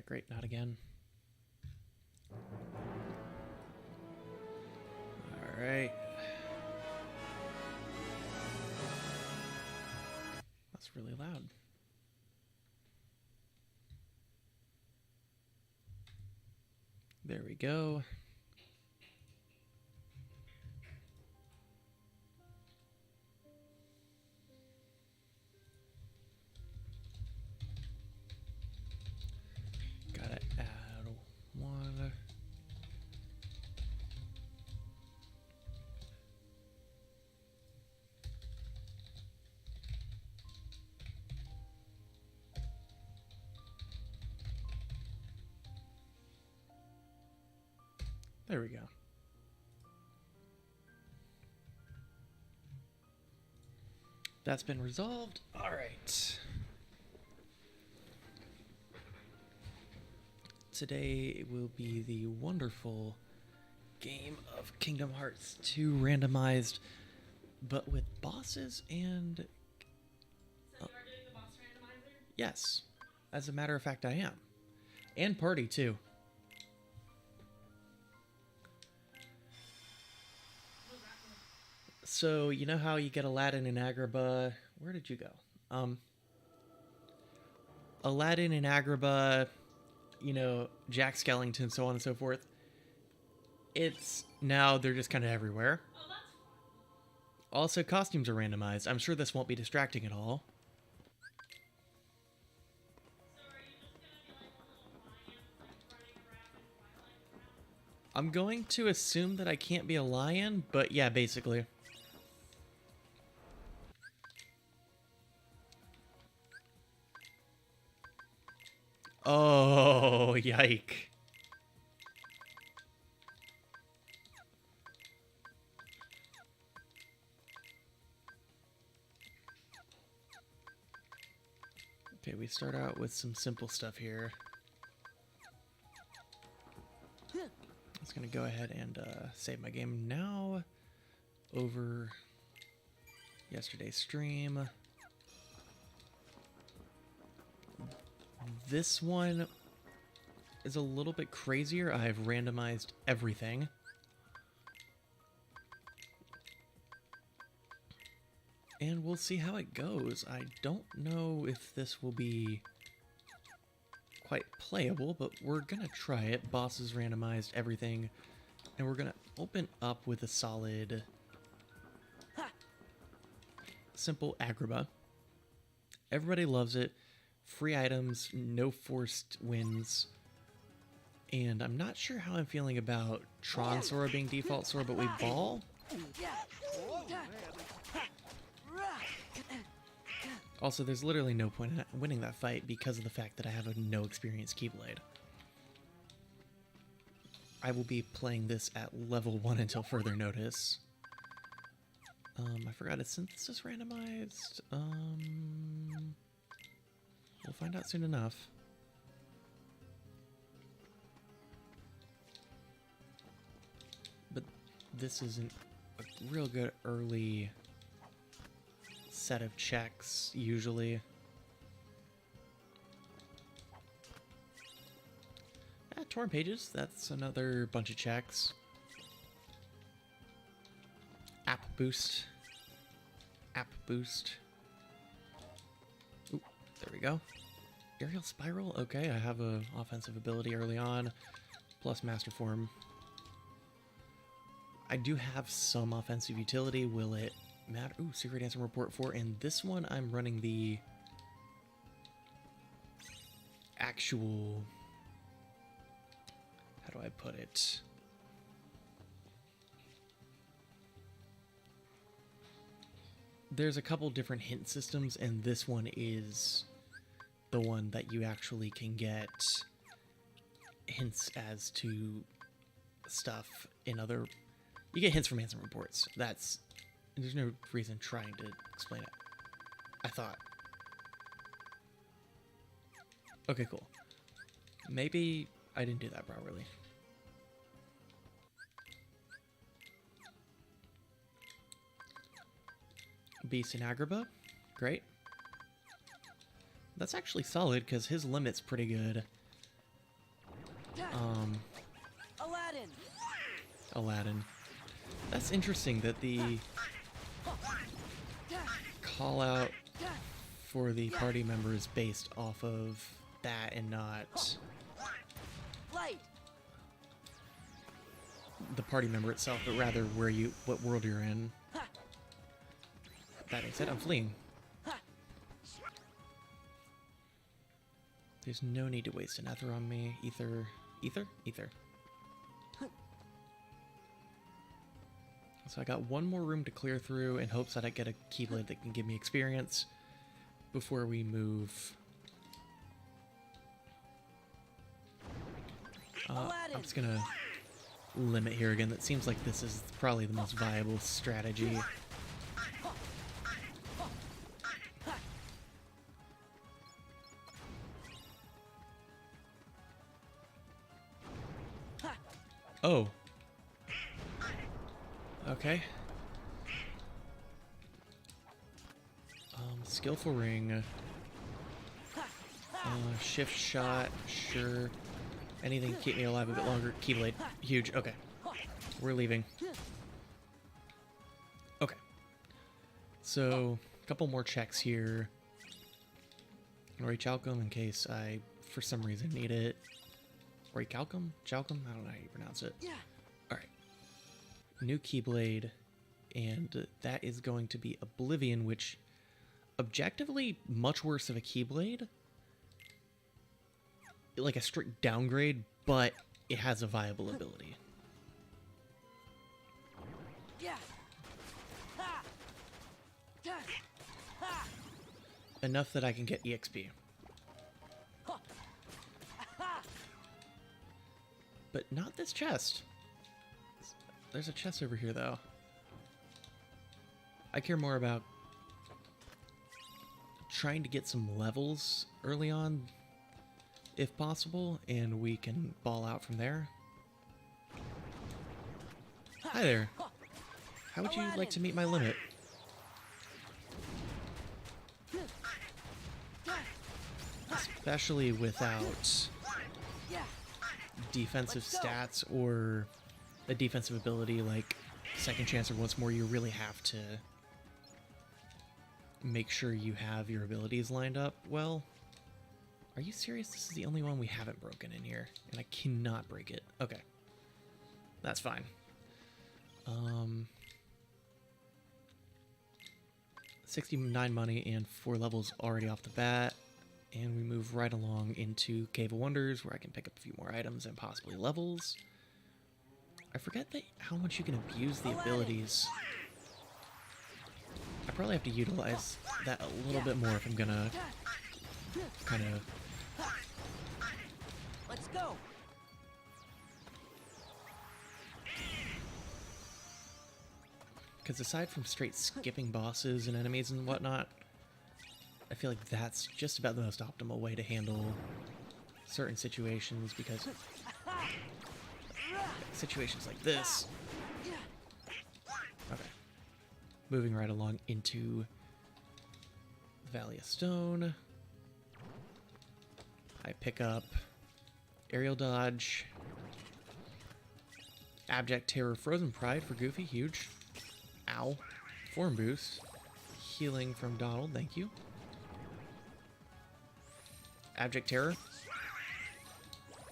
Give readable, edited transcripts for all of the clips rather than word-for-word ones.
Great, not again. Alright. That's really loud. There we go. Gotta add one. There we go. That's been resolved. All right. Today will be the wonderful game of Kingdom Hearts 2 randomized, but with bosses and... So you are doing the boss randomizer? Yes. As a matter of fact, I am. And party, too. So, you know how you get Aladdin and Agrabah? Where did you go? Aladdin and Agrabah, you know, Jack Skellington, so on and so forth. It's now they're just kind of everywhere. Oh, that's fun. Also, costumes are randomized. I'm sure this won't be distracting at all. So are you just gonna be like a little lion, like running around in Twilight Town? I'm going to assume that I can't be a lion, but yeah, basically. Oh, yike. Okay, we start out with some simple stuff here. I'm just gonna go ahead and save my game now over yesterday's stream. This one is a little bit crazier. I've randomized everything. And we'll see how it goes. I don't know if this will be quite playable, but we're gonna try it. Bosses randomized everything. And we're gonna open up with a solid, simple Agrabah. Everybody loves it. Free items, no forced wins. And I'm not sure how I'm feeling about Tron Sora being default Sora, but we ball. Also, there's literally no point in winning that fight because of the fact that I have a no experience Keyblade. I will be playing this at level 1 until further notice. I forgot it's synthesis randomized. We'll find out soon enough. But this isn't a real good early set of checks, usually. Torn pages, that's another bunch of checks. App boost. App boost. Ooh, there we go. Aerial Spiral? Okay, I have a offensive ability early on, plus Master Form. I do have some offensive utility. Will it matter? Ooh, Secret Answer Report 4. And this one, I'm running the actual... How do I put it? There's a couple different hint systems, and this one is the one that you actually can get hints as to stuff in other... You get hints from Answer Reports. There's no reason trying to explain it, I thought. Okay, cool. Maybe I didn't do that properly. Beast in Agrabah. Great. That's actually solid because his limit's pretty good. Aladdin. Aladdin. That's interesting that the call out for the party member is based off of that and not Light. the party member itself, but rather what world you're in. That being said, I'm fleeing. There's no need to waste an ether on me. Ether. So I got one more room to clear through in hopes that I get a Keyblade that can give me experience before we move. I'm just gonna limit here again. That seems like this is probably the most viable strategy. Oh. Okay. Skillful ring. Shift shot, sure. Anything to keep me alive a bit longer. Keyblade, huge. Okay. We're leaving. Okay. So, a couple more checks here. Orichalcum in case I, for some reason, need it. Orichalcum? Chalcum? I don't know how you pronounce it. Alright. New Keyblade. And that is going to be Oblivion, which, objectively, much worse of a Keyblade. Like a strict downgrade, but it has a viable ability. Enough that I can get EXP. But not this chest. There's a chest over here, though. I care more about trying to get some levels early on, if possible, and we can ball out from there. Hi there. How would you like to meet my limit? Especially without defensive stats or a defensive ability like Second Chance or Once More, you really have to make sure you have your abilities lined up well. Are you serious? This is the only one we haven't broken in here, and I cannot break it. Okay. That's fine. 69 money and 4 levels already off the bat. And we move right along into Cave of Wonders, where I can pick up a few more items and possibly levels. I forget how much you can abuse the abilities. I probably have to utilize that a little bit more if I'm gonna kind of... Let's go. Because aside from straight skipping bosses and enemies and whatnot, I feel like that's just about the most optimal way to handle certain situations, because situations like this. Okay. Moving right along into Valley of Stone. I pick up Aerial Dodge, Abject Terror, Frozen Pride for Goofy, huge. Ow. Form Boost. Healing from Donald, thank you. Abject Terror.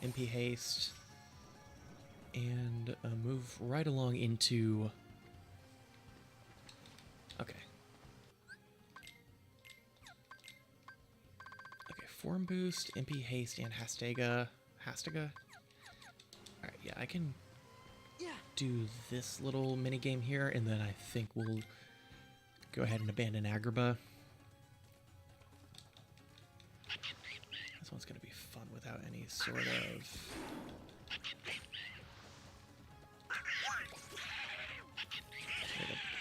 MP Haste. And move right along into... Okay. Okay, Form Boost, MP Haste, and Hastaga. Alright, yeah, I can do this little minigame here, and then I think we'll go ahead and abandon Agrabah. This one's going to be fun without any sort of...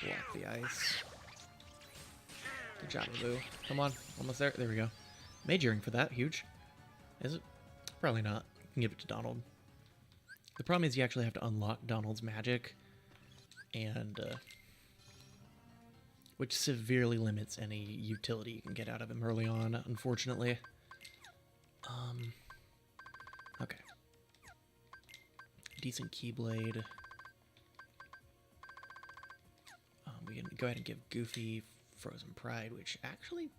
Block the ice. Good job, Lou. Come on, almost there. There we go. Majoring for that, huge. Is it? Probably not. You can give it to Donald. The problem is you actually have to unlock Donald's magic, and which severely limits any utility you can get out of him early on, unfortunately. Okay. decent Keyblade. We can go ahead and give Goofy Frozen Pride, which actually,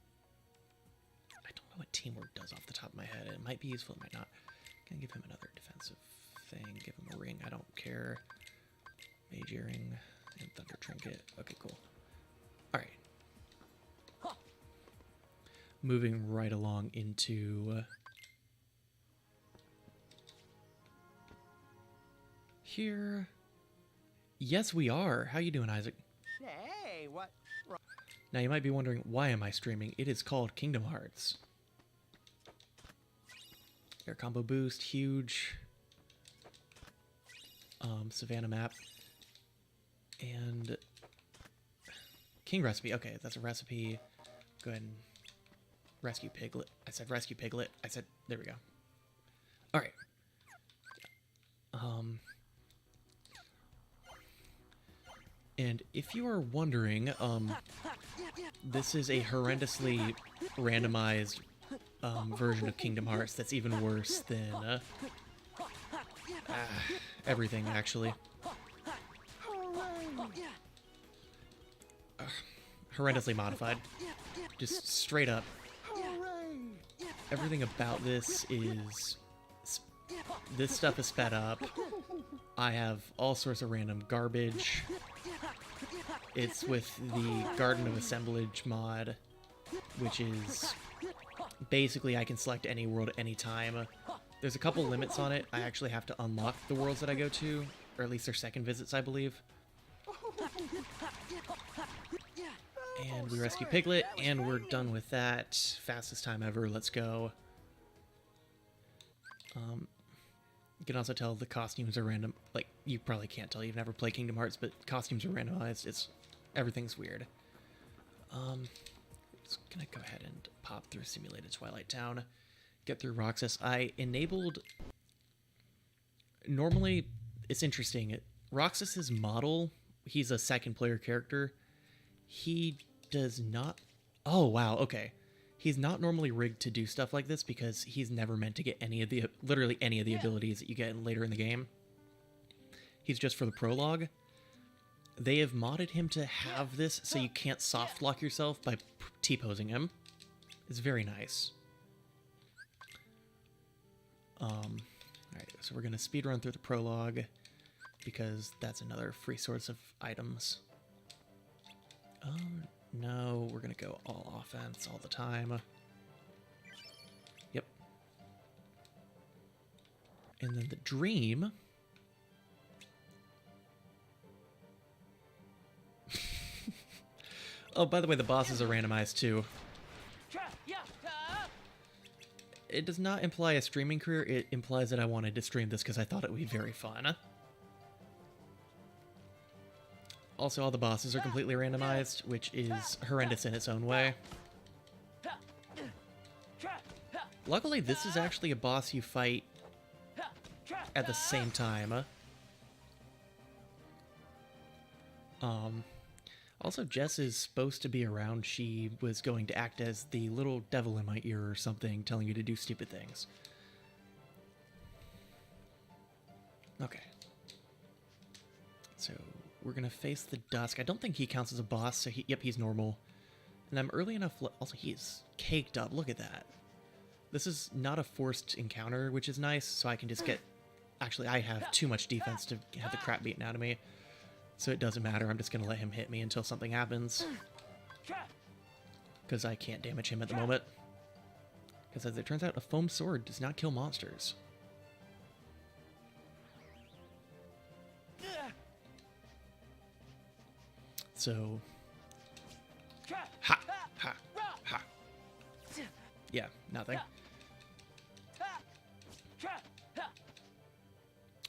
I don't know what Teamwork does off the top of my head. It might be useful, it might not. Can give him another defensive thing, give him a ring, I don't care. Mage Earring and Thunder Trinket. Okay, cool. Alright. Moving right along into here. Yes, we are. How you doing, Isaac? Hey, what? Now you might be wondering, why am I streaming? It is called Kingdom Hearts. Air combo boost, huge. Savannah map. And King recipe. Okay, that's a recipe. Go ahead and rescue Piglet. I said rescue Piglet. I said, there we go. All right. And if you are wondering, this is a horrendously randomized version of Kingdom Hearts that's even worse than everything, actually. Horrendously modified. Just straight up. Everything about this is... This stuff is sped up. I have all sorts of random garbage. It's with the Garden of Assemblage mod, which is... Basically, I can select any world at any time. There's a couple limits on it. I actually have to unlock the worlds that I go to, or at least their second visits, I believe. And we rescue Piglet, and we're done with that. Fastest time ever, let's go. You can also tell the costumes are random. Like, you probably can't tell, you've never played Kingdom Hearts, but costumes are randomized. Everything's weird. Just gonna go ahead and pop through Simulated Twilight Town, get through Roxas. I enabled... Normally, it's interesting. Roxas's model, he's a second player character. He does not... Oh, wow, okay. He's not normally rigged to do stuff like this because he's never meant to get any of the... Literally any of the abilities that you get later in the game. He's just for the prologue. They have modded him to have this so you can't soft lock yourself by T-posing him. It's very nice. Alright, so we're going to speedrun through the prologue because that's another free source of items. No, we're going to go all offense all the time. Yep. And then the dream... Oh, by the way, the bosses are randomized too. It does not imply a streaming career, it implies that I wanted to stream this because I thought it would be very fun. Also, all the bosses are completely randomized, which is horrendous in its own way. Luckily, this is actually a boss you fight at the same time. Also, Jess is supposed to be around. She was going to act as the little devil in my ear or something, telling you to do stupid things. Okay. So, we're going to face the Dusk. I don't think he counts as a boss, so yep, he's normal. And I'm early enough... Also, he is caked up. Look at that. This is not a forced encounter, which is nice, so I can just get... Actually, I have too much defense to have the crap beaten out of me. So it doesn't matter, I'm just going to let him hit me until something happens. Because I can't damage him at the moment. Because as it turns out, a foam sword does not kill monsters. So... Ha! Ha! Ha! Yeah, nothing.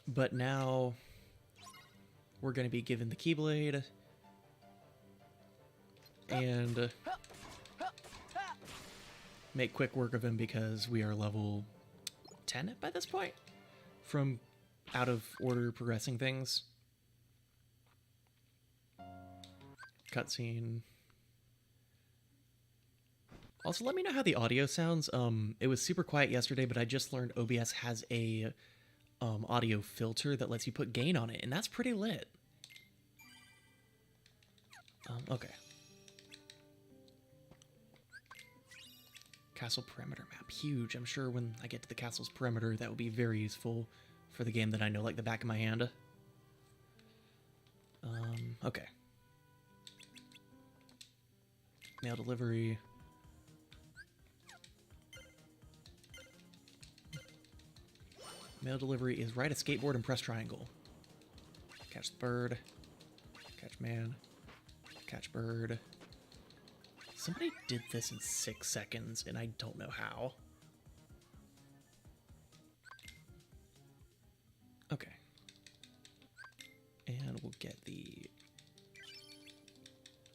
But now... We're going to be given the Keyblade. And... make quick work of him because we are level 10 by this point? From out of order progressing things. Cutscene. Also, let me know how the audio sounds. It was super quiet yesterday, but I just learned OBS has a audio filter that lets you put gain on it, and that's pretty lit. Okay. Castle perimeter map, huge. I'm sure when I get to the castle's perimeter, that will be very useful for the game that I know like the back of my hand. Okay. Mail delivery. Mail delivery is ride a skateboard and press triangle. Catch the bird. Catch man. Catch bird. Somebody did this in 6 seconds, and I don't know how. Okay. And we'll get the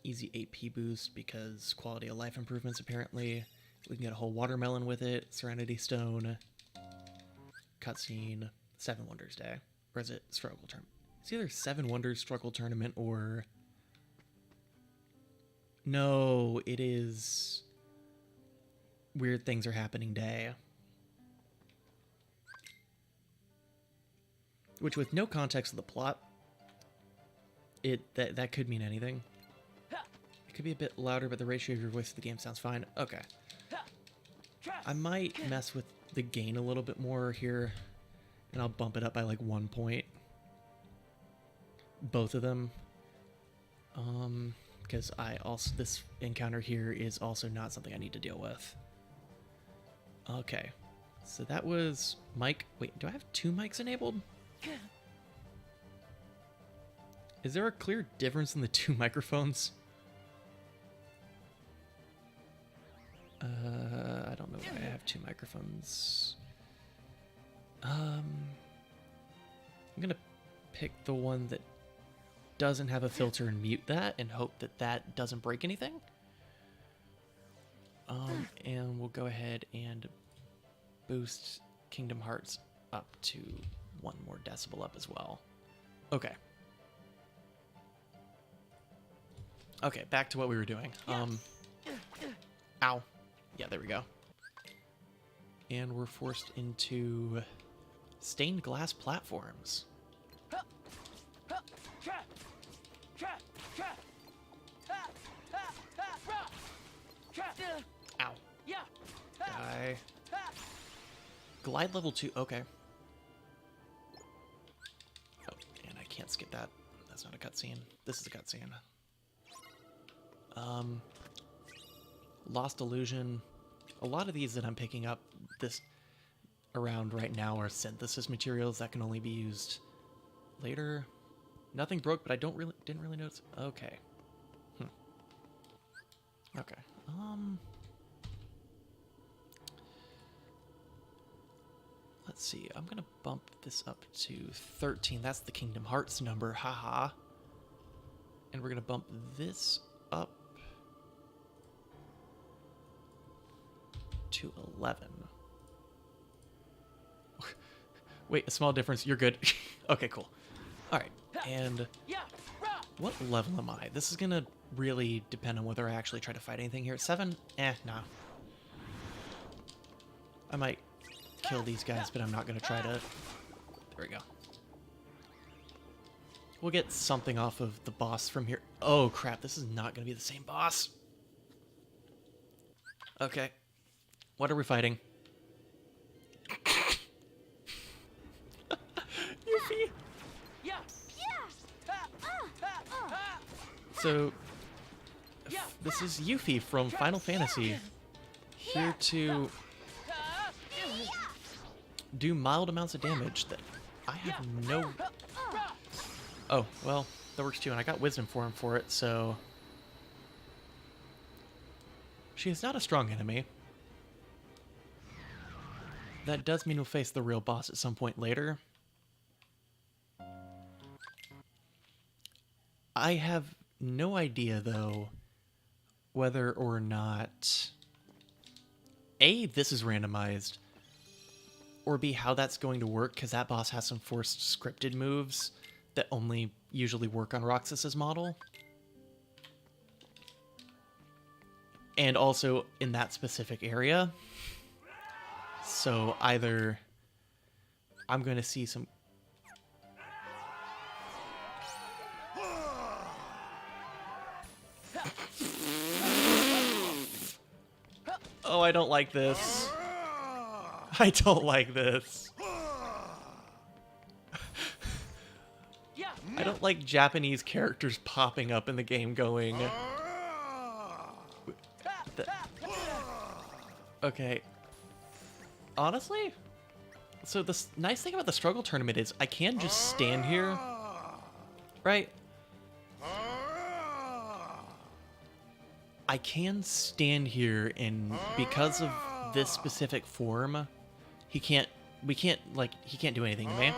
easy AP boost because quality of life improvements, apparently. We can get a whole watermelon with it. Serenity Stone. Cutscene. 7 Wonders Day. Or is it Struggle Tournament? It's either 7 Wonders Struggle Tournament or... No, it is Weird Things Are Happening Day. Which, with no context of the plot, that could mean anything. It could be a bit louder, but the ratio of your voice to the game sounds fine. Okay. I might mess with the gain a little bit more here, and I'll bump it up by like 1 point. Both of them. Because this encounter here is also not something I need to deal with. Okay. So that was mic. Wait, do I have 2 mics enabled? Is there a clear difference in the 2 microphones? I don't know why I have 2 microphones. I'm gonna pick the one that doesn't have a filter and mute that and hope that that doesn't break anything. And we'll go ahead and boost Kingdom Hearts up to 1 more decibel up as well. Okay. Okay, back to what we were doing. Ow. Yeah, there we go. And we're forced into stained glass platforms. Ow. Die. Glide level 2. Okay. Oh, and I can't skip that. That's not a cutscene. This is a cutscene. Lost Illusion. A lot of these that I'm picking up this around right now are synthesis materials that can only be used later. Nothing broke, but I didn't really notice. Okay. Okay. Let's see. I'm gonna bump this up to 13. That's the Kingdom Hearts number. Haha. And we're gonna bump this up to 11. Wait, a small difference. You're good. Okay, cool. All right. And what level am I? This is gonna really depend on whether I actually try to fight anything here. 7? Nah. I might kill these guys, but I'm not gonna try to... There we go. We'll get something off of the boss from here. Oh, crap. This is not gonna be the same boss. Okay. What are we fighting? Yuffie! So, this is Yuffie from Final Fantasy, here to do mild amounts of damage that I have no... Oh, well, that works too, and I got Wisdom for it, so... She is not a strong enemy. That does mean we'll face the real boss at some point later. I have no idea, though, whether or not A, this is randomized, or B, how that's going to work, because that boss has some forced scripted moves that only usually work on Roxas's model. And also in that specific area. So either I'm going to see some... Oh, I don't like this. I don't like this. I don't like Japanese characters popping up in the game going... Okay. Honestly? So the nice thing about the struggle tournament is I can just stand here. Right? I can stand here, and because of this specific form, he can't do anything to me.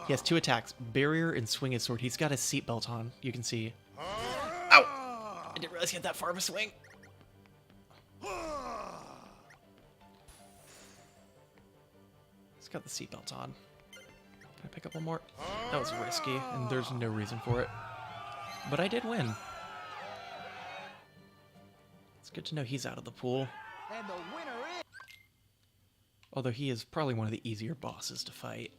He has 2 attacks, barrier and swing his sword. He's got his seatbelt on, you can see. Ow! I didn't realize he had that far of a swing. He's got the seatbelt on. Can I pick up one more? That was risky, and there's no reason for it. But I did win. It's good to know he's out of the pool. And the winner is... Although he is probably one of the easier bosses to fight.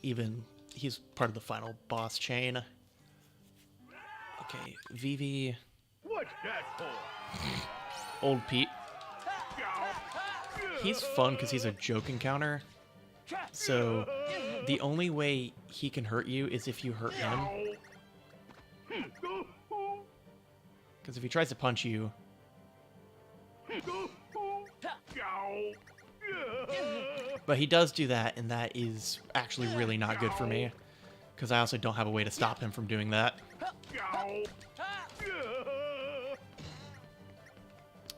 Even he's part of the final boss chain. Okay, Vivi. What's that for? Old Pete. He's fun because he's a joke encounter. So the only way he can hurt you is if you hurt him. Because if he tries to punch you... But he does do that, and that is actually really not good for me. Because I also don't have a way to stop him from doing that.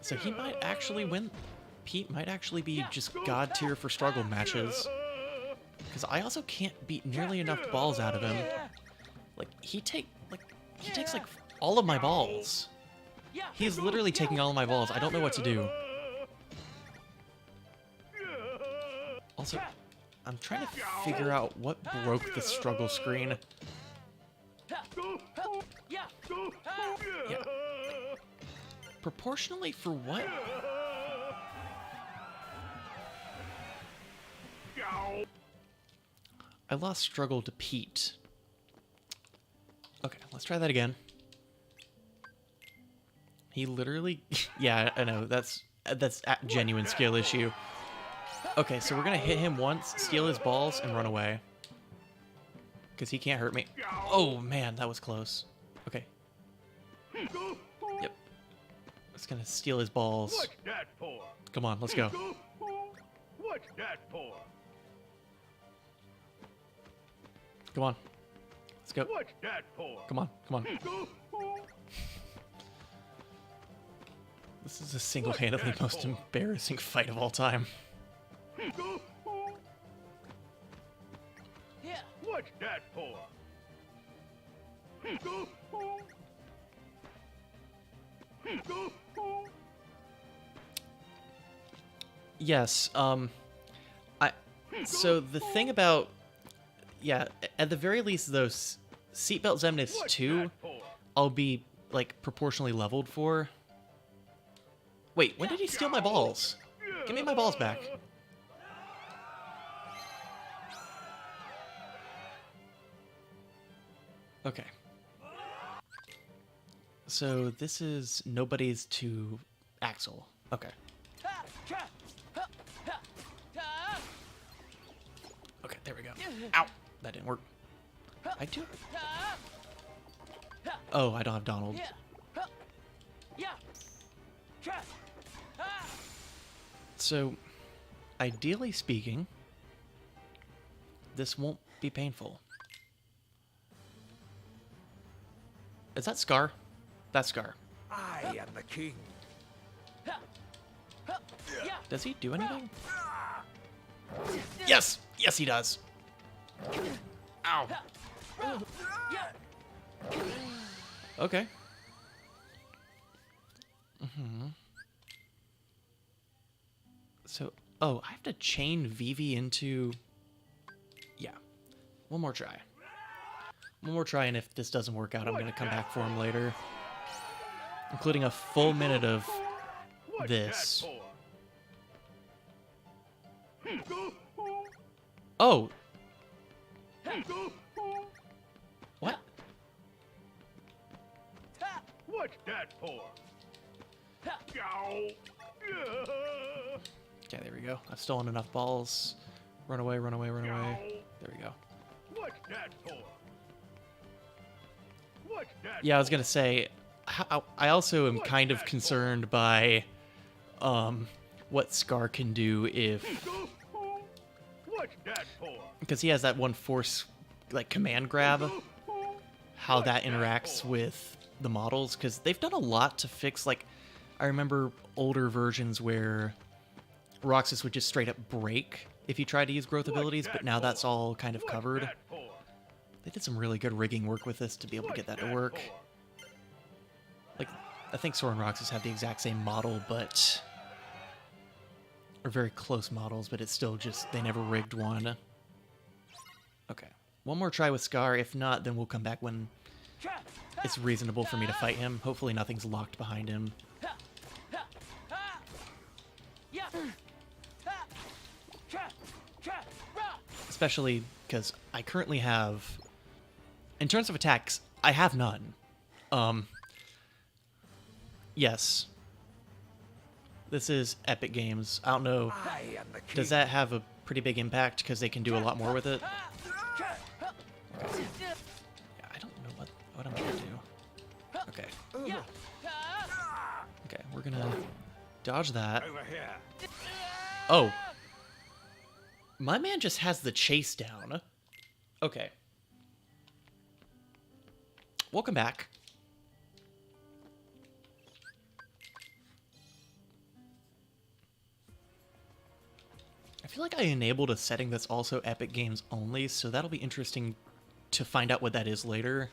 So he might actually win. Pete might actually be just god tier for struggle matches. Because I also can't beat nearly enough balls out of him. Like, he takes like all of my balls. He's literally taking all of my balls. I don't know what to do. Also, I'm trying to figure out what broke the struggle screen. Yeah. Proportionally for what? I lost struggle to Pete. Okay, let's try that again. He literally... Yeah, I know. That's a genuine skill issue. Okay, so we're going to hit him once, steal his balls, and run away. Because he can't hurt me. Oh, man, that was close. Okay. Yep. Just going to steal his balls. What's that for? Come on, let's go. What's that for? Come on. Let's go. What's that for? Come on, come on. This is a single-handedly most embarrassing fight of all time. Yeah. What's that for? Yes, so the thing about... Yeah, at the very least, though, Seatbelt Xemnas 2, I'll be, like, proportionally leveled for. Wait, when did he steal my balls? Give me my balls back. Okay. So this is Nobody's to Axel. Okay. Okay, there we go. Ow! That didn't work. I do. Oh, I don't have Donald. So, ideally speaking, this won't be painful. Is that Scar? That's Scar. I am the king. Does he do anything? Yes! Yes, he does. Ow. Okay. So, oh, I have to chain Vivi into... Yeah. One more try. One more try, and if this doesn't work out, I'm going to come back for him later. Including a full minute of this. Oh. What? What's that for? Yow. Okay, there we go. I've stolen enough balls. Run away, run away, run away. There we go. What's that for? What's that Yeah, I was gonna say, I also am kind of concerned by what Scar can do if, What's that for? because he has that one force like command grab, how that interacts with the models, because they've done a lot to fix, like, I remember older versions where Roxas would just straight up break if you tried to use growth abilities, but now that's all kind of covered. They did some really good rigging work with this to be able to get that to work. Like, I think Sora and Roxas have the exact same model, but... or very close models, but it's still just, they never rigged one. Okay. One more try with Scar. If not, then we'll come back when it's reasonable for me to fight him. Hopefully nothing's locked behind him. Especially because I currently have... in terms of attacks, I have none. Yes. This is Epic Games. I don't know. I am the king. Does that have a pretty big impact because they can do a lot more with it? Yeah, I don't know what I'm gonna do. Okay. Okay, we're gonna dodge that. Over here. Oh. My man just has the chase down. Okay. Welcome back. I feel like I enabled a setting that's also Epic Games only, so that'll be interesting to find out what that is later.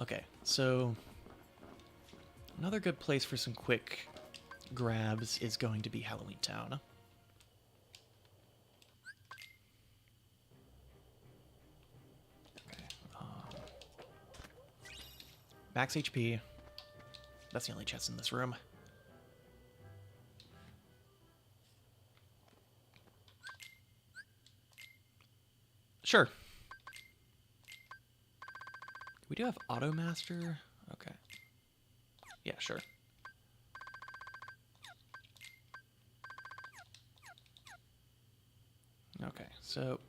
Okay, so another good place for some quick grabs is going to be Halloween Town. Okay, max HP. That's the only chest in this room. Sure. We do have Auto Master. Okay. Yeah, sure. Okay, so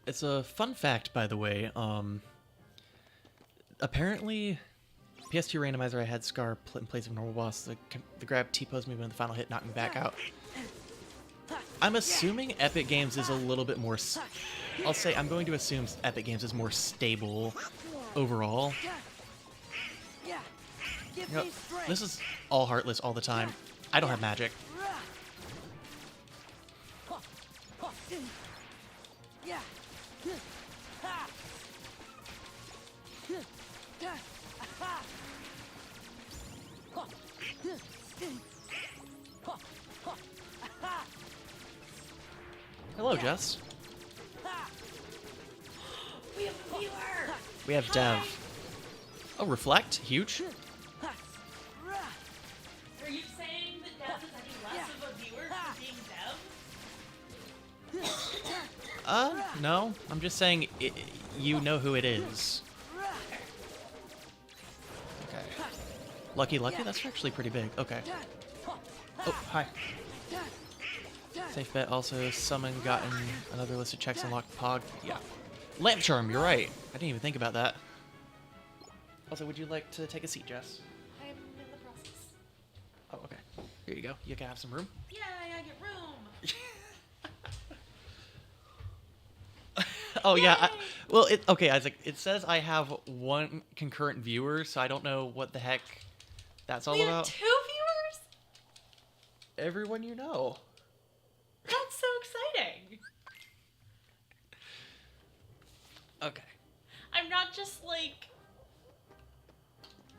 it's a fun fact, by the way. Apparently, PS2 randomizer, I had Scar in place of normal boss. The grab T-pose movement in the final hit knocked me back out. I'm assuming Epic Games is a little bit more... I'll say I'm going to assume Epic Games is more stable overall. You know, this is all Heartless all the time. I don't have magic. Hello, Jess. We have a viewer! We have Dev. Oh, Reflect? Huge. Are you saying that Dev is any less of a viewer for being Dev? No. I'm just saying you know who it is. Okay. Lucky? That's actually pretty big. Okay. Oh, hi. Safe bet. Also, summon, gotten another list of checks, unlocked Pog. Yeah. Lamp Charm, you're right. I didn't even think about that. Also, would you like to take a seat, Jess? I'm in the process. Oh, okay. Here you go. You can have some room. Yay, I get room! Oh, yeah. Well, okay, Isaac. It says I have one concurrent viewer, so I don't know what the heck that's all We have about. 2 viewers? Everyone you know. That's so exciting! Okay. I'm not just, like,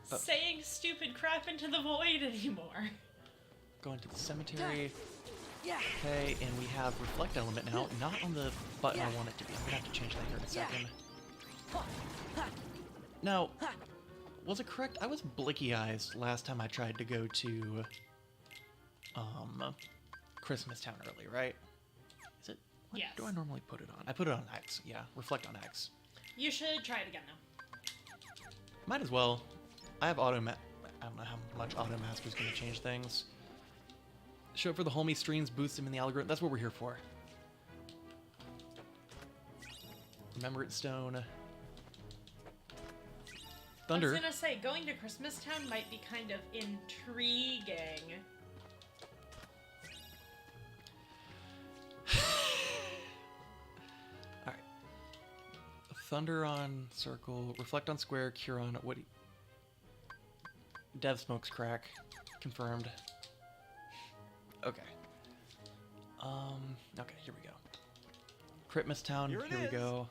saying stupid crap into the void anymore. Going to the cemetery. Okay, and we have Reflect Element now. Not on the button I want it to be. I'm gonna have to change that here in a second. Now, Was it correct? I was blicky-eyed last time I tried to go to Christmas Town early, right? Is it? What Yes. do I normally put it on? I put it on X. Yeah, reflect on X. You should try it again, though. Might as well. I have auto. I don't know how much auto master is going to change things. Show up for the homie streams, boost him in the algorithm. That's what we're here for. Remembrance Stone. Thunder. I was gonna say, going to Christmas Town might be kind of intriguing. Alright. Thunder on circle. Reflect on square. Cure on what? Dev smokes crack. Confirmed. Okay. Okay, here we go. Christmas Town, here we go.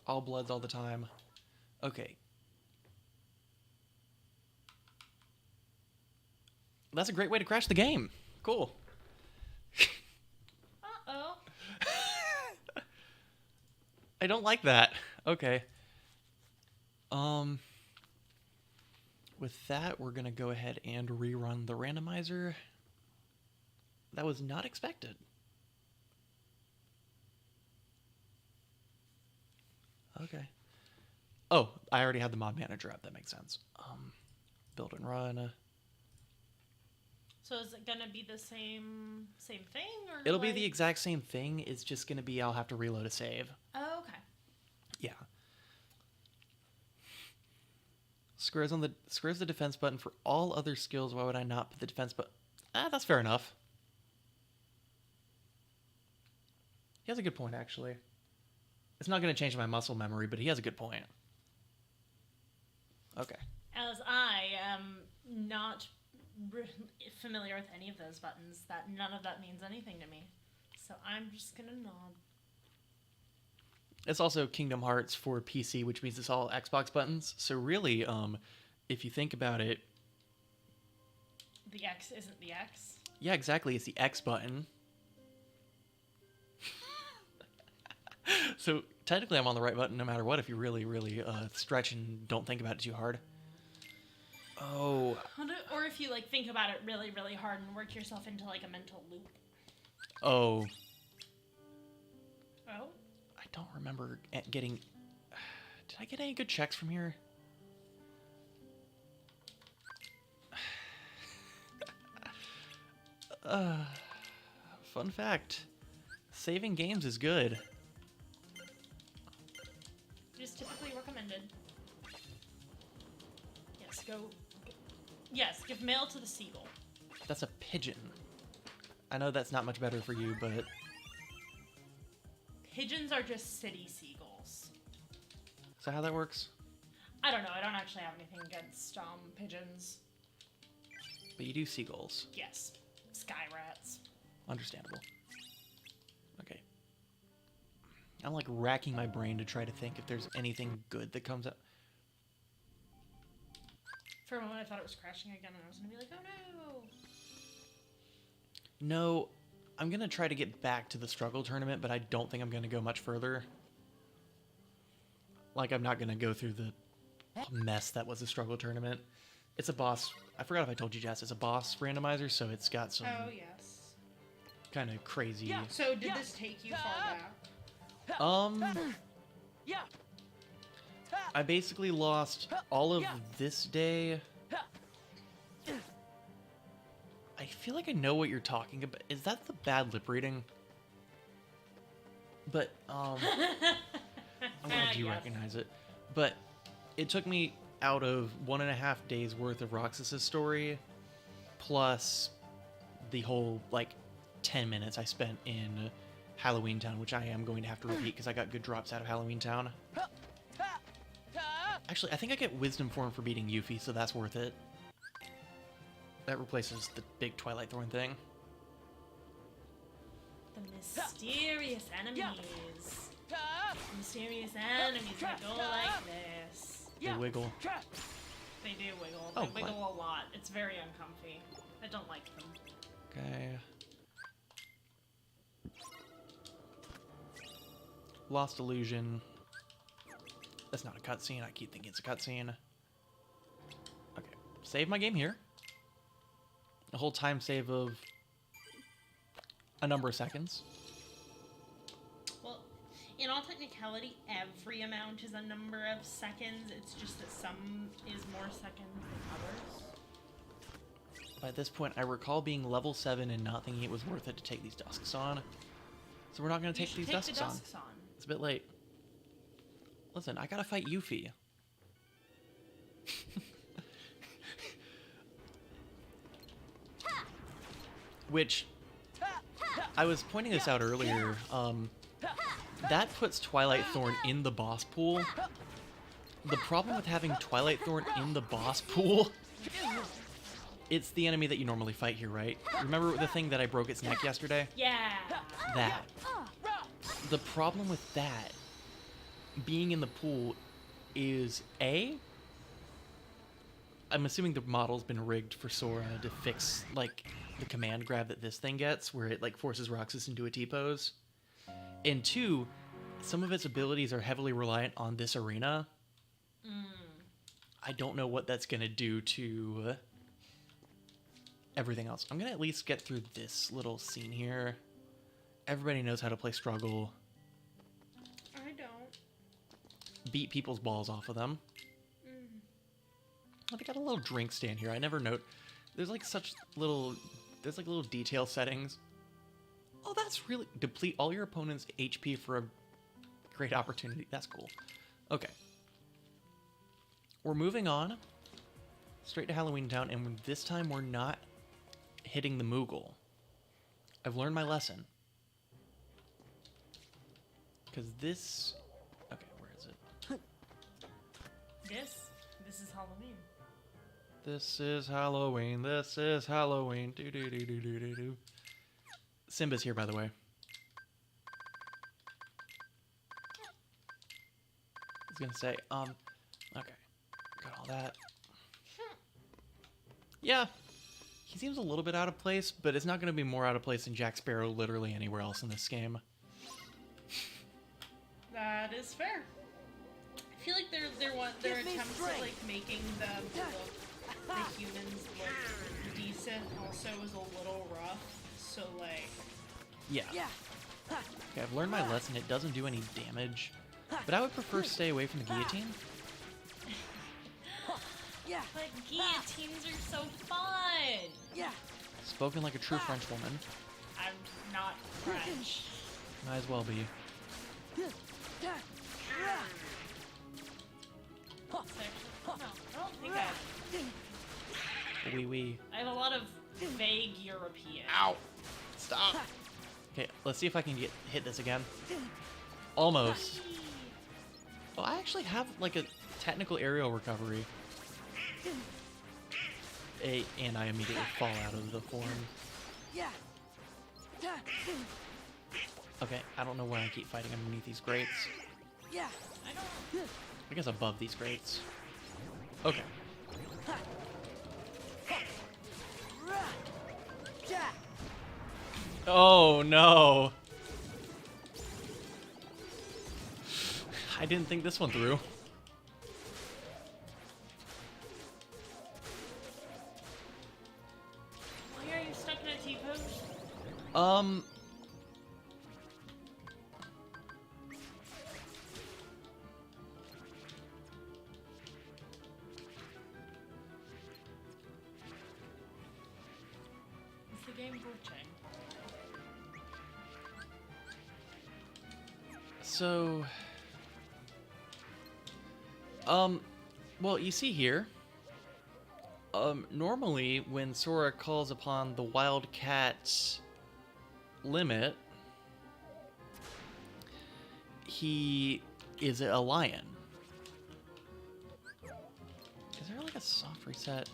All bloods all the time. Okay. That's a great way to crash the game. Cool. Uh-oh. I don't like that. Okay. With that, we're gonna go ahead and rerun the randomizer. That was not expected. Okay. Oh, I already had the mod manager up. That makes sense. Build and run. So is it gonna be the same thing, or It'll be like... the exact same thing. It's just gonna be I'll have to reload a save. Oh, okay. Yeah. Squares the defense button for all other skills. Why would I not put the defense button? That's fair enough. He has a good point, actually. It's not going to change my muscle memory, but he has a good point. Okay. As I am not familiar with any of those buttons, that none of that means anything to me. So I'm just gonna nod. It's also Kingdom Hearts for PC, which means it's all Xbox buttons. So really, if you think about it... The X isn't the X? Yeah, exactly. It's the X button. So technically I'm on the right button no matter what if you really, really stretch and don't think about it too hard. Oh. Or if you like think about it really, really hard and work yourself into like a mental loop. Oh. Oh? I don't remember getting... Did I get any good checks from here? Fun fact. Saving games is good. It is typically recommended. Yes, go... Yes, give mail to the seagull. That's a pigeon. I know that's not much better for you, but... Pigeons are just city seagulls. Is that how that works? I don't know, I don't actually have anything against pigeons. But you do seagulls. Yes. Sky rats. Understandable. Okay. I'm like racking my brain to try to think if there's anything good that comes up. For a moment I thought it was crashing again and I was gonna be like, oh no! No, I'm gonna try to get back to the struggle tournament, but I don't think I'm gonna go much further. Like, I'm not gonna go through the mess that was the struggle tournament. It's a boss. I forgot if I told you, Jess. It's a boss randomizer, so it's got some Oh yes. kind of crazy. So did this take you far back? Yeah. I basically lost all of this day. I feel like I know what you're talking about. Is that the bad lip reading? But, I'm glad you Yes. recognize it. But it took me out of 1.5 days worth of Roxas's story, plus the whole, like, 10 minutes I spent in Halloween Town, which I am going to have to repeat because I got good drops out of Halloween Town. Actually, I think I get Wisdom Form for beating Yuffie, so that's worth it. That replaces the big Twilight Thorn thing. The mysterious enemies. Mysterious enemies that go like this. They wiggle. They do wiggle. Oh, They wiggle a lot. It's very uncomfy. I don't like them. Okay. Lost Illusion. That's not a cutscene. I keep thinking it's a cutscene. Okay. Save my game here. A whole time save of a number of seconds. Well, in all technicality, every amount is a number of seconds. It's just that some is more seconds than others. By this point, I recall being level 7 and not thinking it was worth it to take these dusks on. So we're not going to take these dusks on. It's a bit late. Listen, I gotta fight Yuffie. Which, I was pointing this out earlier, that puts Twilight Thorn in the boss pool. The problem with having Twilight Thorn in the boss pool, it's the enemy that you normally fight here, right? Remember the thing that I broke its neck yesterday? Yeah. That. The problem with that being in the pool is I'm assuming the model's been rigged for Sora to fix, like, the command grab that this thing gets, where it, like, forces Roxas into a T-pose. And 2, some of its abilities are heavily reliant on this arena. I don't know what that's going to do to everything else. I'm going to at least get through this little scene here. Everybody knows how to play Struggle. I don't. Beat people's balls off of them. Oh, they got a little drink stand here. I never note. There's like such little... There's like little detail settings. Oh, that's really... Deplete all your opponent's HP for a great opportunity. That's cool. Okay. We're moving on. Straight to Halloween Town, and this time we're not hitting the Moogle. I've learned my lesson. Because this... Okay, where is it? This is Halloween. This is Halloween. This is Halloween. Do do do do do do do. Simba's here, by the way. I was gonna say, okay, got all that. Yeah, he seems a little bit out of place, but it's not gonna be more out of place than Jack Sparrow literally anywhere else in this game. That is fair. I feel like their attempts at like making the humans look decent also was a little rough. So like, Yeah. Okay, I've learned my lesson. It doesn't do any damage, but I would prefer stay away from the guillotine. but guillotines are so fun. Spoken like a true French woman. I'm not French. Might as well be. No, I don't think Wee. I have a lot of vague European. Ow! Stop! Okay, let's see if I can hit this again. Almost. Oh, I actually have like a technical aerial recovery. And I immediately fall out of the form. Okay, I don't know why I keep fighting underneath these grates. I guess above these grates. Okay. Oh no! I didn't think this one through. Why are you stuck in a T-pose? Is the game glitching? So... well, you see here, normally when Sora calls upon the Wildcat limit, he is a lion. Is there like a soft reset?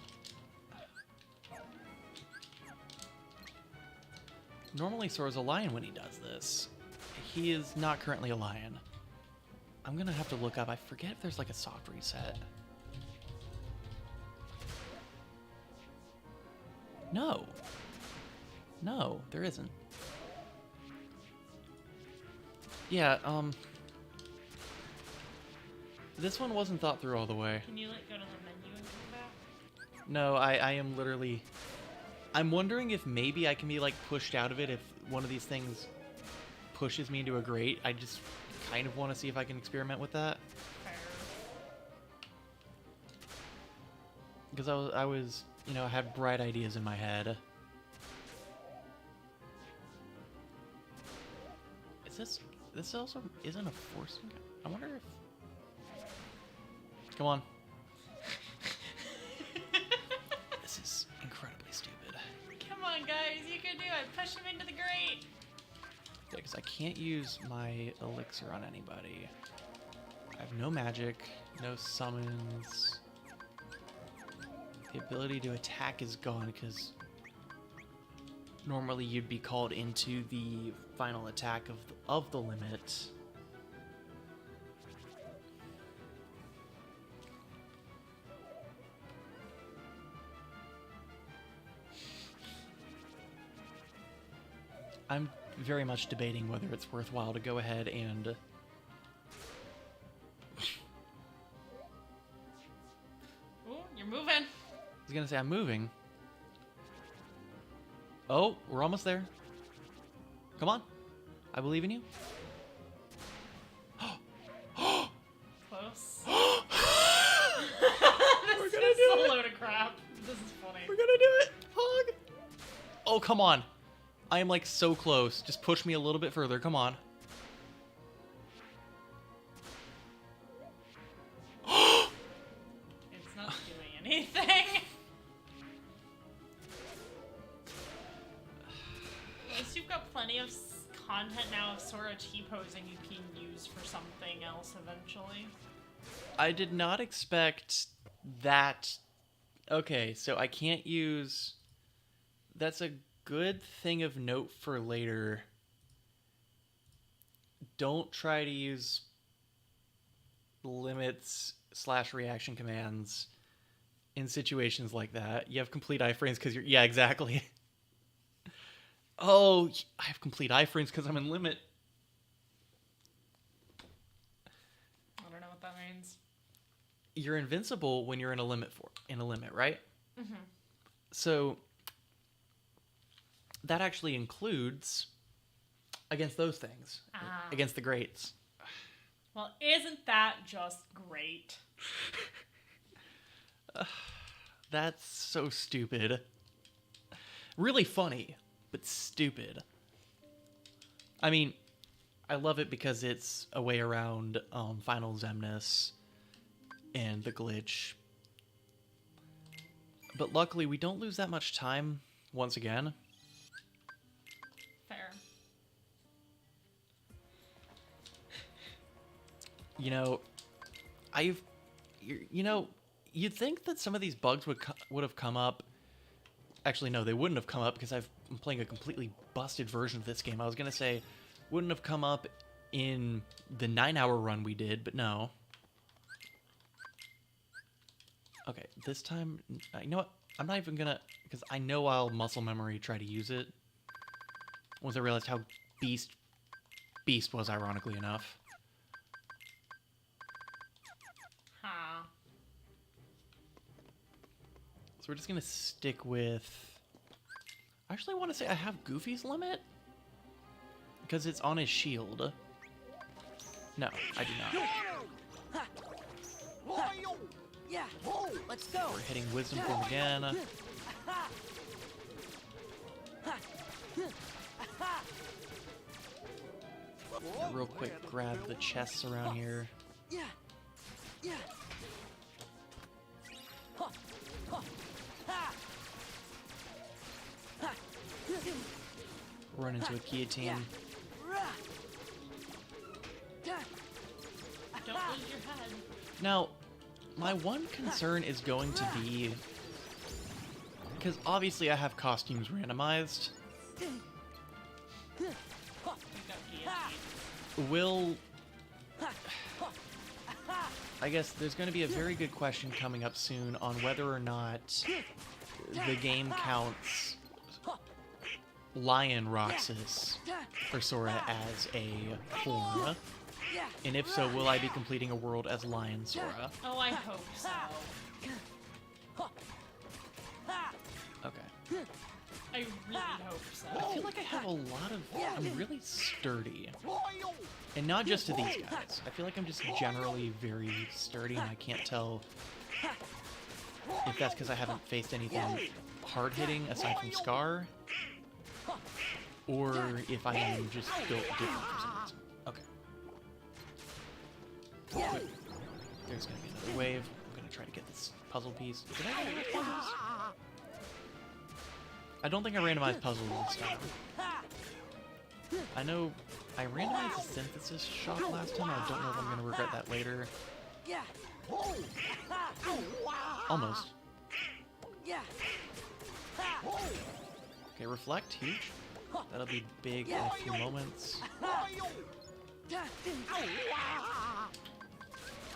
Normally Sora's a lion when he does this. He is not currently a lion. I'm gonna have to look up. I forget if there's like a soft reset. No. No, there isn't. Yeah, This one wasn't thought through all the way. Can you like go to the menu and come back? No, I am literally... I'm wondering if maybe I can be like pushed out of it if one of these things pushes me into a grate. I just kind of want to see if I can experiment with that. Fair. Because I was, you know, I had bright ideas in my head. Is this also isn't a forcing? I wonder if... Come on. This is incredibly stupid. Come on, guys, you can do it. Push him into the grate. Yeah, because I can't use my elixir on anybody. I have no magic, no summons. The ability to attack is gone because normally you'd be called into the final attack of the limit. I'm very much debating whether it's worthwhile to go ahead and... Ooh, you're moving. I was gonna say I'm moving. Oh, we're almost there. Come on. I believe in you. Close. We're This gonna is do a it. load of crap. This is funny. We're gonna do it. Hog. Oh, come on. I am like so close. Just push me a little bit further. Come on. It's not doing anything. At least you've got plenty of content now of Sora T-posing you can use for something else eventually. I did not expect that. Okay, so I can't use... That's a good thing of note for later. Don't try to use limits / reaction commands in situations like that. You have complete iframes because you're... Yeah, exactly. Oh, I have complete iframes because I'm in limit. I don't know what that means. You're invincible when you're in a limit right? Mm-hmm. So that actually includes against those things, Ah. against the greats. Well, isn't that just great? That's so stupid. Really funny, but stupid. I mean, I love it because it's a way around Final Zemnis and the glitch. But luckily, we don't lose that much time once again. Fair. You know, you'd think that some of these bugs would have come up. Actually, no, they wouldn't have come up because I'm playing a completely busted version of this game. I was gonna say, wouldn't have come up in the 9-hour run we did, but no. Okay, this time, you know what? I'm not even gonna, because I know I'll muscle memory try to use it. Once I realized how beast was, ironically enough. Huh. So we're just gonna stick with... I actually want to say I have Goofy's limit? Because it's on his shield. No, I do not. Yeah, let's go. We're hitting Wisdom Form again. Real quick, grab the chests around here. Yeah. Run into a guillotine. Don't lose your head. Now, my one concern is going to be... Because obviously I have costumes randomized. You got guillotine. Will... I guess there's going to be a very good question coming up soon on whether or not the game counts Lion Roxas for Sora as a form. And if so, will I be completing a world as Lion Sora? Oh, I hope so. Okay. I really hope so. I feel like I have a lot of... I'm really sturdy. And not just to these guys. I feel like I'm just generally very sturdy, and I can't tell if that's because I haven't faced anything hard-hitting aside from Scar, or if I am just built different for some reason. Okay. Quick. There's gonna be another wave. I'm gonna try to get this puzzle piece. Did I get puzzles? I don't think I randomized puzzles this time. I know I randomized the synthesis shop last time. I don't know if I'm gonna regret that later. Almost. Okay, reflect, huge. That'll be big in a few moments. I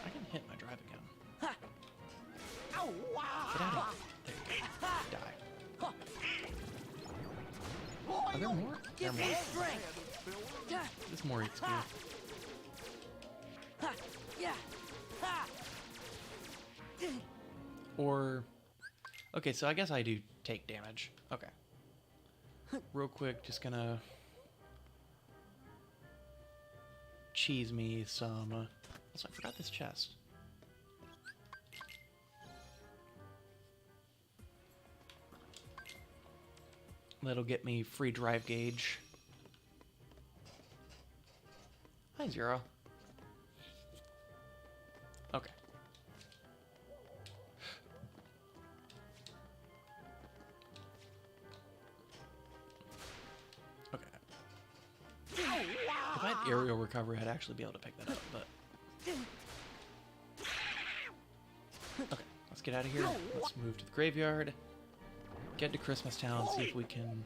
can hit my drive again. Get out of here. There you go. Die. Are there more? There are more. There's more XP. Or... Okay, so I guess I do take damage. Okay. Real quick, just gonna... cheese me some... Also, I forgot this chest. That'll get me free drive gauge. Hi, Zero. Okay. Okay. If I had aerial recovery, I'd actually be able to pick that up, but... Okay, let's get out of here. Let's move to the graveyard. Get to Christmas Town, see if we can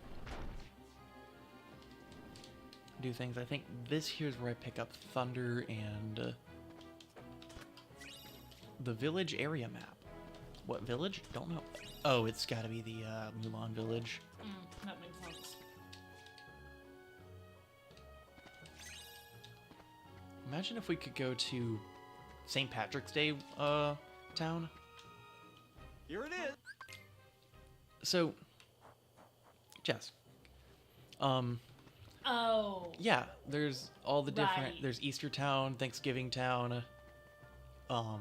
do things. I think this here's where I pick up Thunder and the village area map. What village? Don't know. Oh, it's gotta be the Mulan village. That makes sense. Imagine if we could go to St. Patrick's Day town. Here it is. So, Jess. Oh. Yeah, there's all the different. Right. There's Easter Town, Thanksgiving Town. Oh,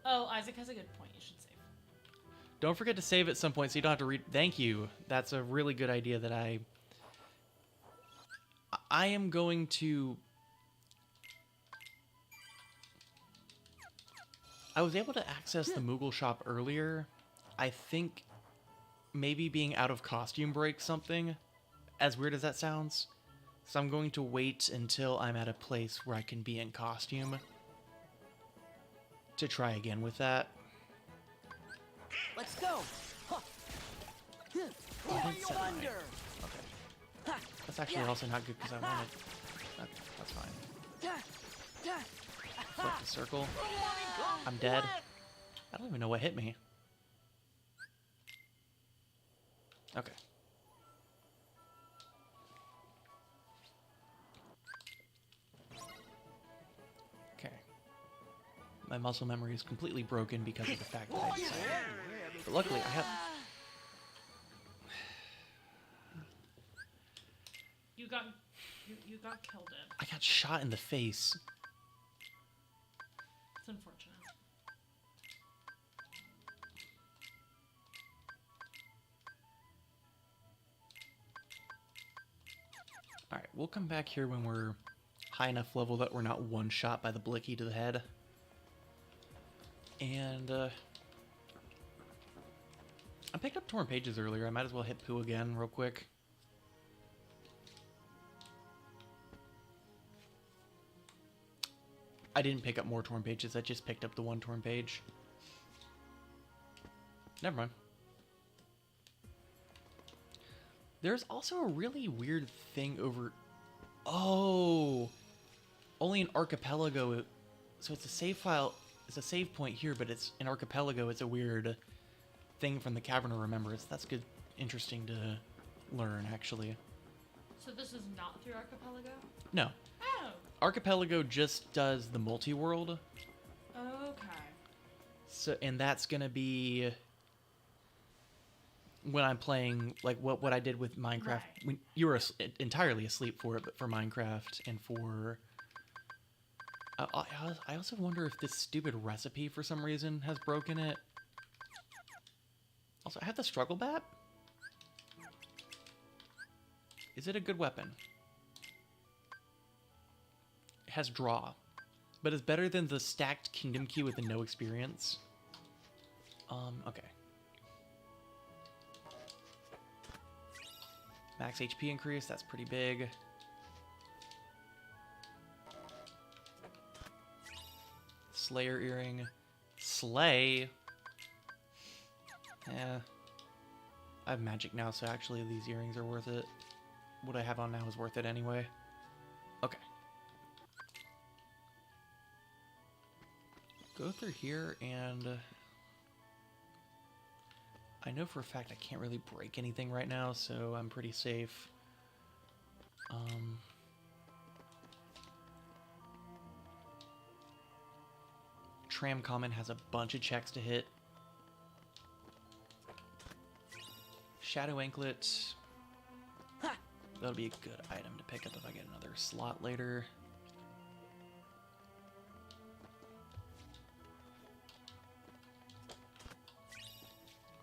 Isaac has a good point. You should save. Don't forget to save at some point so you don't have to read. Thank you. That's a really good idea that I am going to. I was able to access the Moogle shop earlier. I think maybe being out of costume breaks something. As weird as that sounds. So I'm going to wait until I'm at a place where I can be in costume to try again with that. Let's go. Oh, I didn't set mine. Thunder. Okay. That's actually also not good because I wanted... That's fine. Flip the circle. I'm dead. I don't even know what hit me. Okay. Okay. My muscle memory is completely broken because of the fact that I decided. But luckily, I have... You got killed in. I got shot in the face. It's unfortunate. Alright, we'll come back here when we're high enough level that we're not one shot by the blicky to the head. And, I picked up Torn Pages earlier. I might as well hit Pooh again real quick. I didn't pick up more Torn Pages. I just picked up the one Torn Page. Never mind. There's also a really weird thing over... Oh! Only an archipelago... So it's a save file... It's a save point here, but it's an archipelago. It's a weird thing from the Cavern of Remembrance. That's good. Interesting to learn, actually. So this is not through Archipelago? No. Archipelago just does the multi-world. Okay. So, and that's gonna be when I'm playing, like what I did with Minecraft. Right. When you were entirely asleep for it, but for Minecraft and for. I also wonder if this stupid recipe for some reason has broken it. Also, I have the struggle bat. Is it a good weapon? It has draw, but it's better than the stacked kingdom key with the no experience. Okay. Max HP increase, that's pretty big. Slayer earring. Slay. Yeah. I have magic now, so actually these earrings are worth it. What I have on now is worth it anyway. Okay. Go through here, and I know for a fact I can't really break anything right now, so I'm pretty safe. Tram Common has a bunch of checks to hit. Shadow Anklet. That'll be a good item to pick up if I get another slot later.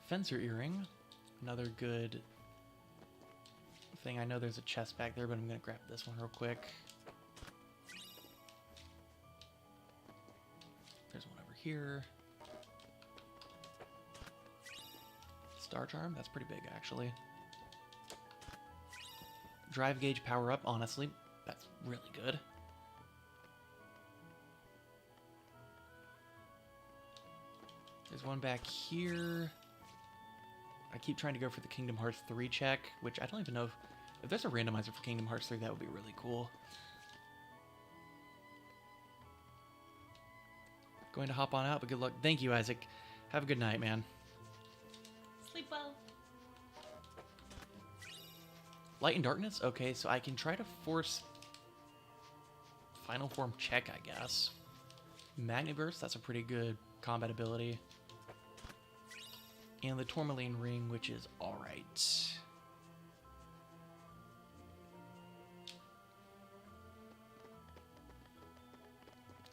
Fencer Earring. Another good thing. I know there's a chest back there, but I'm going to grab this one real quick. There's one over here. Star Charm, that's pretty big actually. Drive gauge power up, honestly, that's really good. There's one back here. I keep trying to go for the Kingdom Hearts 3 check, which I don't even know if there's a randomizer for Kingdom Hearts 3, that would be really cool. Going to hop on out, but good luck. Thank you, Isaac. Have a good night, man. Sleep well. Light and Darkness? Okay, so I can try to force Final Form check, I guess. Magnet Burst, that's a pretty good combat ability. And the Tourmaline Ring, which is alright.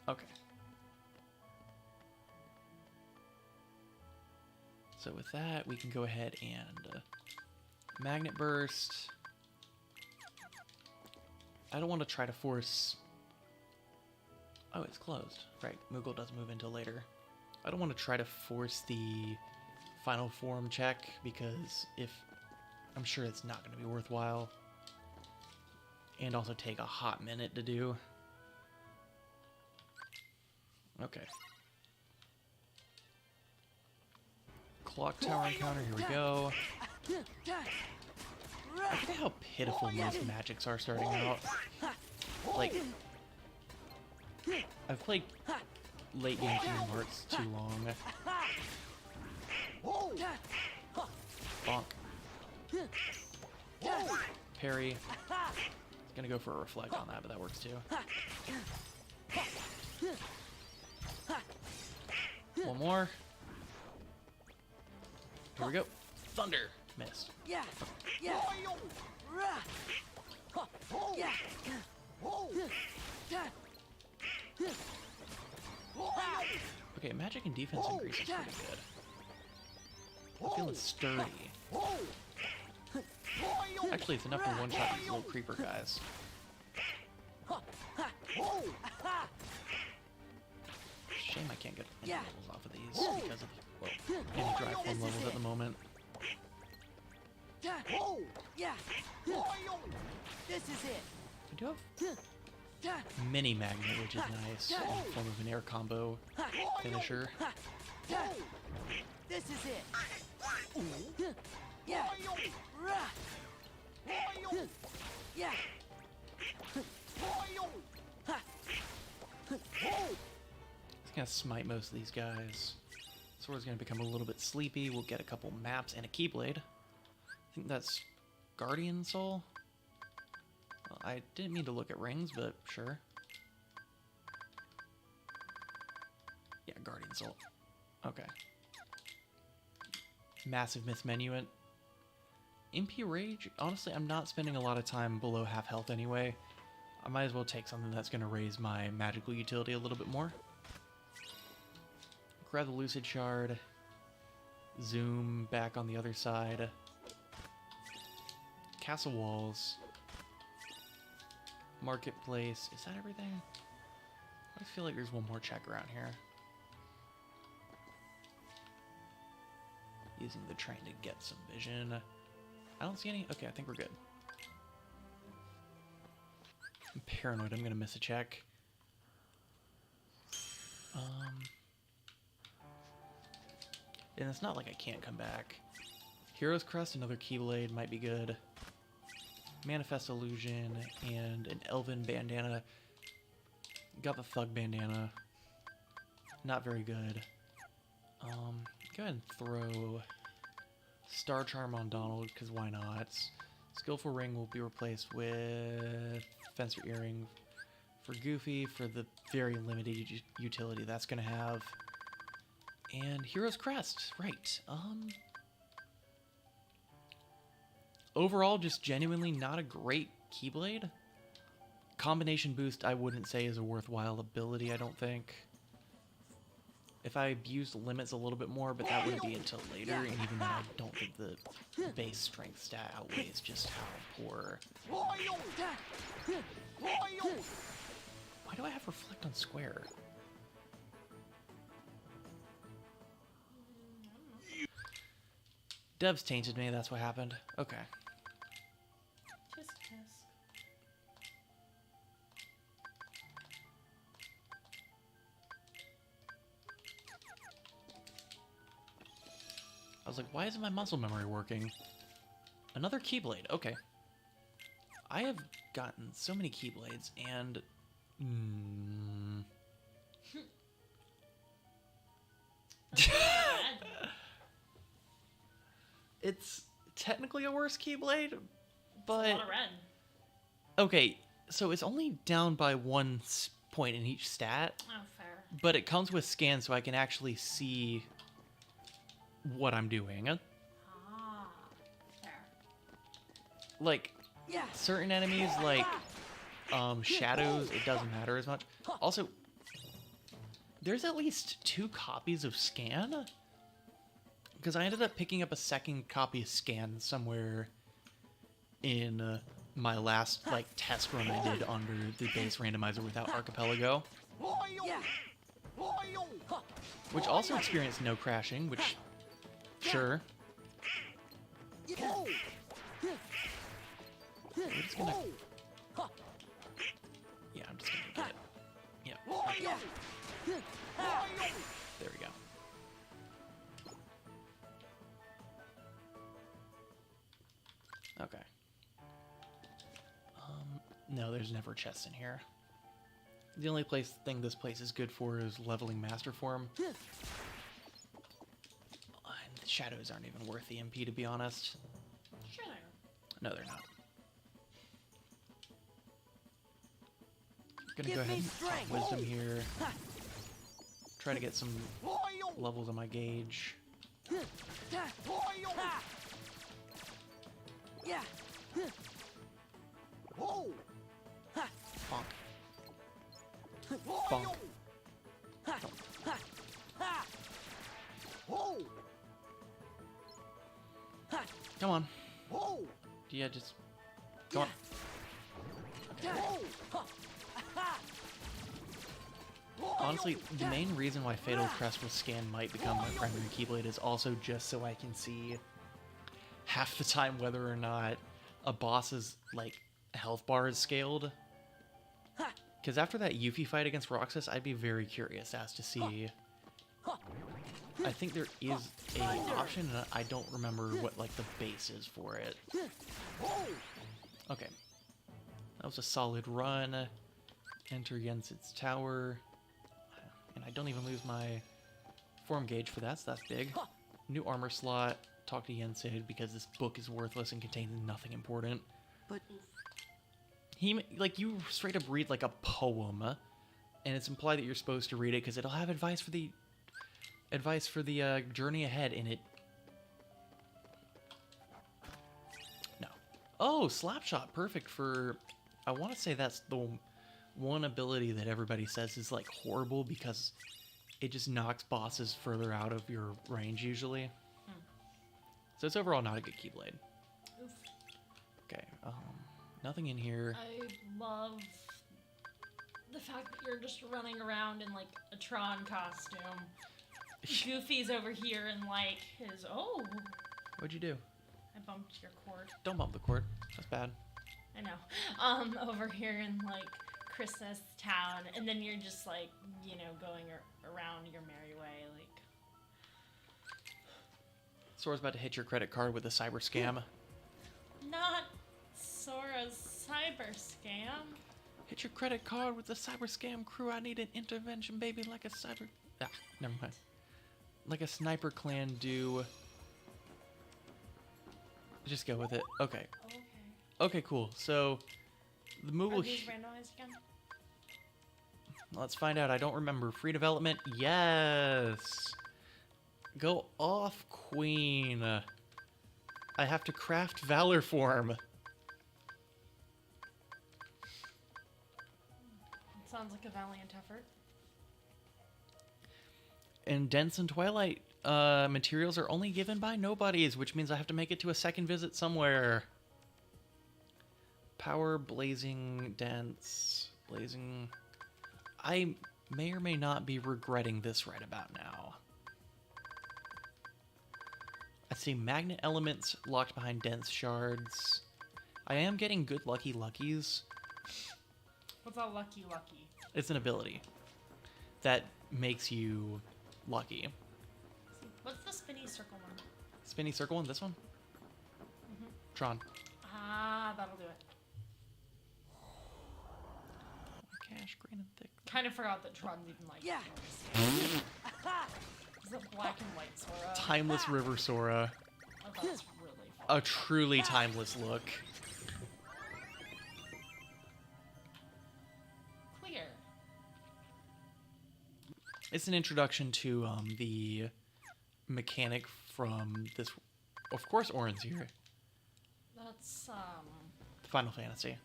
Okay. So with that, we can go ahead and Magnet Burst. I don't want to try to force... Oh, it's closed. Right, Moogle doesn't move until later. I don't want to try to force the Final Form check, because if... I'm sure it's not going to be worthwhile. And also take a hot minute to do. Okay. Clock Tower encounter, here we go. I forget how pitiful most magics are starting out. Like, I've played late game Kingdom Hearts too long. Bonk. Parry. Gonna go for a reflect on that, but that works too. One more. Here we go. Thunder. Missed. Yeah. Yeah. Yeah. Okay, magic and defense increase is pretty good. I'm feeling sturdy. Actually, it's enough to one-shot these little creeper guys. Shame I can't get any levels off of these because of any dry form levels at the moment. Yeah. This is it. I do have mini magnet, which is nice, in the form of an air combo finisher. This is it. Yeah. Yeah. It's gonna smite most of these guys. Sword's gonna become a little bit sleepy. We'll get a couple maps and a Keyblade. I think that's Guardian Soul. Well, I didn't mean to look at rings, but sure. Guardian Soul. Okay. Massive Myth menu. MP Rage, honestly, I'm not spending a lot of time below half health anyway. I might as well take something that's going to raise my magical utility a little bit more. Grab the Lucid Shard. Zoom back on the other side. Castle Walls. Marketplace. Is that everything? I feel like there's one more check around here. Using the train to get some vision. I don't see any. Okay, I think we're good. I'm paranoid I'm gonna miss a check. And it's not like I can't come back. Hero's Crest, another Keyblade might be good. Manifest Illusion and an Elven Bandana. Got the Thug Bandana. Not very good. Go ahead and throw Star Charm on Donald, because why not? Skillful Ring will be replaced with Fencer Earring for Goofy for the very limited utility that's going to have. And Hero's Crest, right. Overall, just genuinely not a great Keyblade. Combination Boost, I wouldn't say is a worthwhile ability, I don't think. If I abused limits a little bit more, but that wouldn't be until later, and even then I don't think the base strength stat outweighs just how poor. Why do I have Reflect on Square? Devs tainted me, that's what happened. Okay. Tisk tisk. I was like, why isn't my muscle memory working? Another Keyblade, okay. I have gotten so many Keyblades, and... It's technically a worse Keyblade, but... It's a lot of red. Okay, so it's only down by 1 point in each stat, Oh, fair. but it comes with scan so I can actually see what I'm doing. Ah, fair. Like, Yeah. certain enemies, like shadows, it doesn't matter as much. Also, there's at least 2 copies of scan, because I ended up picking up a second copy of scan somewhere in my last like test run I did under the base randomizer without Archipelago, Yeah. which also experienced no crashing, which sure. Yeah. We're just gonna... Yeah, I'm just gonna get it. Yeah, Yeah. there we go. Okay. No, there's never chests in here. The only thing this place is good for is leveling Master Form. And the shadows aren't even worth the MP, to be honest. Sure they are. No, they're not. Gonna Give go ahead me and pop strength. Wisdom here. Try to get some levels on my gauge. Yeah. Bonk. Bonk. Come on. Yeah, just... Go on. Honestly, the main reason why Fatal Crest with Scan might become my primary Keyblade is also just so I can see half the time whether or not a boss's, like, health bar is scaled. Because after that Yuffie fight against Roxas, I'd be very curious as to see... I think there is a option, and I don't remember what, like, the base is for it. Okay. That was a solid run. Enter Yensid's tower. And I don't even lose my form gauge for that, so that's big. New armor slot. Talk to Yensid because this book is worthless and contains nothing important. But He, like, you straight up read, like, a poem, and it's implied that you're supposed to read it because it'll have advice for the advice for the journey ahead in it. No. Oh, Slapshot. Perfect for... I want to say that's the one ability that everybody says is like horrible because it just knocks bosses further out of your range usually. So it's overall not a good Keyblade. Oof. Okay, nothing in here. I love the fact that you're just running around in like a Tron costume. Goofy's over here in like his What'd you do? I bumped your cord. Don't bump the cord. That's bad. I know. Over here in like Christmas town, and then you're just like, you know, going around your merry way, like. Sora's about to hit your credit card with a cyber scam. Not Sora's cyber scam. Hit your credit card with the cyber scam crew. I need an intervention, baby, like a cyber... Ah, never mind. Like a sniper clan do. Just go with it. Okay. Okay. Okay, cool. So, the move Are will... these randomized again? Let's find out. I don't remember. Free development? Yes! Go off, queen. I have to craft Valor form. It sounds like a valiant effort. And Dense and Twilight materials are only given by nobodies, which means I have to make it to a second visit somewhere. Power, Blazing, Dense, Blazing... I may or may not be regretting this right about now. I see magnet elements locked behind dense shards. I am getting good lucky luckies. What's a lucky lucky? It's an ability that makes you lucky. What's the spinny circle one? Spinny circle one, this one? Tron. Ah, that'll do it. Cash, green and thick. Kind of forgot that Tron's even like. Yeah. It's a black and white Sora. Timeless River Sora. Oh, that's really fun. A truly timeless look. Clear. It's an introduction to the mechanic from this, of course, Orin's here, That's Final Fantasy,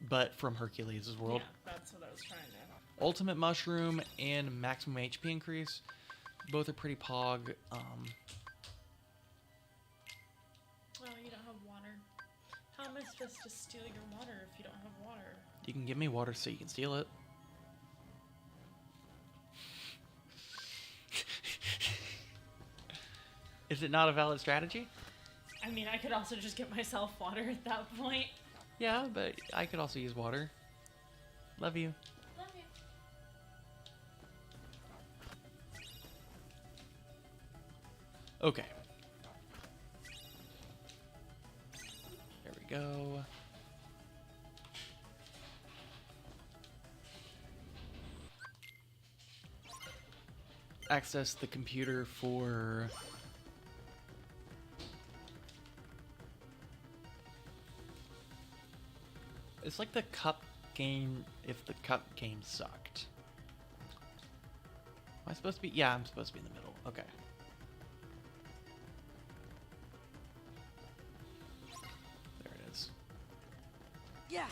but from Hercules' world. Yeah, that's what I was trying to. Ultimate Mushroom and maximum HP increase. Both are pretty pog. Oh, you don't have water. How am I supposed to steal your water if you don't have water? You can give me water so you can steal it. Is it not a valid strategy? I mean, I could also just get myself water at that point. Yeah, but I could also use water. Love you. Love you. Okay. There we go. Access the computer for... It's like the cup game if the cup game sucked. Am I supposed to be? Yeah, I'm supposed to be in the middle. Okay. There it is. Yeah.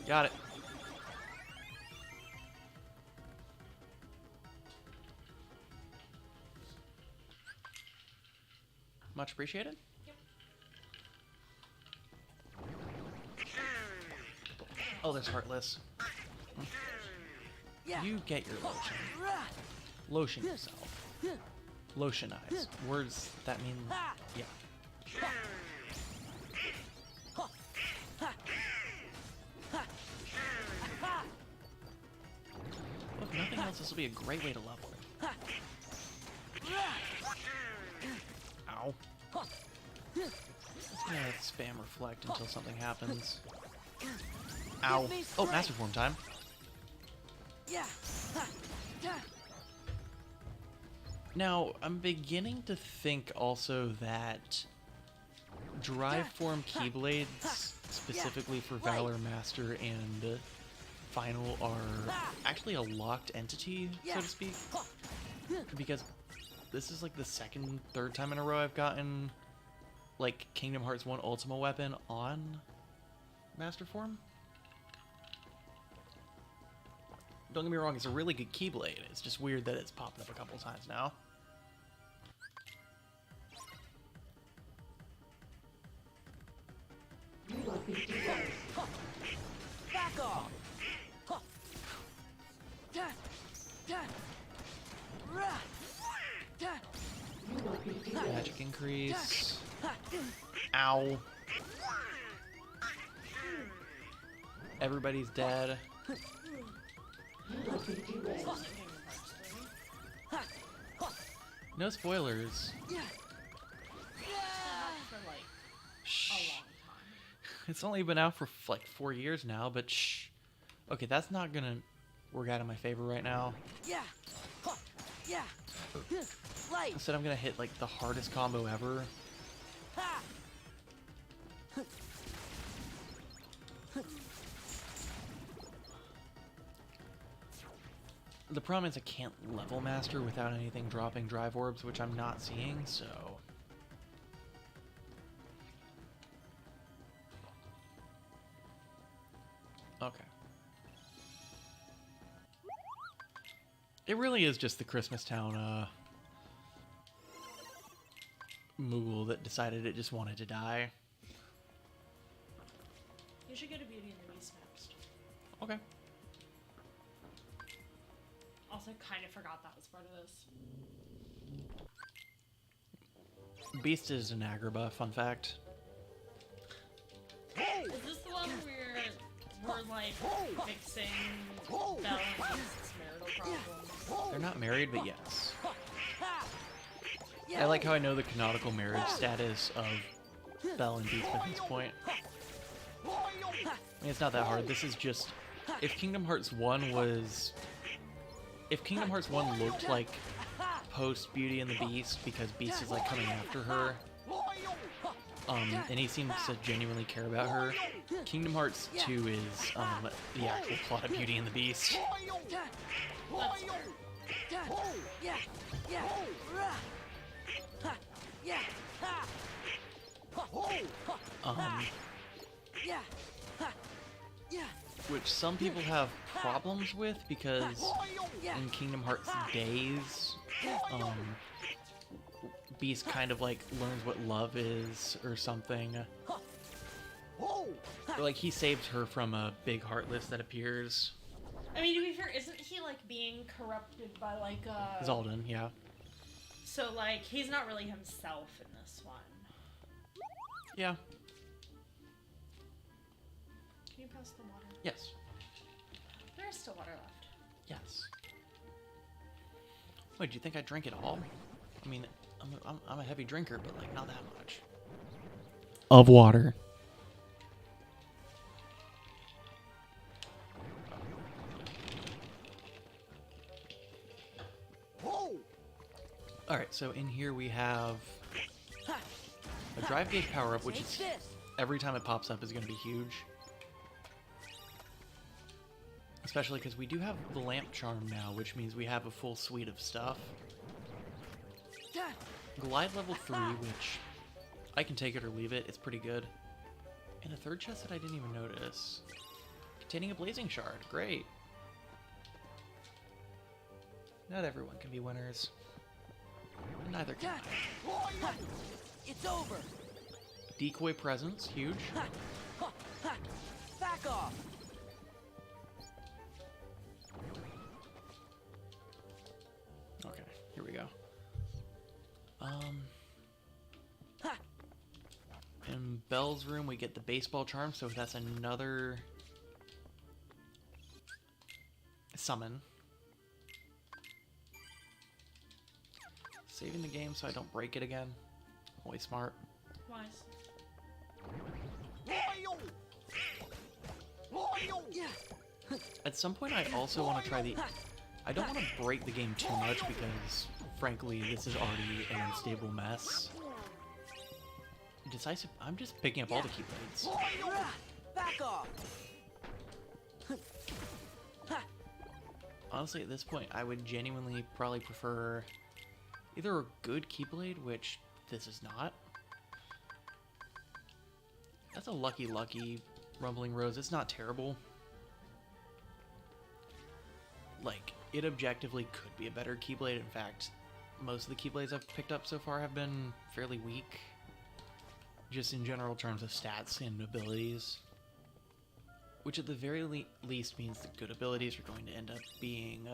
Got it. Much appreciated. Yep. Oh, there's Heartless. Yeah. You get your lotion. Lotion yourself. Lotionize. Words that mean... Yeah. Well, if nothing else, this will be a great way to level. Ow. Yeah, spam reflect until something happens. Ow. Oh, Master Form time. Yeah. Now, I'm beginning to think also that Drive Form Keyblades, specifically for Valor Master and Final, are actually a locked entity, so to speak. because this is like the second, third time in a row I've gotten like Kingdom Hearts 1 Ultima weapon on Master Form. Don't get me wrong, it's a really good Keyblade. It's just weird that it's popped up a couple times now. Back off! Magic increase. Ow. Everybody's dead. No spoilers. For like a Shh. long time. It's only been out for like 4 years now, but shh. Okay, that's not gonna work out in my favor right now. Yeah! Yeah! Light! Instead, I'm gonna hit like the hardest combo ever. Ha! The problem is I can't level master without anything dropping drive orbs, which I'm not seeing, so... Okay. It really is just the Christmas Town, Moogle that decided it just wanted to die. You should go to Beauty and the Beast next. Okay. Also, kind of forgot that was part of this. Beast is an Agrabah, fun fact. Is this the one where we're like fixing Belle and Beast's marital problems? They're not married, but yes. Yeah! I like how I know the canonical marriage status of Belle and Beast at this point. I mean, it's not that hard. This is just... If Kingdom Hearts 1 was... If Kingdom Hearts 1 looked like post Beauty and the Beast, because Beast is like coming after her, and he seems to genuinely care about her, Kingdom Hearts 2 is the actual plot of Beauty and the Beast. That's fair. Yeah! Yeah! Yeah! Yeah! Yeah! Which some people have problems with because in Kingdom Hearts Days, Beast kind of like learns what love is or something. Or, like he saved her from a big heartless that appears. I mean, to be fair, isn't he like being corrupted by like Zaldin, yeah. So like he's not really himself in this one. Yeah. Can you pass the water? Yes. There is still water left. Yes. Wait, do you think I drink it all? I mean, I'm a heavy drinker, but like not that much. Of water. Alright, so in here we have a drive gauge power up, which Take is this! every time it pops up is going to be huge. Especially because we do have the lamp charm now, which means we have a full suite of stuff. Glide level 3, which I can take it or leave it. It's pretty good. And a third chest that I didn't even notice. Containing a blazing shard. Great. Not everyone can be winners. Neither can I. It's over! Decoy presence. Huge. Back off! Okay, here we go. In Belle's room, we get the baseball charm, so that's another summon. Saving the game so I don't break it again. Always smart. Wise. Yeah! At some point, I also want to try the... I don't want to break the game too much because, frankly, this is already an unstable mess. Decisive... I'm just picking up all the keyblades. Back off! Honestly, at this point, I would genuinely probably prefer either a good Keyblade, which this is not. That's a lucky Rumbling Rose. It's not terrible. Like, it objectively could be a better Keyblade. In fact, most of the Keyblades I've picked up so far have been fairly weak. Just in general terms of stats and abilities. Which at the very least means that good abilities are going to end up being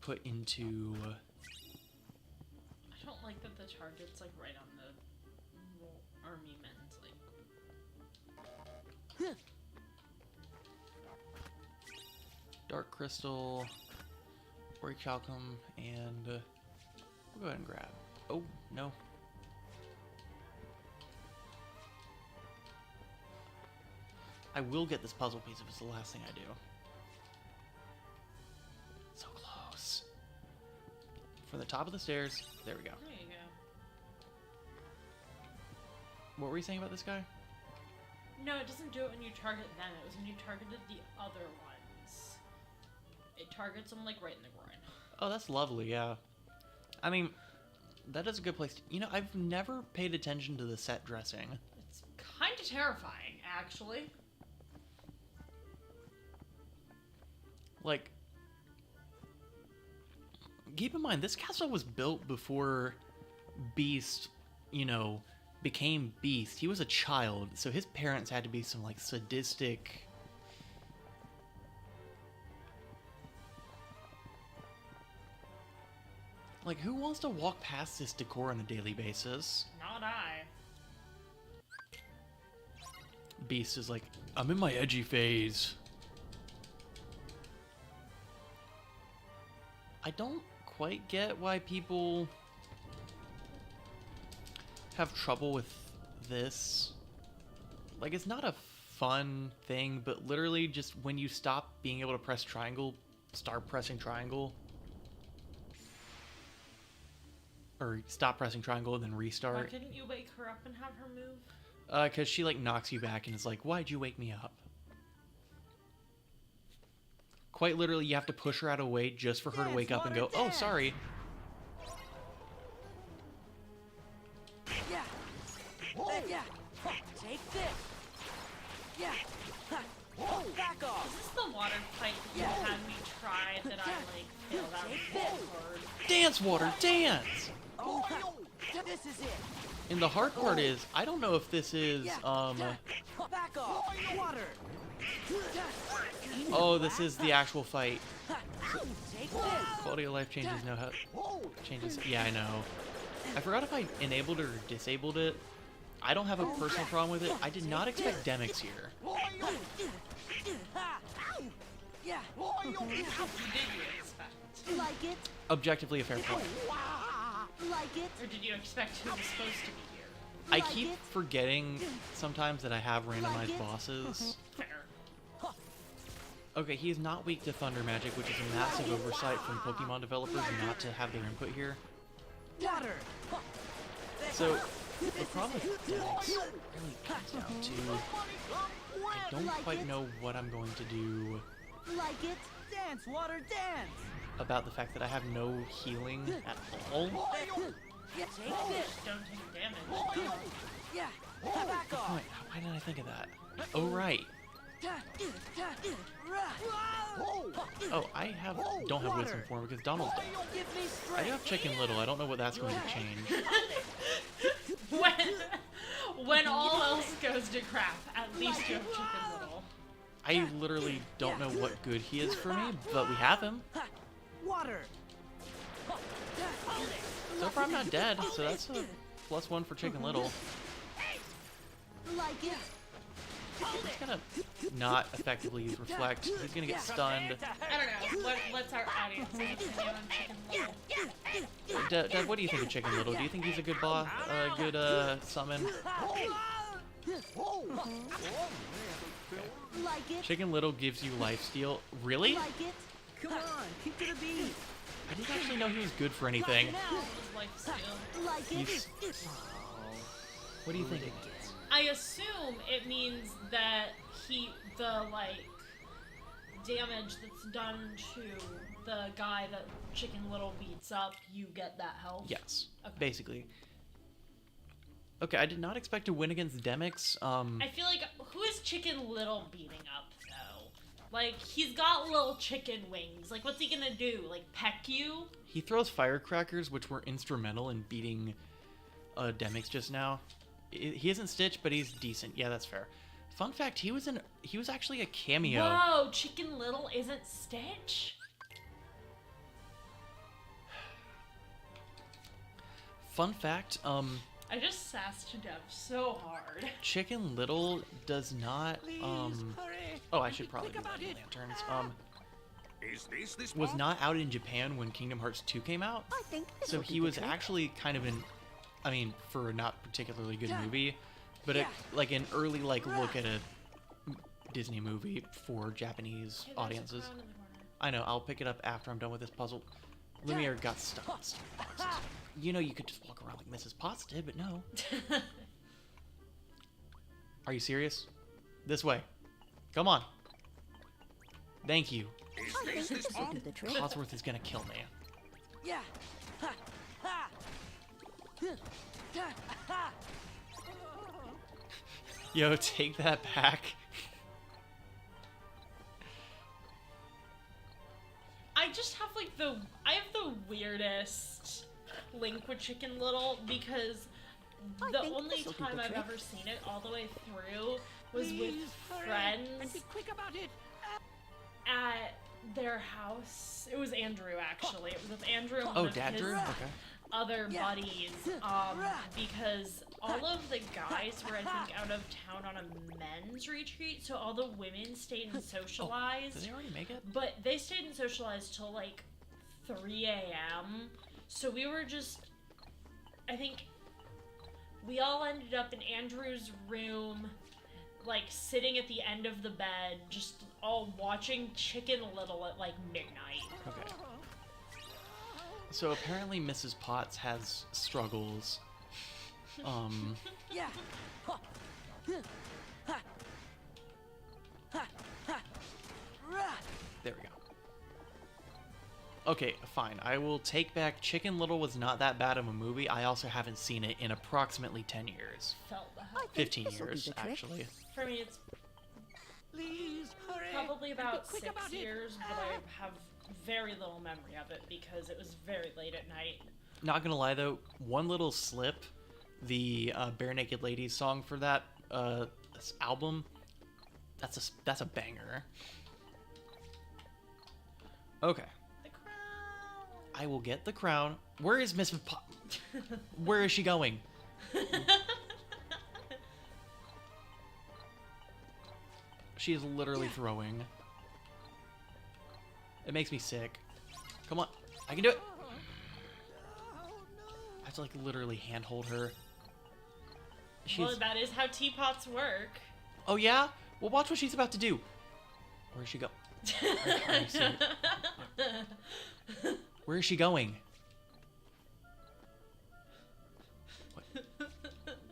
put into... I don't like that the target's like right on the army men's like. Dark Crystal, Orichalcum, and we'll go ahead and grab. Oh, no. I will get this puzzle piece if it's the last thing I do. So close. From the top of the stairs, there we go. There you go. What were you saying about this guy? No, it doesn't do it when you target them. It was when you targeted the other ones. It targets them like right in the groin. Oh, that's lovely, yeah. I mean, that is a good place to... You know, I've never paid attention to the set dressing. It's kind of terrifying, actually. Like, keep in mind, this castle was built before Beast, you know, became Beast. He was a child, so his parents had to be some, like, sadistic... Like, who wants to walk past this decor on a daily basis? Not I. Beast is like, I'm in my edgy phase. I don't quite get why people have trouble with this. Like, it's not a fun thing, but literally just when you stop being able to press triangle, start pressing triangle. Or stop pressing triangle and then Why restart. didn't you wake her up and have her move? Because she, like, knocks you back and is like, why'd you wake me up? Quite literally, you have to push her out of the way just for her to wake up and go, oh, sorry. Yeah. Yeah. Take this. Yeah. Back off. Is this the water fight that you had me try that I like failed out really hard? Dance, water, dance! Oh, this is it. And the hard part is, I don't know if this is, Back off. Water. oh, this is the actual fight. Take this. Quality of life changes, no how changes. Yeah, I know. I forgot if I enabled it or disabled it. I don't have a personal problem with it. I did not expect Demix here. Yeah. What did you expect? Like it, Objectively a fair point. like it, Or did you expect who was supposed to be here? I like keep it. forgetting sometimes that I have randomized it. bosses. Fair. Okay, he is not weak to Thunder Magic, which is a massive oversight from Pokemon developers not to have their input here. Water. So, the problem with Demix really comes down to I don't quite know what I'm going to do like it, Dance, water, dance. about the fact that I have no healing at all. Yeah, take this. Don't take damage. Yeah. Back off. Wait, why didn't I think of that? Oh, right. Oh, I don't have Wisdom form because Donald's dead. Give me I do strength. have Chicken Little. I don't know what that's going to change. When all else goes to crap, at least you have Chicken Little. I literally don't know what good he is for me, but we have him. Water. So far, I'm not dead, so that's a +1 for Chicken Little. like it, He's gonna not effectively use Reflect. He's gonna get stunned. I don't know. What's our audience opinion on Chicken Little? Dev, what do you think of Chicken Little? Do you think he's a good boss, good summon? like it, Chicken Little gives you lifesteal. Really? like it, Come on, keep to the beat. I didn't actually know he was good for anything. It was like still. like it, He's... What do you think? I assume it means that damage that's done to the guy that Chicken Little beats up, you get that health. Yes, Okay. basically. Okay, I did not expect to win against Demix. I feel like, who is Chicken Little beating up, though? Like, he's got little chicken wings. Like, what's he gonna do? Like, peck you? He throws firecrackers, which were instrumental in beating Demix just now. He isn't Stitch, but he's decent. Yeah, that's fair. Fun fact: he was actually a cameo. Whoa, Chicken Little isn't Stitch? Fun fact: I just sassed Dev so hard. Chicken Little does not Please, hurry. Oh, I should probably Think do about Lightning it. Lanterns. Is this Was one? not out in Japan when Kingdom Hearts 2 came out. I think this So will do he the was trick. actually kind of I mean, for a not particularly good movie, but like an early look at a Disney movie for Japanese Okay, there's a audiences. crown in the corner. I know, I'll pick it up after I'm done with this puzzle. Lumiere got stuck in stone boxes. You know you could just walk around like Mrs. Potts did, but no. Are you serious? This way. Come on. Thank you. I think this will do the trick. Codsworth is gonna kill me. Yeah. Ha. Ha. Ha. Ha. Yo, take that back. I just have like I have the weirdest link with Chicken Little because I the think only this'll do time the I've trick. ever seen it all the way through was with Please, hurry. And friends be quick about it. at their house. It was Andrew actually. It was with Andrew and one Oh, of Dad his Drew? Okay. other buddies. Because all of the guys were I think out of town on a men's retreat, so all the women stayed and Did socialized. they already make it? But they stayed and socialized till like 3 a.m. So we were just, I think, we all ended up in Andrew's room, like sitting at the end of the bed, just all watching Chicken Little at like midnight. Okay. So apparently Mrs. Potts has struggles. Yeah. Ha. Ha. Ha. Ha. Rah. There we go. Okay, fine. I will take back Chicken Little was not that bad of a movie. I also haven't seen it in approximately 10 years. Felt that. I think 15 this'll do years, the trick. actually. For me, it's Please hurry. probably And be about quick 6 about it. years, but I have very little memory of it because it was very late at night. Not gonna lie though, one little slip, the Bare Naked Ladies song for that this album, that's a banger. Okay, The crown. I will get the crown. Where is Miss Where is she going? She is literally throwing. It makes me sick. Come on, I can do it. I have to like literally handhold her. She's. Well, that is how teapots work. Oh yeah? Well, watch what she's about to do. Where is she go? Are you serious? Where is she going?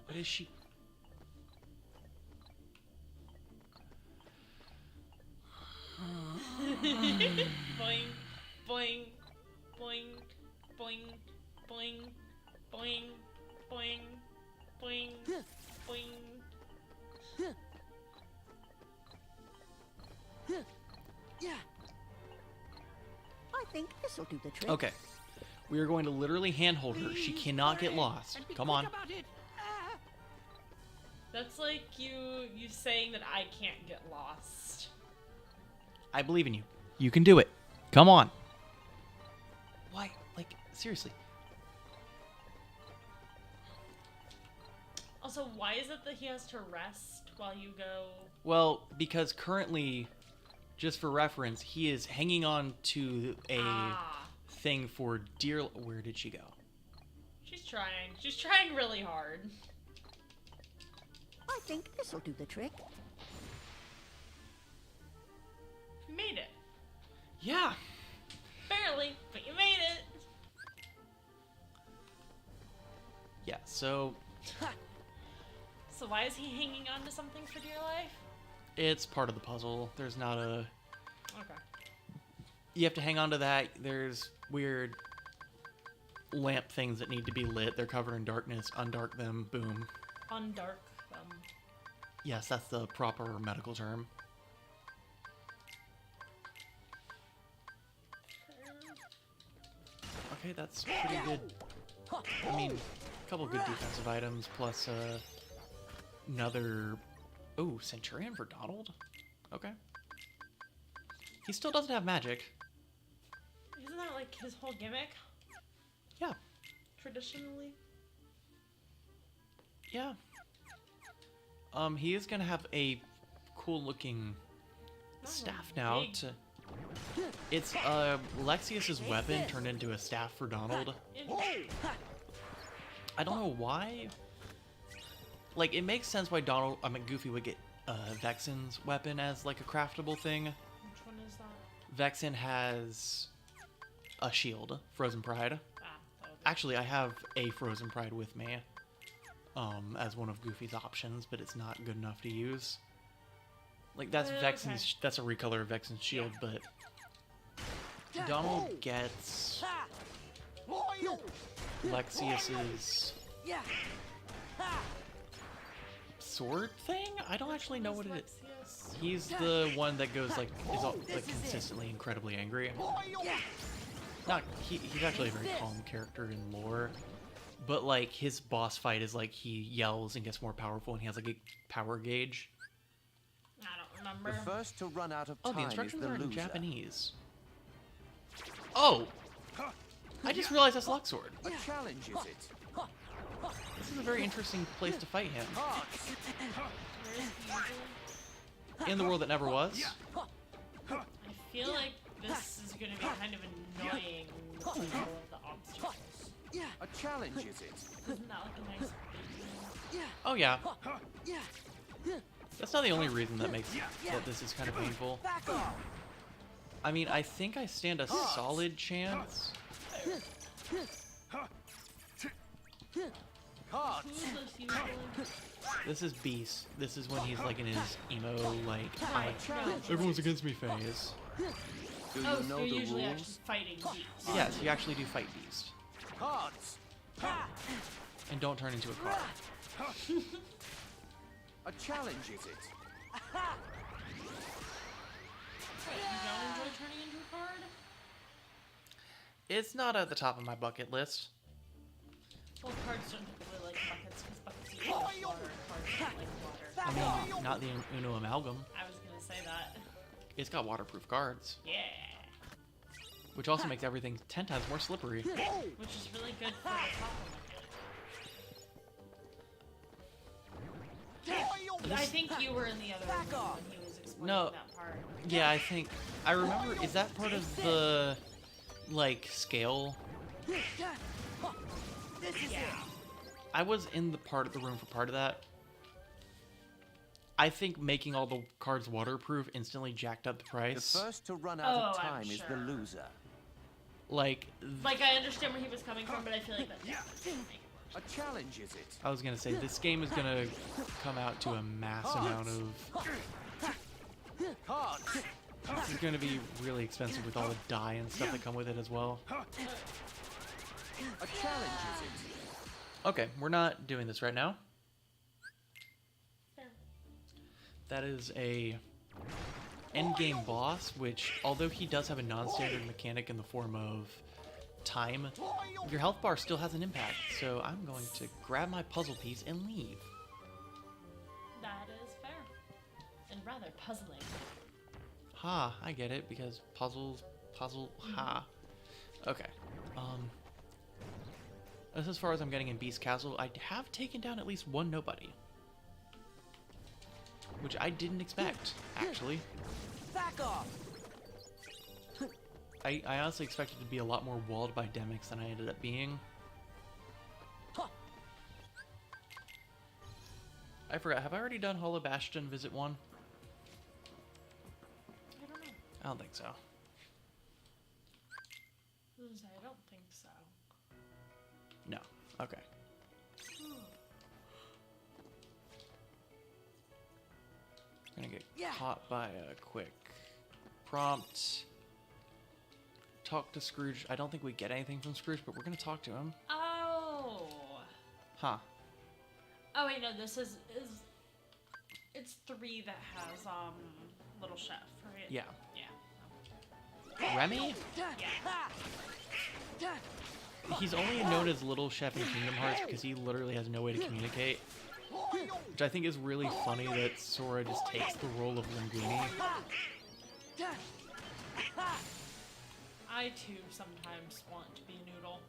What is she? Boing, boing, boing, boing, boing, boing, boing, boing, boing. Yeah. I think this'll do the trick. Okay. We are going to literally handhold her. She Please cannot get hurry. lost. And be Come quick on. about it. That's like you saying that I can't get lost. I believe in you. You can do it. Come on. Why? Like, seriously. Also, why is it that he has to rest while you go? Well, because currently, just for reference, he is hanging on to a thing for dear. Where did she go? She's trying. She's trying really hard. I think this'll do the trick. You made it. Yeah. Barely, but you made it. Yeah, so So why is he hanging on to something for dear life? it's part of the puzzle. There's not a Okay. You have to hang on to that. There's weird lamp things that need to be lit. They're covered in darkness. Undark them. Boom. Undark. Yes, that's the proper medical term. Okay, that's pretty good. I mean, a couple good defensive items, plus another... Oh, Centurion for Donald? Okay. He still doesn't have magic. Isn't that like his whole gimmick? Yeah. Traditionally? Yeah. He is gonna have a cool-looking staff now. It's Lexius's weapon turned into a staff for Donald. I don't know why. Like, it makes sense why Goofy would get Vexen's weapon as like a craftable thing. Which one is that? Vexen has a shield, Frozen Pride. Ah, Actually, I have a Frozen Pride with me. As one of Goofy's options, but it's not good enough to use. Like, that's Vexen's, okay. that's a recolor of Vexen's shield, but Donald gets Lexius's sword thing? I don't actually know what it is. He's the one that goes, like, is all, like, consistently incredibly angry. He's actually a very calm character in lore. But, like, his boss fight is, like, he yells and gets more powerful, and he has, like, a power gauge. I don't remember. The first to run out of Oh, time the is instructions the are in loser. Japanese. Oh! I just realized that's Luxord. A challenge, is it? This is a very interesting place to fight him. Hearts. Where is he usually? In the world that never was. I feel like this is gonna be kind of annoying with all of the obstacles. A challenge, is it? Isn't that like a nice big Oh, yeah. That's not the only reason that makes that this is kind of painful. Back off. I mean, I think I stand a solid chance. Hearts. Who is this usually? This is Beast. This is when he's, like, in his emo, like, Right, no. everyone's against me phase. Do Oh, you so know you're the usually rules? actually fighting beasts. Yes, you actually do fight Beast. Hearts. And don't turn into a car. A challenge, is it? Wait, you don't enjoy turning into a card? It's not at the top of my bucket list. Well, cards don't typically like buckets because buckets usually have water and cards don't like water. I mean, not the Uno Amalgam. I was gonna say that. It's got waterproof cards, Yeah. which also makes everything 10 times more slippery. Which is really good for the top mechanic. I think you were in the other room when he was explaining No. that part. Yeah, I think... I remember... Is that part of the... like, scale? Yeah. I was in the part of the room for part of that. I think making all the cards waterproof instantly jacked up the The price. first to run out of Oh, I'm time is the sure. loser. Like, Like, I understand where he was coming from, but I feel like that doesn't make it A challenge, is it? I was gonna say, this game is gonna come out to a mass amount of... Hearts. This is gonna be really expensive with all the dye and stuff that come with it as well. A challenge, is it? Okay, we're not doing this right now. Fair. That is a endgame boss, which, although he does have a non-standard mechanic in the form of time, your health bar still has an impact. So I'm going to grab my puzzle piece and leave. That is fair. And rather puzzling. Ha, I get it, because puzzle, ha. Okay. That's as far as I'm getting in Beast Castle. I have taken down at least one nobody. Which I didn't expect, actually. Back off. I honestly expected to be a lot more walled by Demix than I ended up being. I forgot, have I already done Hollow Bastion Visit 1? I don't know. I don't think so. I was gonna say, I don't think so. No. Okay. Gonna get caught by a quick prompt. Talk to Scrooge. I don't think we get anything from Scrooge, but we're gonna talk to him. Oh. Huh. Oh wait, no. This is it's 3 that has Little Chef, right? Yeah. Yeah. Remy? Yeah. He's only known as Little Chef in Kingdom Hearts because he literally has no way to communicate. Which I think is really funny that Sora just takes the role of Linguini. I too sometimes want to be a noodle.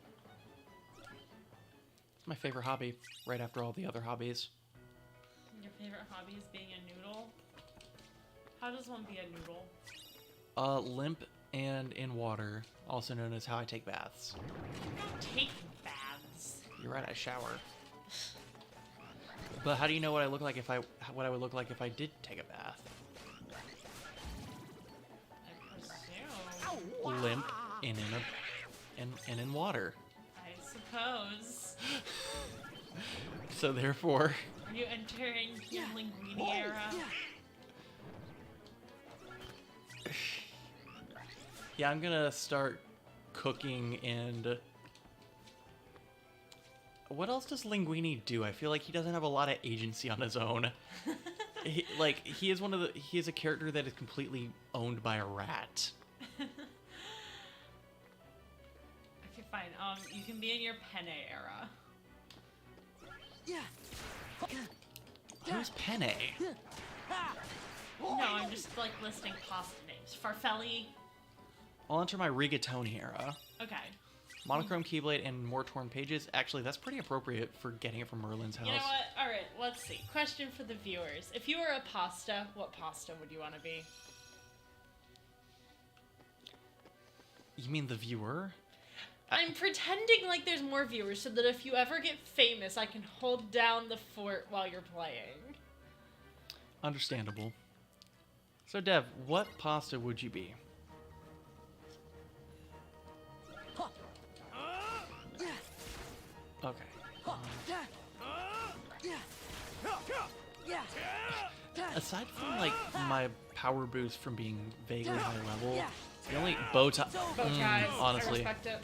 It's my favorite hobby, right after all the other hobbies. Your favorite hobby is being a noodle? How does one be a noodle? Limp and in water, also known as how I take baths. I don't take baths. You're right, I shower. But how do you know what I look like what I would look like if I did take a bath? I presume. Limp and in water. I suppose. So therefore, Are you entering the Linguini era? yeah, I'm gonna start cooking and. What else does Linguini do? I feel like he doesn't have a lot of agency on his own. He is a character that is completely owned by a rat. Okay, fine. You can be in your Penne era. Who's Penne? No, I'm just like listing pasta names. Farfelli. I'll enter my Rigatoni era. Okay. Monochrome Keyblade and more torn pages. Actually, that's pretty appropriate for getting it from Merlin's house. You know what? All right, let's see. Question for the viewers: if you were a pasta, what pasta would you want to be? You mean the viewer? I'm pretending like there's more viewers so that if you ever get famous, I can hold down the fort while you're playing. Understandable. So, Dev, what pasta would you be? Okay. Aside from, like, my power boost from being vaguely high level, the only bow tie... Bow ties. honestly. I respect it.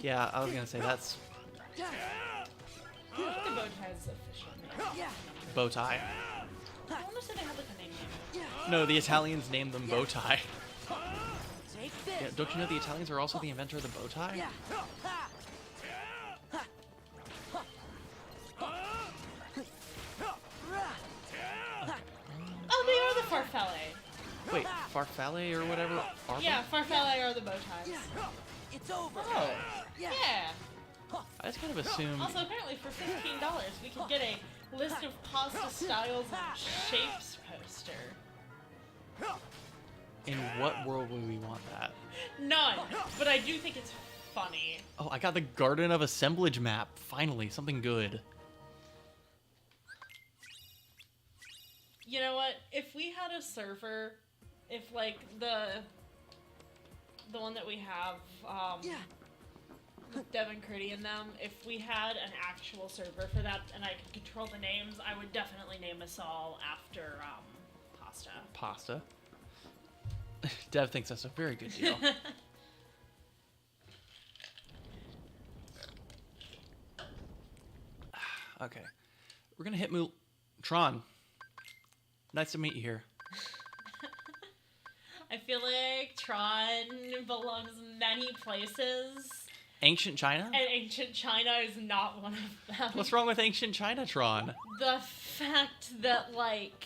Yeah, I was gonna say that's The bow ties official name. bow tie. I want to say they have like a name. No, the Italians named them bow tie. Take Yeah, this. don't you know the Italians are also the inventor of the bow tie? Oh, they are the Farfalle. Wait, Farfalle or whatever? Are Yeah, Farfalle are the bow ties. It's over. Oh, Yeah. I just kind of assumed. Also, apparently for $15, we could get a list of pasta styles and shapes poster. In what world would we want that? None, but I do think it's funny. Oh, I got the Garden of Assemblage map. Finally, something good. You know what? If we had a server, if like the one that we have, with Devin Curdy and them, if we had an actual server for that and I could control the names, I would definitely name us all after pasta. Pasta. Dev thinks that's a very good deal. Okay. We're gonna hit Tron. Nice to meet you here. I feel like Tron belongs many places, Ancient China? and ancient China is not one of them. What's wrong with Ancient China, Tron? The fact that, like,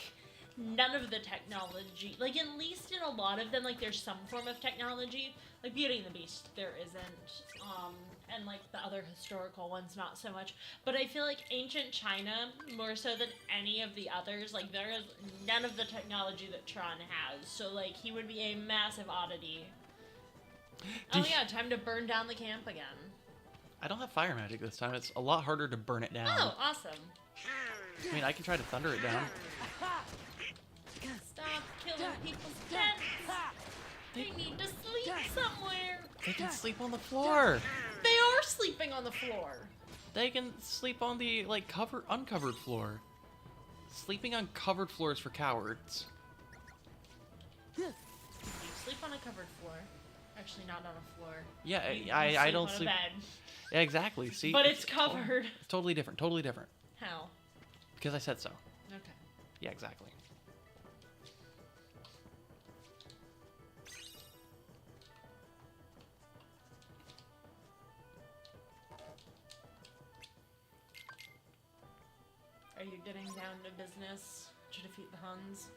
none of the technology, like, at least in a lot of them, like, there's some form of technology. Like, Beauty and the Beast, there isn't. And, like, the other historical ones, not so much. But I feel like Ancient China, more so than any of the others, like, there is none of the technology that Tron has. So, like, he would be a massive oddity. Oh, yeah, time to burn down the camp again. I don't have fire magic this time. It's a lot harder to burn it down. Oh, awesome. I mean, I can try to thunder it down. Stop killing people's pets. They need to sleep somewhere. They can sleep on the floor. They are sleeping on the floor. They can sleep on the, like, uncovered floor. Sleeping on covered floors for cowards. sleep on a covered floor. Actually, not on a floor. Yeah, You I don't on sleep. a bed. Yeah, exactly. See, But it's covered. It's totally different. Totally different. How? Because I said so. Okay. Yeah, exactly. Are you getting down to business to defeat the Huns?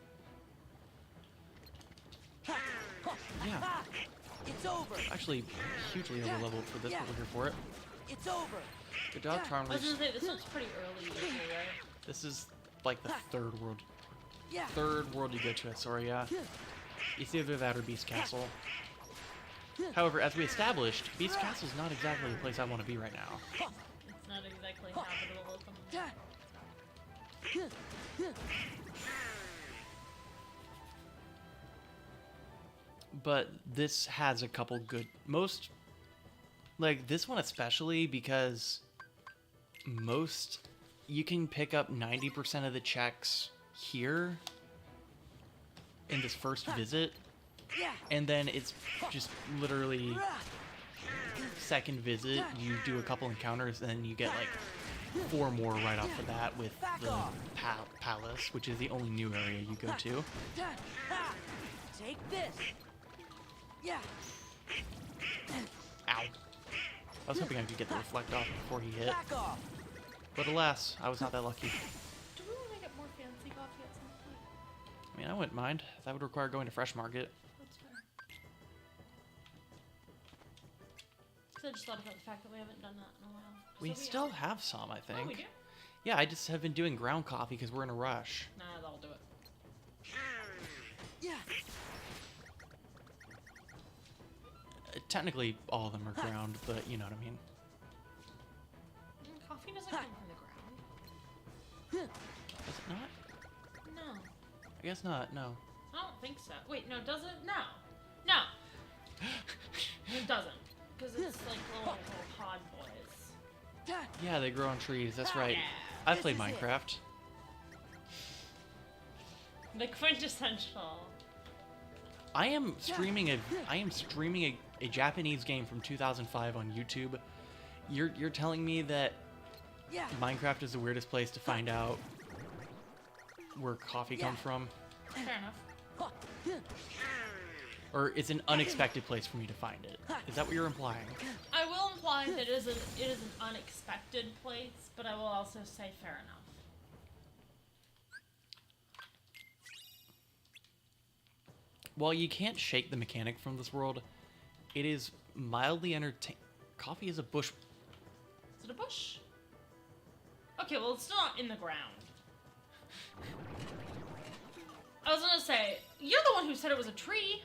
Yeah. It's over. Actually, hugely overleveled for this, but we're here for it. It's over. Good job, I was Charmers. gonna say, this looks pretty early usually, right? This is like the third world Yeah. you go to at Soria. It's either that or Beast Castle. However, as we established, Beast Castle is not exactly the place I want to be right now. It's not exactly habitable at the moment. But this has a couple good... Most... Like, this one especially, because most... You can pick up 90% of the checks here in this first visit, and then it's just literally second visit, you do a couple encounters, and then you get like 4 more right off the bat with the palace, which is the only new area you go to. Take this. Yeah. Ow. I was hoping I could get the reflect off before he hit, Back off. but alas, I was not that lucky. Do we want to get more fancy coffee at some point? I mean, I wouldn't mind. That would require going to Fresh Market. That's fair. Because I just thought about the fact that we haven't done that in a while. We So still have some, I think. Oh, we do? Yeah, I just have been doing ground coffee because we're in a rush. Nah, that'll do it. Yeah. Technically, all of them are ground, but you know what I mean. Coffee doesn't come from the ground. Does it not? No. I guess not, no. I don't think so. Wait, no, does it? No. No. It doesn't. Because it's like little pod boys. Yeah, they grow on trees, that's right. Yeah. I've played This is it. Minecraft. The quintessential. I am streaming a Japanese game from 2005 on YouTube. You're telling me that Yeah. Minecraft is the weirdest place to find out where coffee comes from? Fair enough. Or it's an unexpected place for me to find it? Is that what you're implying? I will imply that it is an unexpected place, but I will also say fair enough. While you can't shake the mechanic from this world, it is mildly entertaining. Coffee is a bush. Is it a bush? Okay, well, it's still not in the ground. I was gonna say, you're the one who said it was a tree.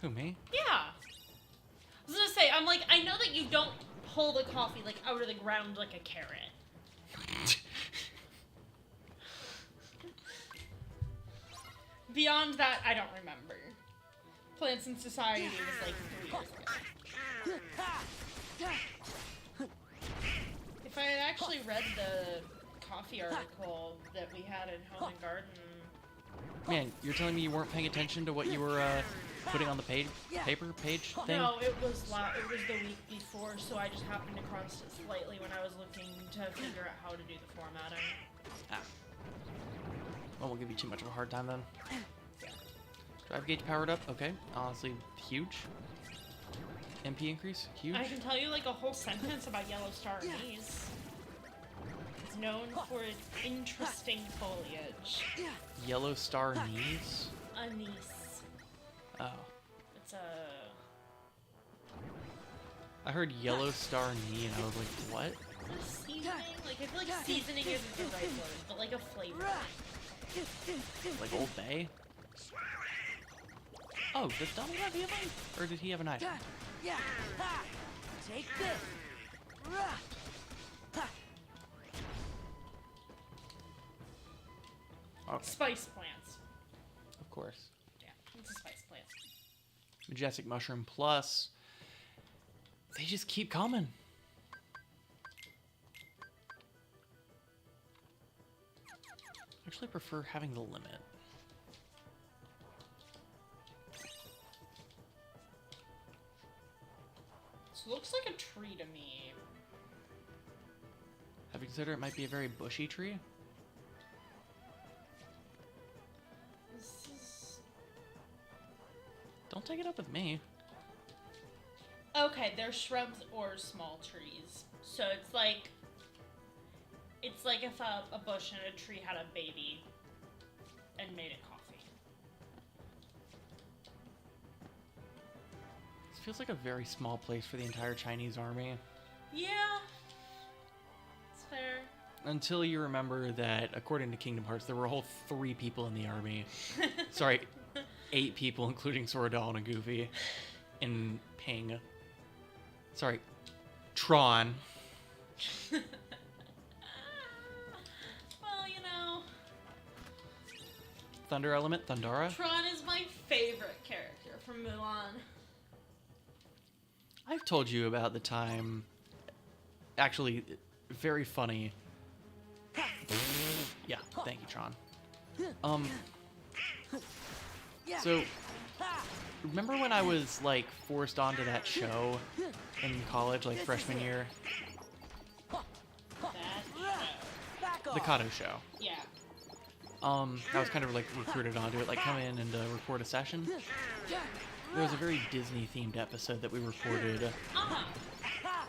Who, me? Yeah. I was gonna say, I'm like, I know that you don't pull the coffee, like, out of the ground like a carrot. Beyond that, I don't remember. Plants in Society was like 3 years ago. If I had actually read the coffee article that we had in Home and Garden, Man, you're telling me you weren't paying attention to what you were putting on the paper page thing? no, it was the week before, so I just happened across it slightly when I was looking to figure out how to do the formatting. Ah. Well, we'll give you too much of a hard time then. Drive gauge powered up. Okay. Honestly, huge. MP increase. Huge. I can tell you like a whole sentence about yellow star anise. It's known for its interesting foliage. Yellow star knees. Anise. Oh. It's a... I heard yellow star knee and I was like, what? Is it a seasoning? Like, I feel like seasoning isn't the right word, but like a flavor. Like Old Bay? Oh, does Donald have healing? Or did he have an item? Yeah. Take this. Okay, Spice plants. of course. Yeah, it's a spice plant. Majestic Mushroom Plus. They just keep coming. I actually prefer having the limit. looks like a tree to me. Have you considered it might be a very bushy tree? This is... Don't take it up with me. Okay, they're shrubs or small trees. So it's like if a bush and a tree had a baby and made it coffee. This feels like a very small place for the entire Chinese army. Yeah. It's fair. Until you remember that, according to Kingdom Hearts, there were a whole 3 people in the army. Sorry, 8 people, including Soradal and Goofy. And Ping. Sorry, Tron. Well, you know, Thunder Element, Thundara. Tron is my favorite character from Mulan. I've told you about the time, actually, very funny. Yeah, thank you, Tron. So, remember when I was, like, forced onto that show in college, like, freshman year? That The Kato show. yeah. I was kind of, like, recruited onto it, like, come in and record a session. There was a very Disney-themed episode that we recorded,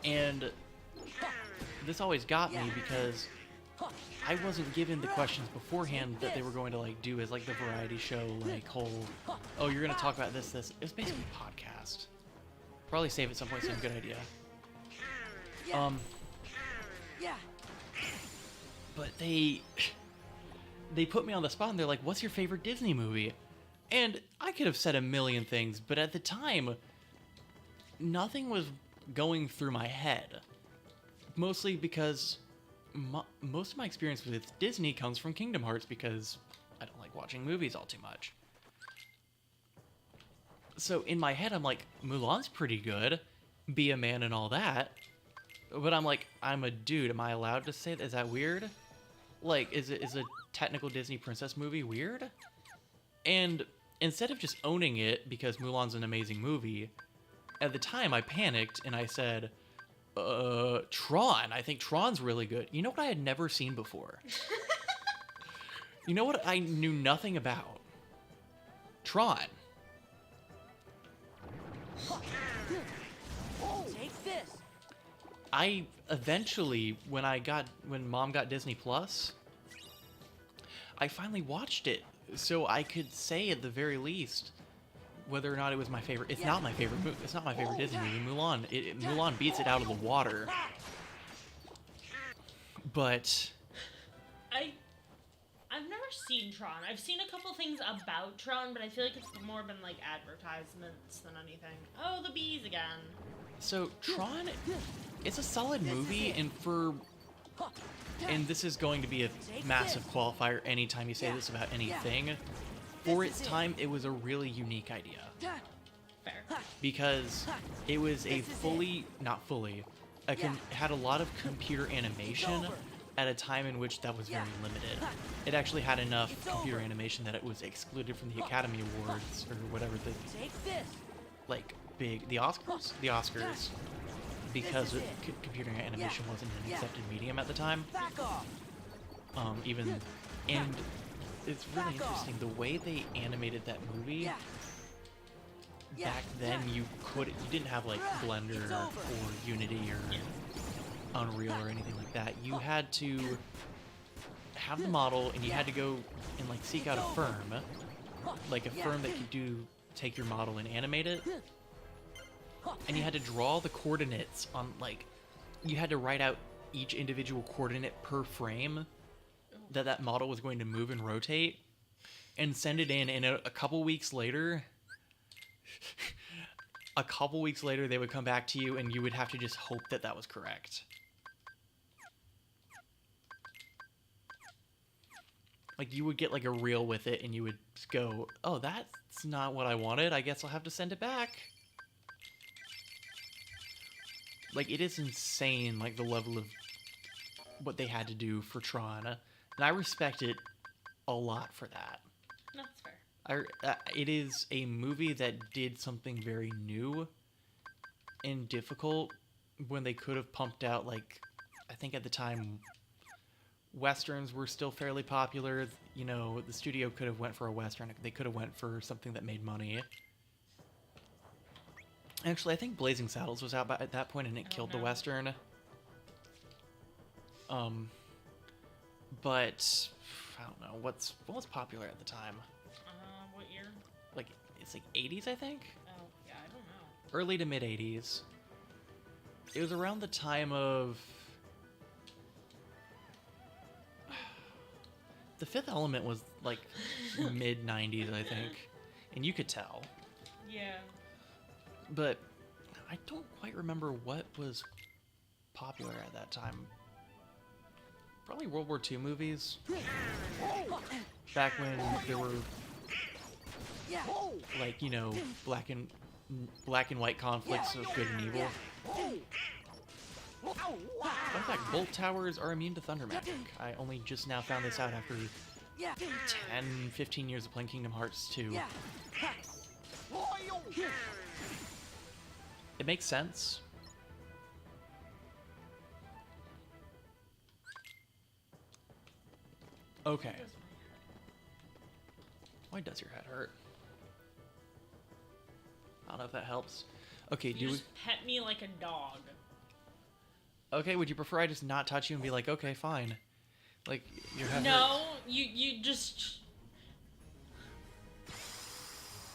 and this always got me because I wasn't given the questions beforehand that they were going to, like, do as, like, the variety show, like, whole, oh, you're going to talk about this. It was basically a podcast. Probably save at some point, some good idea. But they put me on the spot and they're like, what's your favorite Disney movie? And I could have said a million things, but at the time, nothing was going through my head. Mostly because most of my experience with Disney comes from Kingdom Hearts because I don't like watching movies all too much. So in my head, I'm like, Mulan's pretty good. Be a man and all that. But I'm like, I'm a dude. Am I allowed to say that? Is that weird? Like, is a technical Disney princess movie weird? And instead of just owning it because Mulan's an amazing movie, at the time I panicked and I said, Tron. I think Tron's really good. You know what I had never seen before? You know what I knew nothing about? Tron. Take this. I eventually, when Mom got Disney Plus, I finally watched it so I could say at the very least whether or not it was my favorite. It's not my favorite movie. It's not my favorite Disney movie. Mulan beats it out of the water. But I've never seen Tron. I've seen a couple things about Tron, but I feel like it's more been like advertisements than anything. Oh, the bees again. so Tron, it's a solid movie, and this is going to be a massive qualifier anytime you say this about anything. For its time, it was a really unique idea. Fair. Because it was a had a lot of computer animation at a time in which that was very limited. It actually had enough computer animation that it was excluded from the Academy Awards or whatever the Oscars, because computer animation wasn't an accepted medium at the time. And it's really interesting the way they animated that movie. Back then, you didn't have like Blender or Unity or Unreal or anything like that. You had to have the model, and you had to go and like seek out a firm, like a firm that could take your model and animate it. And you had to draw the coordinates on, like, you had to write out each individual coordinate per frame that model was going to move and rotate, and send it in. And a couple weeks later, they would come back to you, and you would have to just hope that was correct. Like, you would get like a reel with it, and you would go, "Oh, that's not what I wanted. I guess I'll have to send it back." Like, it is insane, like, the level of what they had to do for Tron. And I respect it a lot for that. That's fair. It is a movie that did something very new and difficult when they could have pumped out, like, I think at the time westerns were still fairly popular. You know, the studio could have went for a western. They could have went for something that made money. Actually, I think Blazing Saddles was out at that point and it killed the western. But I don't know what was popular at the time. What year? Like it's like 80s, I think. Oh, yeah, I don't know. Early to mid 80s. It was around the time of The Fifth Element was like mid 90s, I think, and you could tell. Yeah. But I don't quite remember what was popular at that time. Probably World War II movies. Back when there were, like, you know, black and white conflicts of good and evil. Fun fact, bolt towers are immune to thunder magic. I only just now found this out after 10, 15 years of playing Kingdom Hearts 2. It makes sense. Okay. Why does your head hurt? I don't know if that helps. Okay, You just pet me like a dog. Okay, would you prefer I just not touch you and be like, okay, fine? Like, your head No, you just...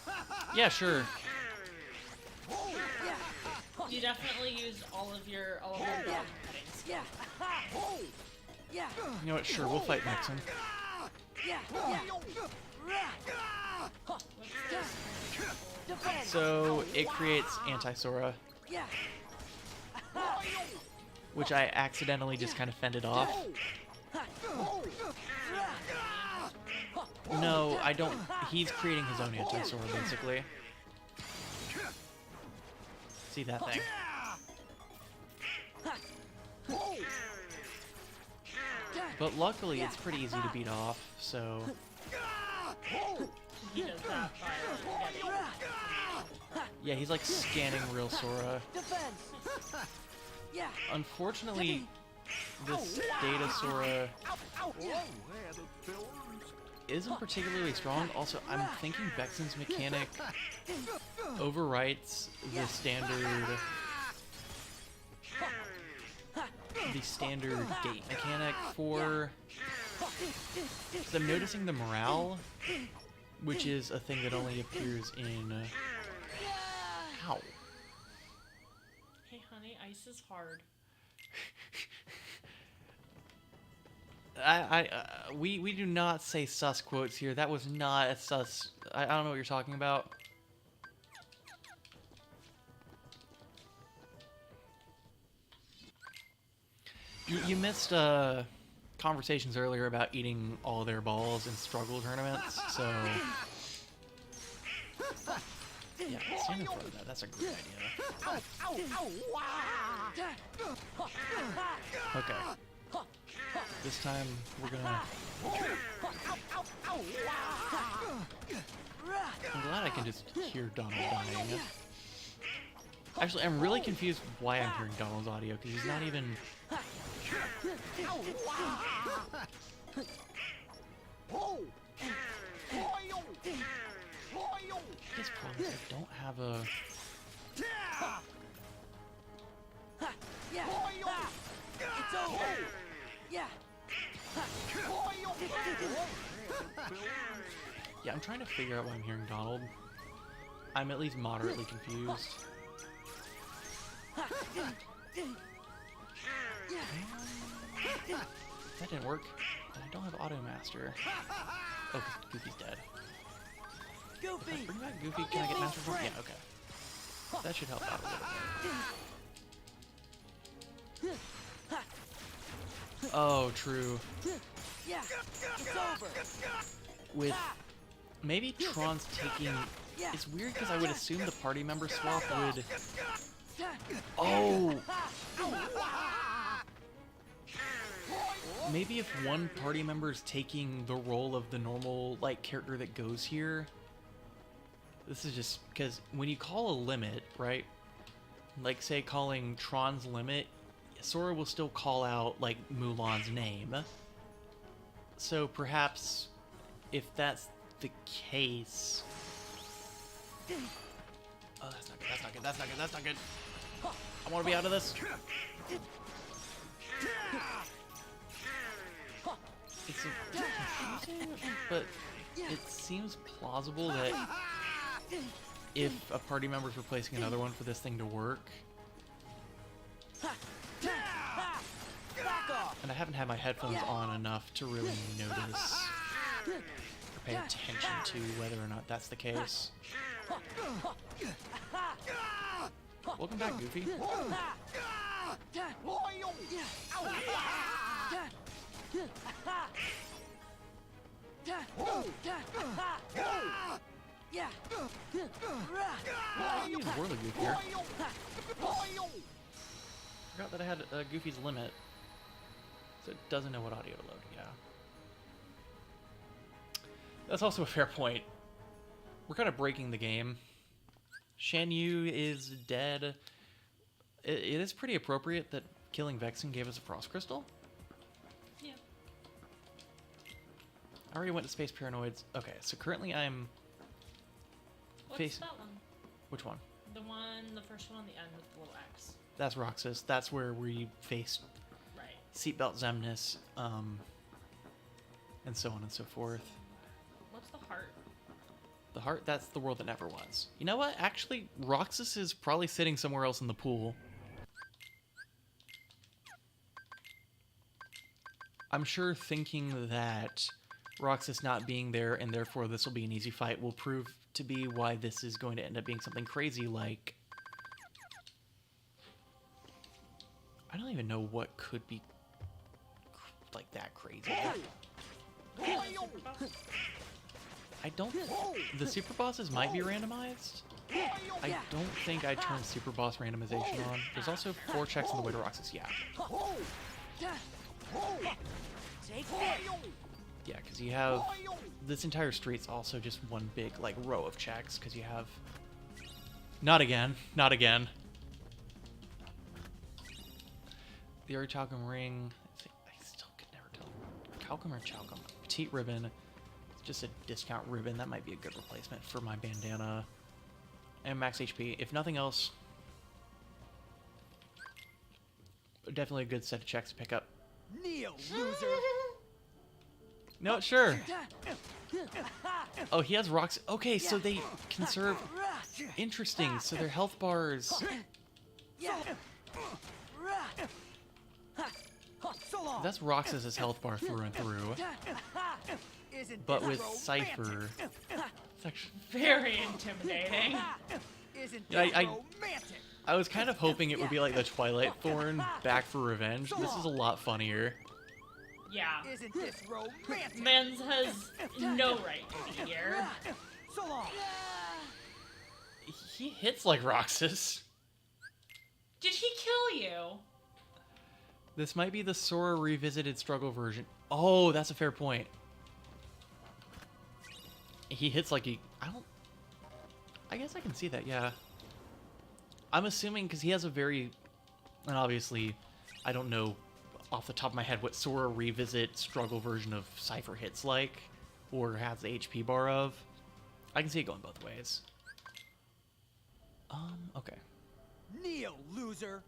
hurts. Yeah, sure. You definitely used all of your dog pettings. You know what, sure, we'll fight Nixon. So, it creates Anti-Sora, which I accidentally just kind of fended off. No, I don't. He's creating his own Anti-Sora, basically. See that thing? But luckily, it's pretty easy to beat off, so... He does that by Yeah, he's like scanning real Sora. Unfortunately, this Data Sora isn't particularly strong. Also, I'm thinking Vexen's mechanic overwrites the standard gate mechanic for... So I'm noticing the morale, which is a thing that only appears in... Ow. Hey honey, ice is hard. We do not say sus quotes here. That was not a sus... I don't know what you're talking about. You missed conversations earlier about eating all their balls in struggle tournaments, so... Yeah, stand in front of that. That's a great idea. Okay. This time, we're gonna... I'm glad I can just hear Donald dying. Actually, I'm really confused why I'm hearing Donald's audio, because he's not even... I guess problem is I don't have a... It's over. Yeah, I'm trying to figure out why I'm hearing Donald. I'm at least moderately confused. That didn't work. And I don't have Auto Master. Oh, Goofy's dead. Goofy. Bring back Goofy. Can I get Master Form? Yeah, okay. That should help out a little bit. Oh, true. Yeah, it's over. With maybe Tron's taking... It's weird because I would assume the party member swap would... Oh! Maybe if one party member is taking the role of the normal, like, character that goes here... This is just... Because when you call a limit, right? like say calling Tron's limit, Sora will still call out like Mulan's name. So perhaps if that's the case... Oh, that's not good, that's not good, that's not good, that's not good. I want to be out of this. It's confusing, but it seems plausible that if a party member's replacing another one for this thing to work. And I haven't had my headphones on enough to really notice or pay attention to whether or not that's the case. Welcome back, Goofy. I use Whirligig here. Forgot that I had Goofy's limit, so it doesn't know what audio to load. Yeah, that's also a fair point. We're kind of breaking the game. Shan Yu is dead. It is pretty appropriate that killing Vexen gave us a Frost Crystal. Yeah. I already went to Space Paranoids. Okay, so currently I'm... What's that one? Which one? The first one on the end with the little X. That's Roxas. That's where we faced Right. Seatbelt Zemnis, and so on and so forth. What's the heart? The heart, that's the world that never was. You know what? Actually, Roxas is probably sitting somewhere else in the pool. I'm sure thinking that Roxas not being there and therefore this will be an easy fight will prove to be why this is going to end up being something crazy like... I don't even know what could be like that crazy. I don't... The super bosses might be randomized. I don't think I turned super boss randomization on. There's also 4 checks on the way to Roxas. Yeah. Yeah, because you have... This entire street's also just one big, like, row of checks, because you have... Not again. Not again. The Orichalcum ring... I still could never tell. Calcum or Chalcum? Petite ribbon. It's just a discount ribbon. That might be a good replacement for my bandana. And max HP. If nothing else... Definitely a good set of checks to pick up. Kneel, loser. No, sure. Oh, he has rocks. Okay, so they conserve... Interesting, so their health bars... That's Roxas' health bar through and through. But with Cypher... It's actually... Very intimidating. I was kind of hoping it would be like the Twilight Thorn back for revenge. This is a lot funnier. Yeah. Isn't this romantic? Mans has no right to be here. So long. He hits like Roxas. Did he kill you? This might be the Sora revisited struggle version. Oh, that's a fair point. He hits like he... I guess I can see that, yeah. I'm assuming because he has a very... And obviously, I don't know off the top of my head what Sora revisit struggle version of Cypher hits like, or has the HP bar of. I can see it going both ways. Okay. Kneel, loser.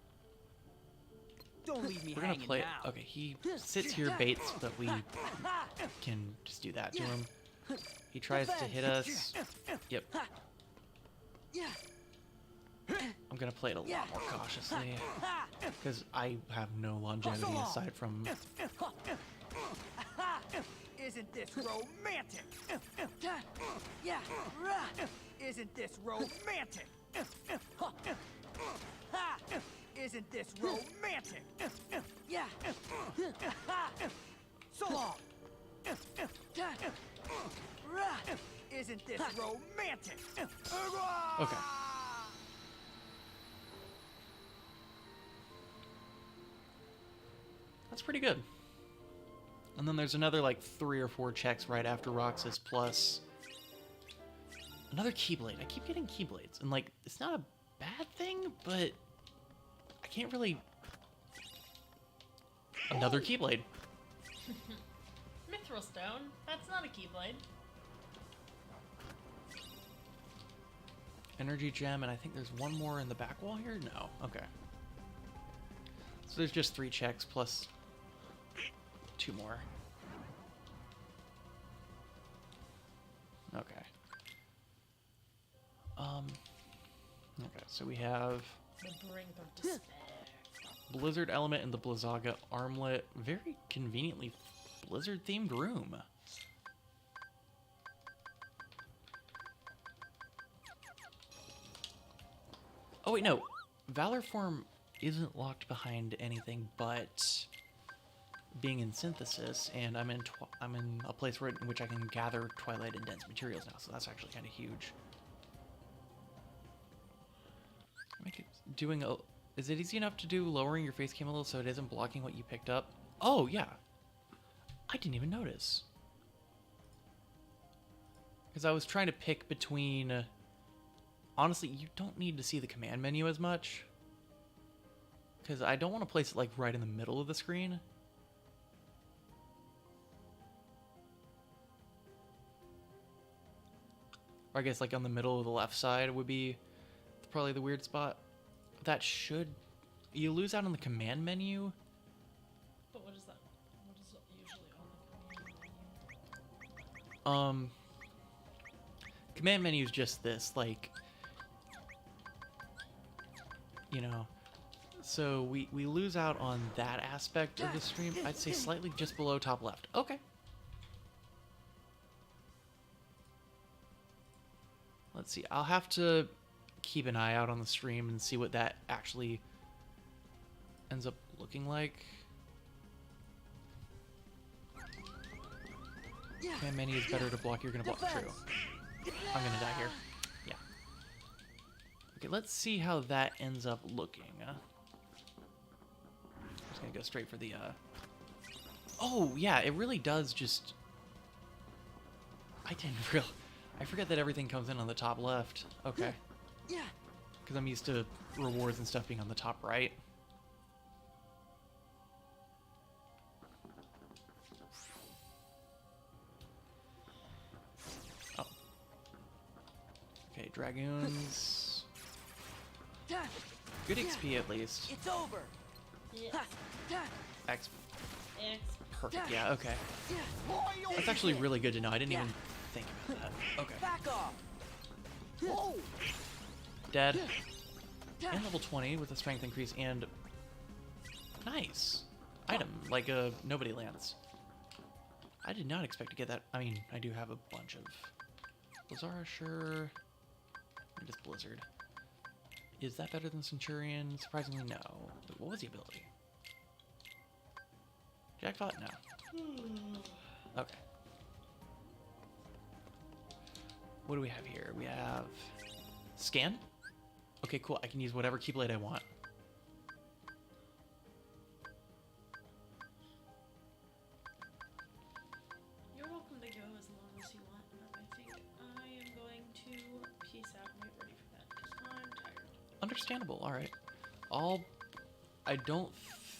Don't leave me We're gonna hanging play it. now. Okay, he sits here, baits so that we can just do that to him. He tries to hit us. Yep. I'm gonna play it a lot more cautiously, because I have no longevity aside from... Isn't this romantic? Isn't this romantic? Isn't this romantic? So long. Isn't this romantic? Okay. That's pretty good. And then there's another like 3 or 4 checks right after Roxas plus another Keyblade. I keep getting Keyblades, and like it's not a bad thing, but can't really... Another Keyblade. Mithril Stone. That's not a Keyblade. Energy Gem, and I think there's one more in the back wall here? No. Okay. So there's just 3 checks plus 2 more. Okay. Okay, so we have The Brink of Despair. Blizzard Element and the Blizzaga Armlet. Very conveniently Blizzard-themed room. Oh wait, no. Valor Form isn't locked behind anything but being in Synthesis, and I'm in a place where in which I can gather Twilight and Dense materials now, so that's actually kind of huge. Make it doing a... Is it easy enough to do lowering your face cam a little so it isn't blocking what you picked up? Oh, yeah. I didn't even notice. Because I was trying to pick between... Honestly, you don't need to see the command menu as much. Because I don't want to place it like right in the middle of the screen. Or I guess like on the middle of the left side would be probably the weird spot. That should... You lose out on the command menu. But what is that? What is usually on the command menu? Command menu is just this, like... You know... So we lose out on that aspect of the stream. I'd say slightly just below top left. Okay. Let's see. I'll have to keep an eye out on the stream and see what that actually ends up looking like. Command menu is better to block. You're gonna block. True. I'm gonna die here. Yeah. Okay, let's see how that ends up looking. I'm just gonna go straight for the Oh yeah, it really does just... I forget that everything comes in on the top left. Okay. Yeah. Because I'm used to rewards and stuff being on the top right. Oh. Okay, Dragoons. Good XP at least. It's over. Yeah. X. X. Perfect, yeah, okay. That's actually really good to know. I didn't even think about that. Okay. Back off. Whoa. Dead. And level 20 with a strength increase and... Nice. Item, like a Nobody Lance. I did not expect to get that. I mean, I do have a bunch of... Blizzara, sure. And just Blizzard. Is that better than Centurion? Surprisingly, no. But what was the ability? Jackpot? No. Okay. What do we have here? We have... Scan? Okay, cool. I can use whatever Keyblade I want. You're welcome to go as long as you want, but I think I am going to peace out and get ready for that because I'm tired. Understandable. All right. I don't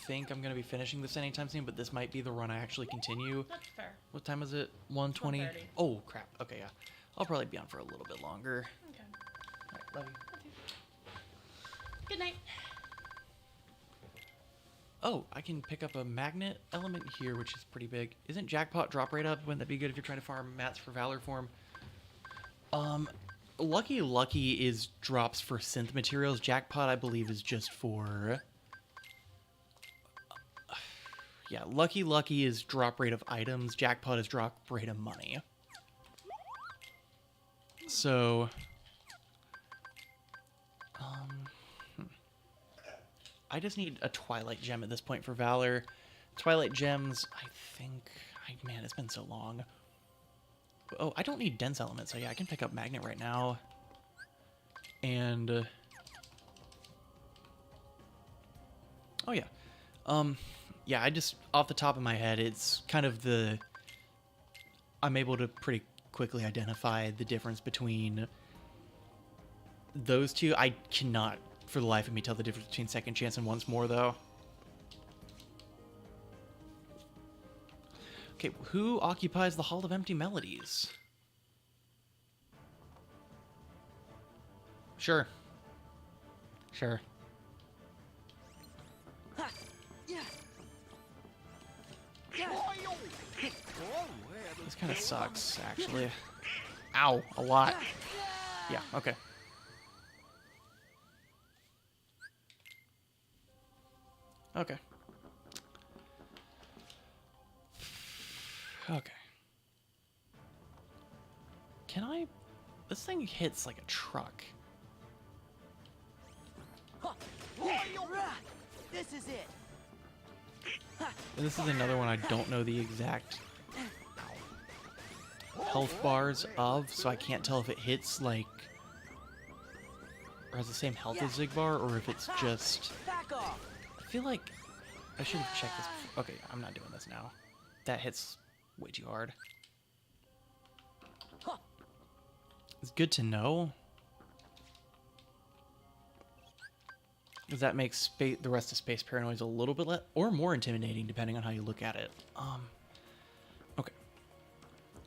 think I'm going to be finishing this anytime soon, but this might be the run I actually continue. That's fair. What time is it? 1:20? 1:30. Oh, crap. Okay, yeah. I'll probably be on for a little bit longer. Okay. All right, love you. Good night. Oh, I can pick up a magnet element here, which is pretty big. Isn't Jackpot drop rate up? Wouldn't that be good if you're trying to farm mats for Valor Form? Lucky is drops for synth materials. Jackpot, I believe, is just for... Yeah, Lucky is drop rate of items. Jackpot is drop rate of money. So... I just need a Twilight Gem at this point for Valor. Twilight Gems, I think... man, it's been so long. Oh, I don't need Dense Element, so yeah, I can pick up Magnet right now. And... oh, yeah. Yeah, I just... Off the top of my head, it's kind of the... I'm able to pretty quickly identify the difference between those two. I cannot for the life of me tell the difference between second chance and once more, though. Okay, who occupies the Hall of Empty Melodies? Sure. Sure. This kind of sucks, actually. Ow, a lot. Yeah, okay. Okay. Okay. Can I... This thing hits like a truck. This is it. And this is another one I don't know the exact health bars of, so I can't tell if it hits like... or has the same health as Zigbar, or if it's just... Back off. I feel like I should have checked this before. Okay, I'm not doing this now. That hits way too hard. It's good to know. Because that makes the rest of Space Paranoids a little bit or more intimidating, depending on how you look at it. Okay.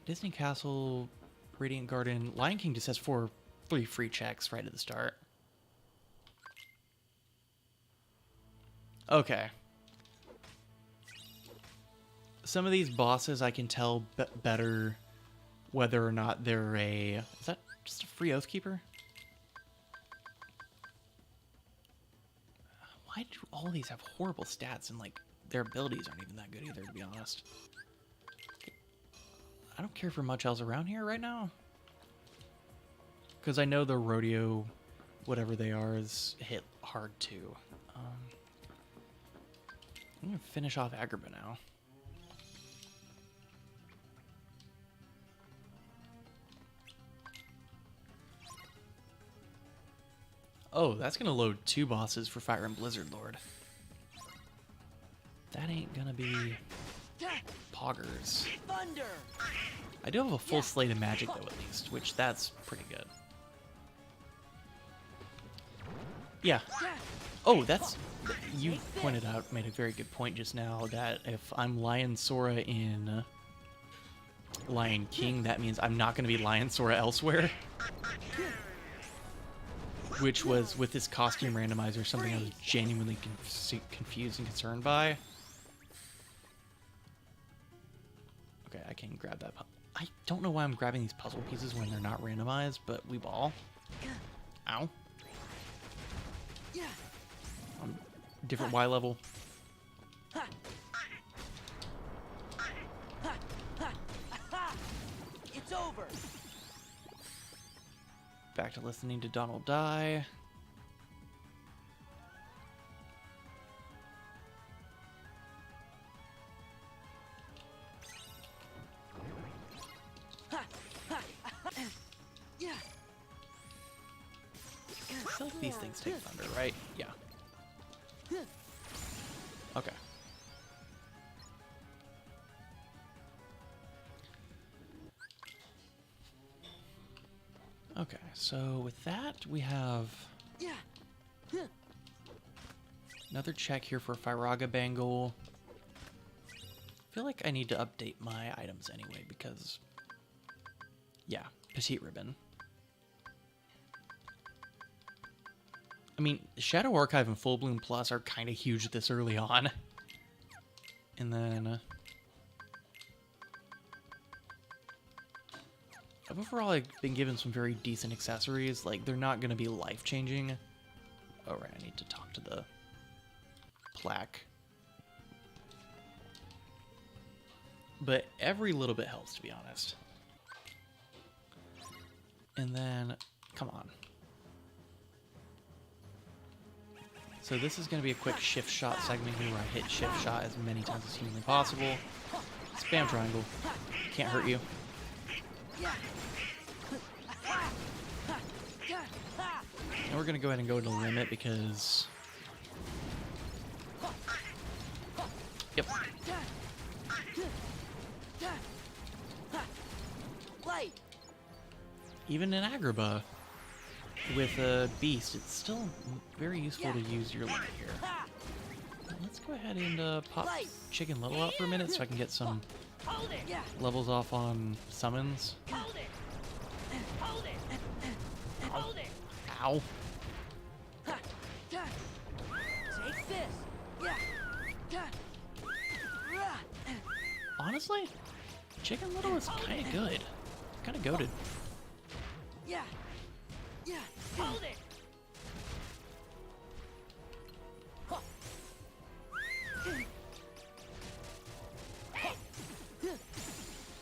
Disney Castle, Radiant Garden, Lion King just has 3 free checks right at the start. Okay. Some of these bosses I can tell better whether or not they're a... Is that just a free Oathkeeper? Why do all these have horrible stats and, like, their abilities aren't even that good either, to be honest? I don't care for much else around here right now. Because I know the rodeo, whatever they are, is hit hard too. I'm going to finish off Agrabah now. Oh, that's going to load 2 bosses for Fire and Blizzard Lord. That ain't going to be poggers. Thunder. I do have a full slate of magic, though, at least, which that's pretty good. Yeah. Oh, that's... You pointed out, made a very good point just now, that if I'm Lion Sora in Lion King, that means I'm not going to be Lion Sora elsewhere. Which was, with this costume randomizer, something I was genuinely confused and concerned by. Okay, I can grab that. I don't know why I'm grabbing these puzzle pieces when they're not randomized, but we ball. Ow. Different Y level. It's over. Back to listening to Donald die. I feel like these things take thunder, right? Yeah. Okay. Okay, so with that, we have another check here for Firaga Bangle. I feel like I need to update my items anyway, because, yeah, Petite Ribbon. I mean, Shadow Archive and Full Bloom Plus are kind of huge this early on. And then... overall, I've been given some very decent accessories. Like, they're not going to be life-changing. Oh, right, I need to talk to the plaque. But every little bit helps, to be honest. And then, come on. So this is going to be a quick shift shot segment here where I hit shift shot as many times as humanly possible. Spam triangle. Can't hurt you. And we're going to go ahead and go to limit because... Yep. Even in Agrabah, with a beast, it's still very useful to use your limit here. Let's go ahead and pop Chicken Little out for a minute so I can get some Hold it. levels off on summons. Hold it. Hold it. Hold it. Ow. Take this. Honestly, Chicken Little is kind of good. Kind of goated. Hold it.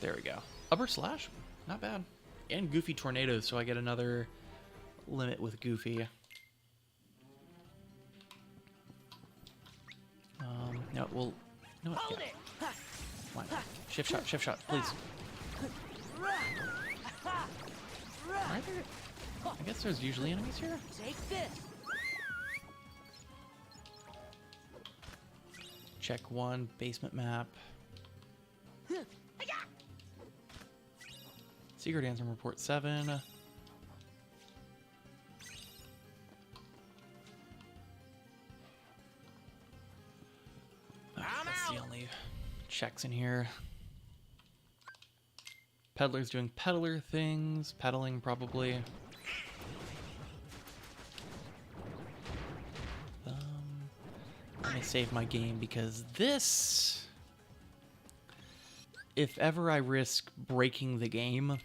There we go. Upper slash, not bad. And Goofy Tornadoes, so I get another limit with Goofy. No, well, no, Hold yeah. it. Why not? Shift shot, please. Are there? I guess there's usually enemies here. Take this. Check 1, basement map. Secret answer report 7. That's the only checks in here. Peddler's doing peddler things, peddling probably. Let me save my game because this, if ever I risk breaking the game,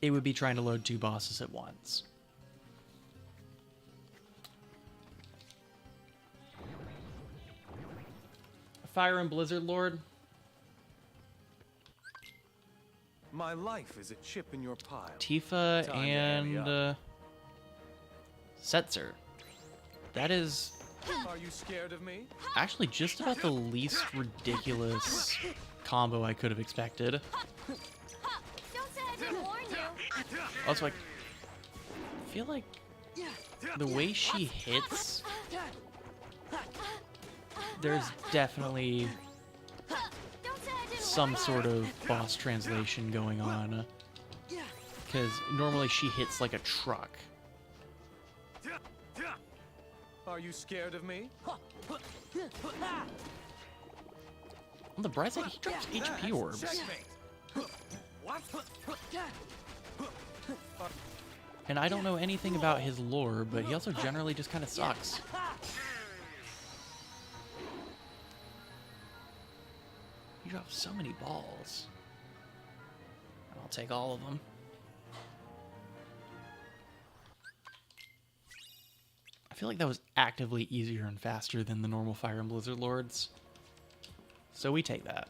it would be trying to load 2 bosses at once. Fire and Blizzard Lord. My life is a chip in your pile. Tifa Time to hurry and Setzer. That is Are you scared of me? actually just about the least ridiculous combo I could have expected. Don't say I didn't warn you. Also, I feel like the way she hits, there's definitely Don't say I didn't some sort of boss translation going on. Because normally she hits like a truck. Are you scared of me? On the bright side, he drops HP orbs. What? And I don't know anything about his lore, but he also generally just kind of sucks. He drops so many balls. I'll take all of them. I feel like that was actively easier and faster than the normal Fire and Blizzard Lords. So we take that.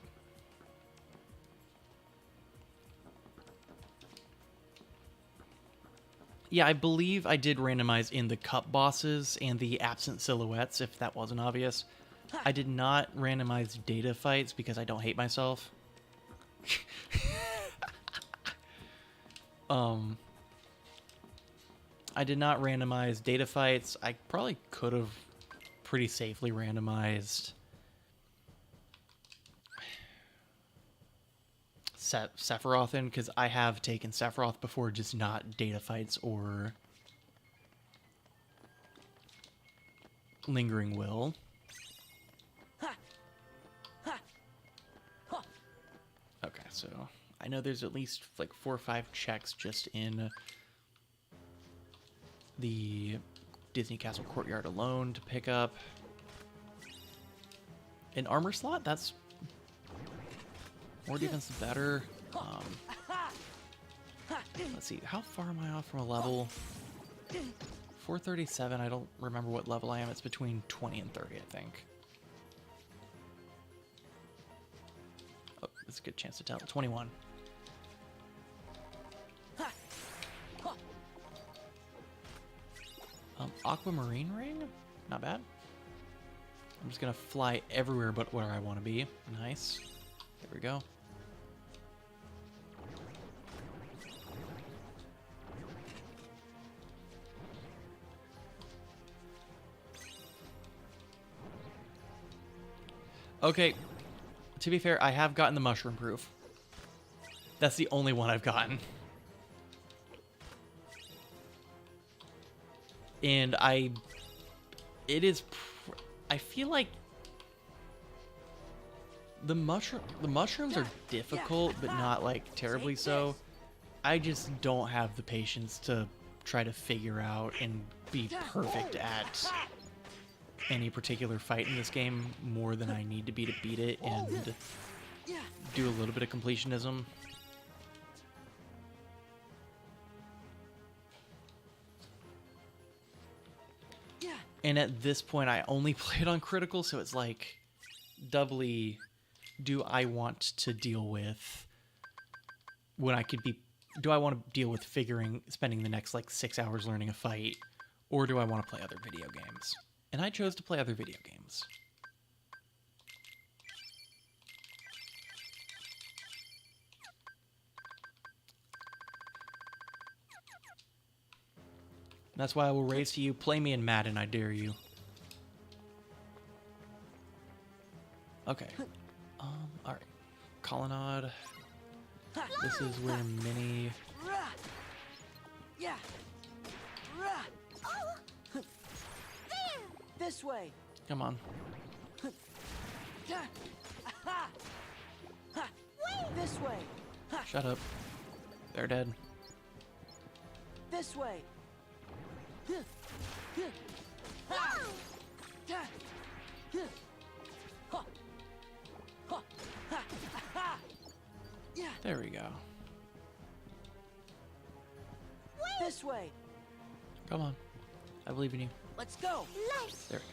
Yeah, I believe I did randomize in the cup bosses and the absent silhouettes, if that wasn't obvious. I did not randomize data fights because I don't hate myself. I did not randomize data fights. I probably could have pretty safely randomized Sephiroth in, because I have taken Sephiroth before, just not data fights or Lingering Will. Okay, so I know there's at least like 4 or 5 checks just in the Disney Castle Courtyard alone to pick up. An armor slot? That's more defense the better. Let's see, how far am I off from a level? 437, I don't remember what level I am. It's between 20 and 30, I think. Oh, that's a good chance to tell. 21. Aquamarine Ring? Not bad. I'm just gonna fly everywhere but where I want to be. Nice. There we go. Okay, to be fair, I have gotten the mushroom proof. That's the only one I've gotten. And I feel like the mushrooms are difficult, but not like terribly so. I just don't have the patience to try to figure out and be perfect at any particular fight in this game more than I need to be to beat it and do a little bit of completionism. And at this point, I only play it on critical, so it's like doubly, do I want to deal with when I could be, do I want to deal with spending the next like 6 hours learning a fight, or do I want to play other video games? And I chose to play other video games. That's why I will raise to you, play me in Madden, I dare you. Okay. Alright. Colonnade. This is where Minnie... This way. Come on. This way. Shut up. They're dead. This way. There we go. This way. Come on. I believe in you. Let's go. There we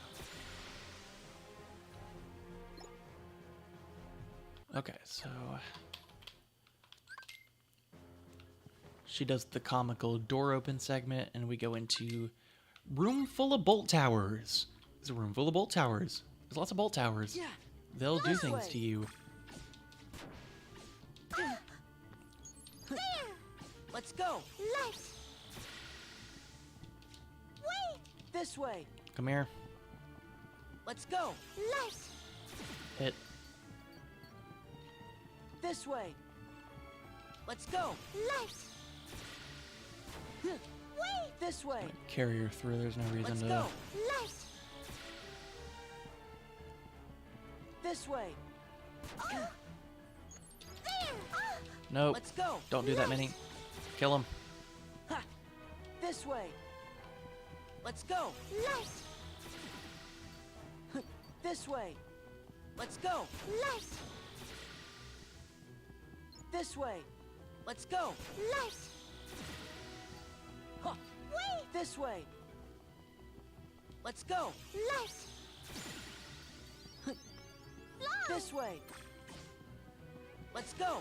go. Okay, so... She does the comical door open segment, and we go into room full of bolt towers. It's a room full of bolt towers. There's lots of bolt towers. Yeah. They'll do things to you. Let's go. This way. Come here. Let's go. Hit. This way. Let's go. This way. Carry her through. There's no reason Let's to... go. This way. Nope. Let's go. Don't do that, Minnie. Kill him. This way. Let's go. This way. Let's go. This way. Let's go. This way. Let's go. This way. Let's go.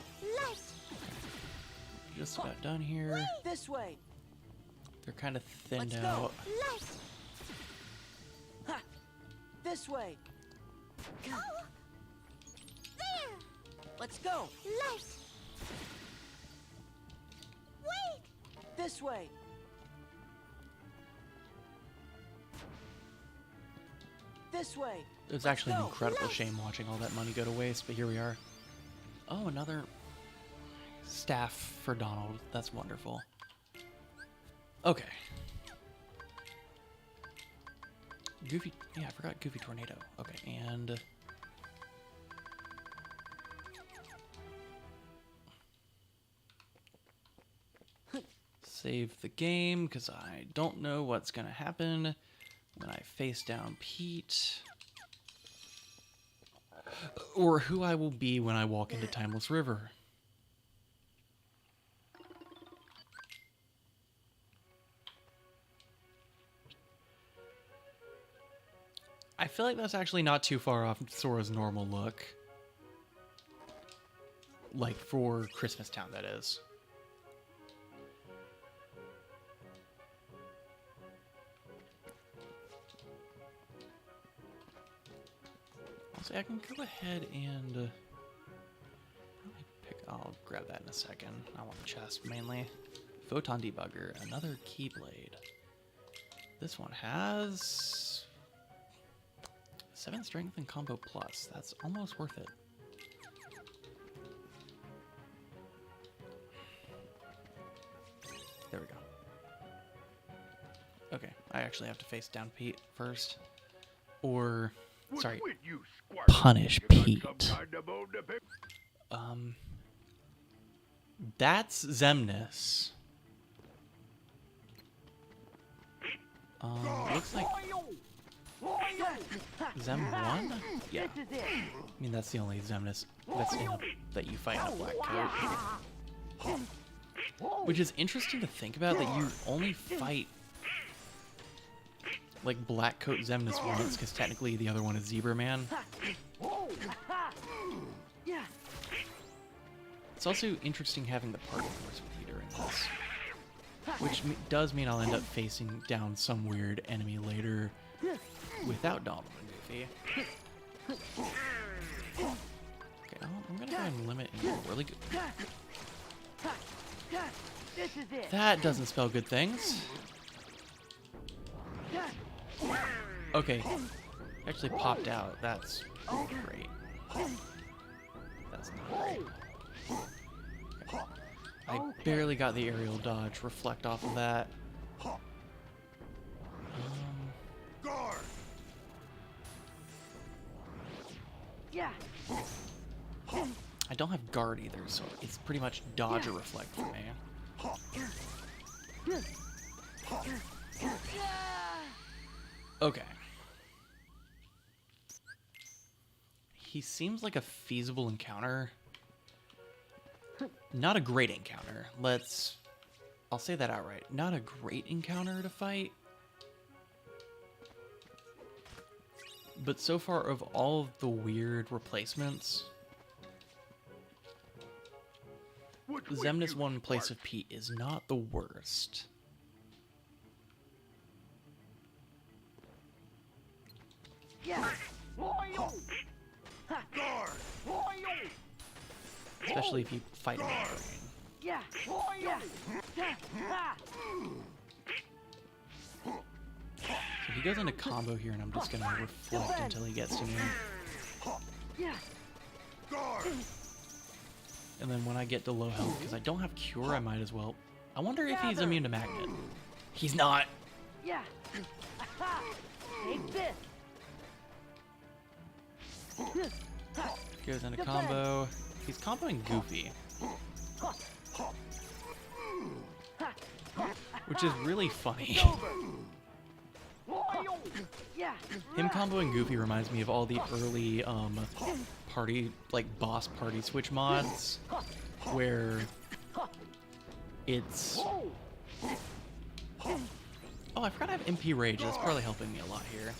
Just about done here. This way. They're kind of thinned Let's go. out. This way. Let's go. This way. This way. It was actually an go. incredible shame watching all that money go to waste, but here we are. Oh, another staff for Donald. That's wonderful. Okay. Goofy... Yeah, I forgot Goofy Tornado. Okay, and... Save the game, because I don't know what's going to happen when I face down Pete. Or who I will be when I walk into Timeless River. I feel like that's actually not too far off Sora's normal look. Like, for Christmas Town, that is. So I can go ahead and... I'll grab that in a second. I want the chest, mainly. Photon Debugger, another Keyblade. This one has... 7 strength and combo plus. That's almost worth it. There we go. Okay, I actually have to face down Pete first. Or, sorry, punish Pete. That's Zemnis. Looks like Zem 1? Yeah. I mean, that's the only Zemnis that you fight in a black coat. Which is interesting to think about, that you only fight like black coat Zemnis once, because technically the other one is Zebra Man. It's also interesting having the party force with you during this. Which does mean I'll end up facing down some weird enemy later without Donald and Goofy. Okay, I'm gonna go ahead and limit into really good. That doesn't spell good things. Okay, actually popped out. That's great. That's not great. Okay. I barely got the aerial dodge reflect off of that. I don't have guard either, so it's pretty much dodge or reflect for me. Okay. He seems like a feasible encounter. Not a great encounter. I'll say that outright. Not a great encounter to fight. But so far, of all of the weird replacements, Zemnis 1 in place of Pete is not the worst. Especially if you fight him in the So he goes into combo here, and I'm just gonna reflect until he gets to me. And then when I get to low health, because I don't have cure, I might as well. I wonder if he's immune to magnet. He's not. Goes into combo. He's comboing Goofy. Which is really funny. Him comboing Goofy reminds me of all the early party, like boss party switch mods, where it's... Oh, I forgot I have MP Rage. That's probably helping me a lot here.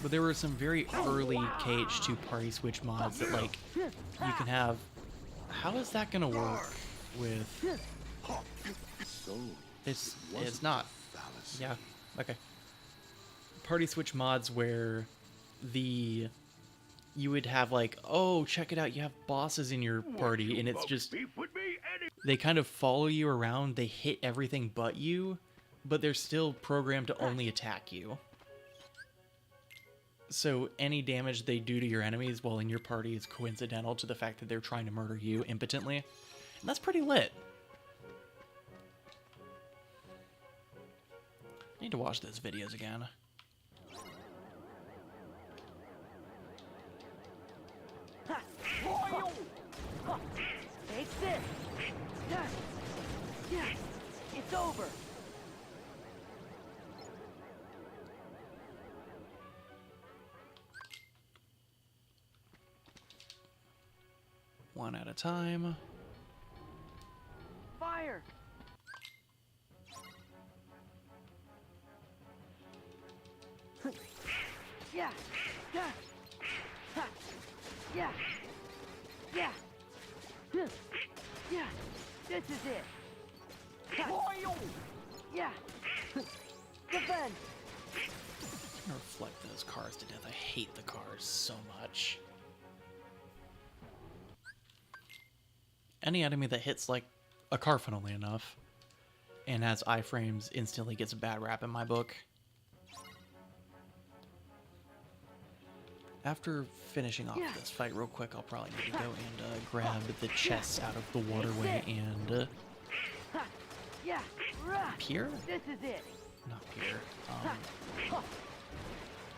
But there were some very early KH2 party switch mods that, like, you can have... How is that gonna work with... It's not. Yeah, okay. Party switch mods where you would have like, oh, check it out, you have bosses in your party, and it's just, they kind of follow you around, they hit everything but you, but they're still programmed to only attack you. So any damage they do to your enemies while in your party is coincidental to the fact that they're trying to murder you impotently. And that's pretty lit. I need to watch those videos again. Take this. It's over. One at a time. Fire. Yeah. This is it. Yeah. Defend. I'm gonna reflect those cars to death. I hate the cars so much. Any enemy that hits like a car, funnily enough, and has iframes instantly gets a bad rap in my book. After finishing off this fight real quick, I'll probably need to go and grab the chests out of the waterway and Yeah. Rah. Pier? This is it. Not pier.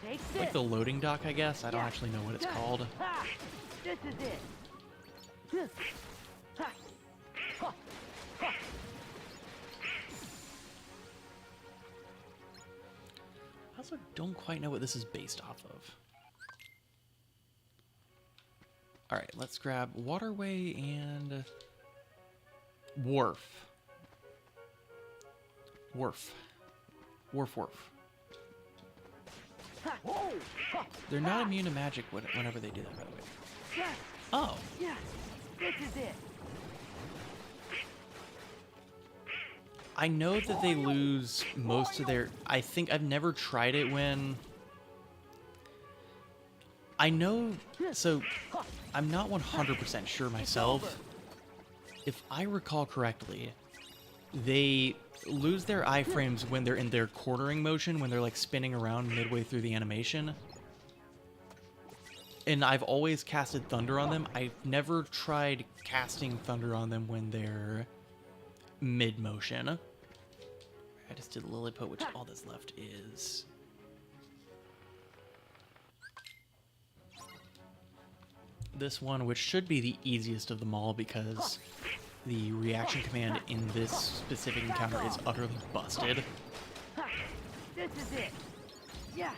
Take Like this. the loading dock, I guess. I don't actually know what it's called. Ha. This is it. Ha. Ha. Ha. I also don't quite know what this is based off of. Alright, let's grab waterway and wharf. Wharf. Wharf, wharf. Whoa. Ha. They're not immune to magic whenever they do that, by the way. Yeah. Oh, Yeah. This is it. I know that they lose most of their... I think I've never tried it when... I know... So, I'm not 100% sure myself. If I recall correctly, they lose their iframes when they're in their quartering motion, when they're like spinning around midway through the animation. And I've always casted Thunder on them. I've never tried casting Thunder on them when they're mid-motion. I just did Lilliput, which all that's left is... this one, which should be the easiest of them all because the reaction command in this specific encounter is utterly busted. This is it. Yeah.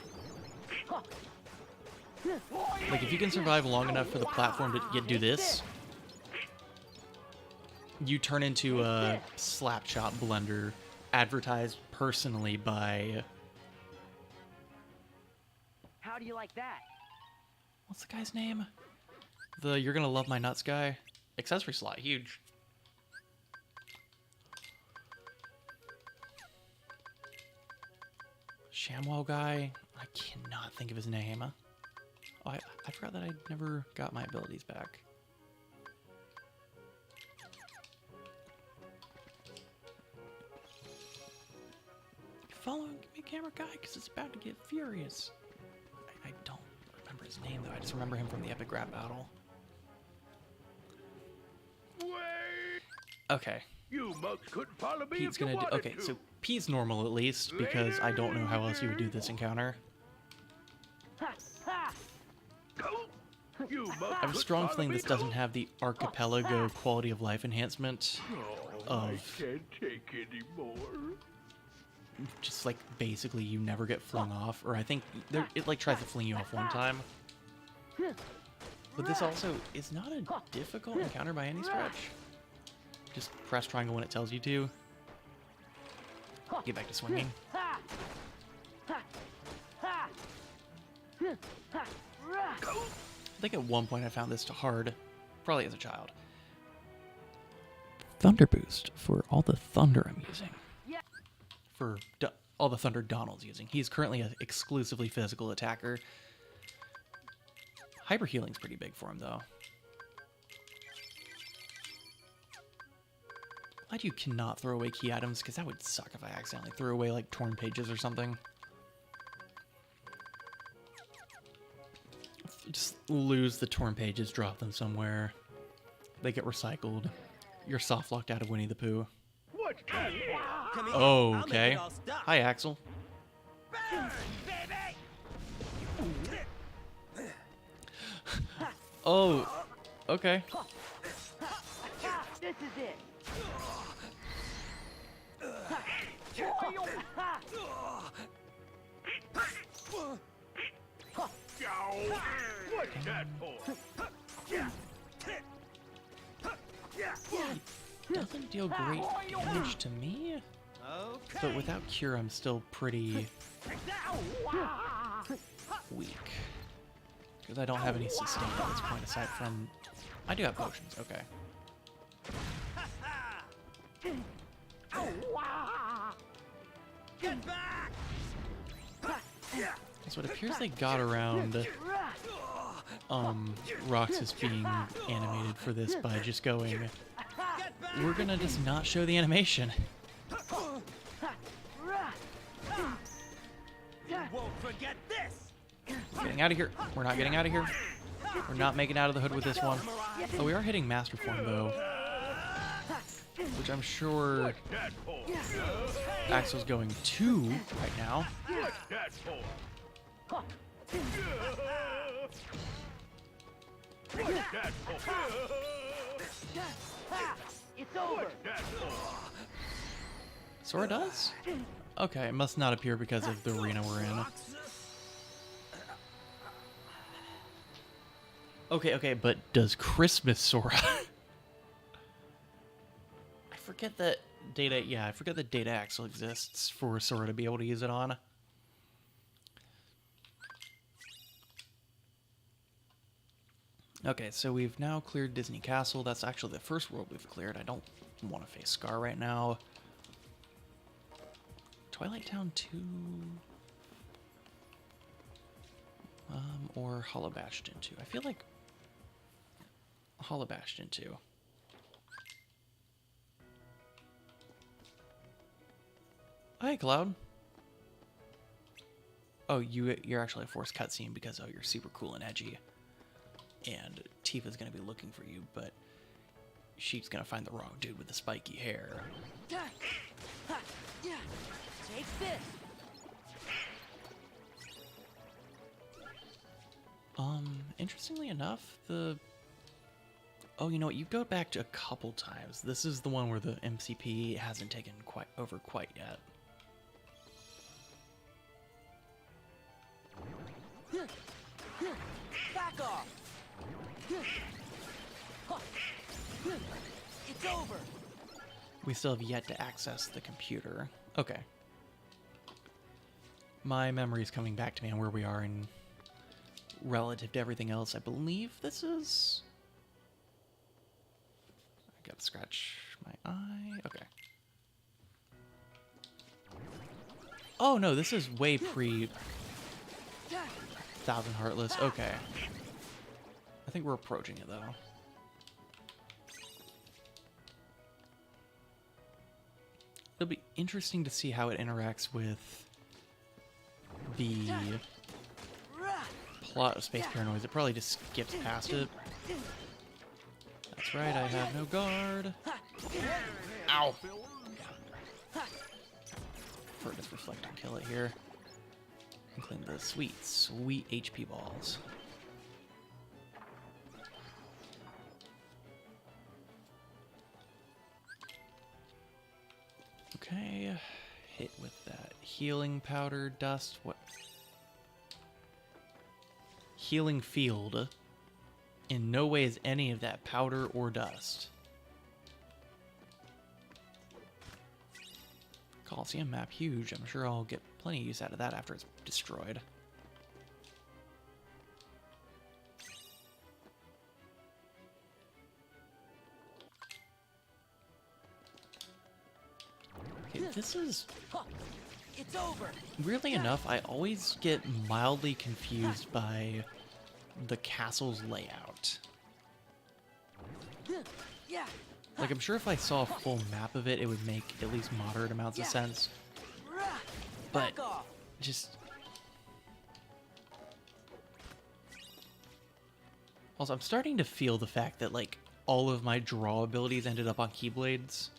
Like, if you can survive long enough for the platform to do this, you turn into a slapshot blender advertised personally by... How do you like that? what's the guy's name? The You're Gonna Love My Nuts guy? Accessory slot, huge. Shamwell guy? I cannot think of his name. Oh, I forgot that I never got my abilities back. Following me, camera guy, because it's about to get furious. I don't remember his name, though. I just remember him from the epic rap battle. Okay. You monks couldn't follow me Pete's if you gonna do... wanted Okay, to. so Pete's normal at least, because I don't know how else you would do this encounter. Ha, ha. You monks I have a couldn't strong follow feeling me, this doesn't have the archipelago quality of life enhancement Oh, I of can't take anymore. just like basically you never get flung off, or I think it like tries to fling you off one time. But this also is not a difficult encounter by any stretch. Just press triangle when it tells you to. Get back to swinging. Ha. Ha. Ha. Ha. Rah. I think at one point I found this hard, probably as a child. Thunder boost for all the thunder I'm using. Yeah. For all the thunder Donald's using. He's currently an exclusively physical attacker. Hyper healing's pretty big for him though. Glad you cannot throw away key items, because that would suck if I accidentally threw away like torn pages or something. Just lose the torn pages, drop them somewhere. They get recycled. You're soft locked out of Winnie the Pooh. What's that for? Oh, okay. Hi, Axel. Oh, okay. This is it. What's that for? Doesn't deal great damage to me, but without cure, I'm still pretty weak. Because I don't have any sustain at this point, aside from... I do have potions, okay. Get back! So it appears they got around Roxas being animated for this by just going, we're gonna just not show the animation. You won't forget this! Getting out of here. We're not getting out of here. We're not making out of the hood with this one. Oh, we are hitting Master Form though. which I'm sure What's that for? Axel's going to right now. What's that for? What's that for? It's over. What's that for? Sora does? Okay, it must not appear because of the arena we're in. Okay, but does Christmas Sora? I forget that I forget that Data Axle exists for Sora to be able to use it on. Okay, so we've now cleared Disney Castle. That's actually the first world we've cleared. I don't want to face Scar right now. Twilight Town 2... or Hollow Bastion 2. I feel like Hollow Bastion 2. Hi, Cloud. Oh, you're actually a forced cutscene because you're super cool and edgy. And Tifa's gonna be looking for you, but she's gonna find the wrong dude with the spiky hair. Take this. Interestingly enough, oh, you know what? You go back to a couple times. This is the one where the MCP hasn't taken over quite yet. Back off. It's over. We still have yet to access the computer. Okay. My memory is coming back to me on where we are in relative to everything else. I believe this is... I gotta scratch my eye. Okay. Oh no, this is way pre... Thousand Heartless. Okay. I think we're approaching it though. It'll be interesting to see how it interacts with the plot of Space Paranoids. It probably just skips past it. That's right, I have no guard. Ow! For this reflect and kill it here. And clean the sweet HP balls. Okay, hit with that healing powder dust. What? Healing field. In no way is any of that powder or dust. Coliseum map huge. I'm sure I'll get plenty of use out of that after it's destroyed. Okay, this is... It's over. Weirdly enough, I always get mildly confused by the castle's layout. Like, I'm sure if I saw a full map of it, it would make at least moderate amounts of sense. But just... Also, I'm starting to feel the fact that, like, all of my draw abilities ended up on Keyblades.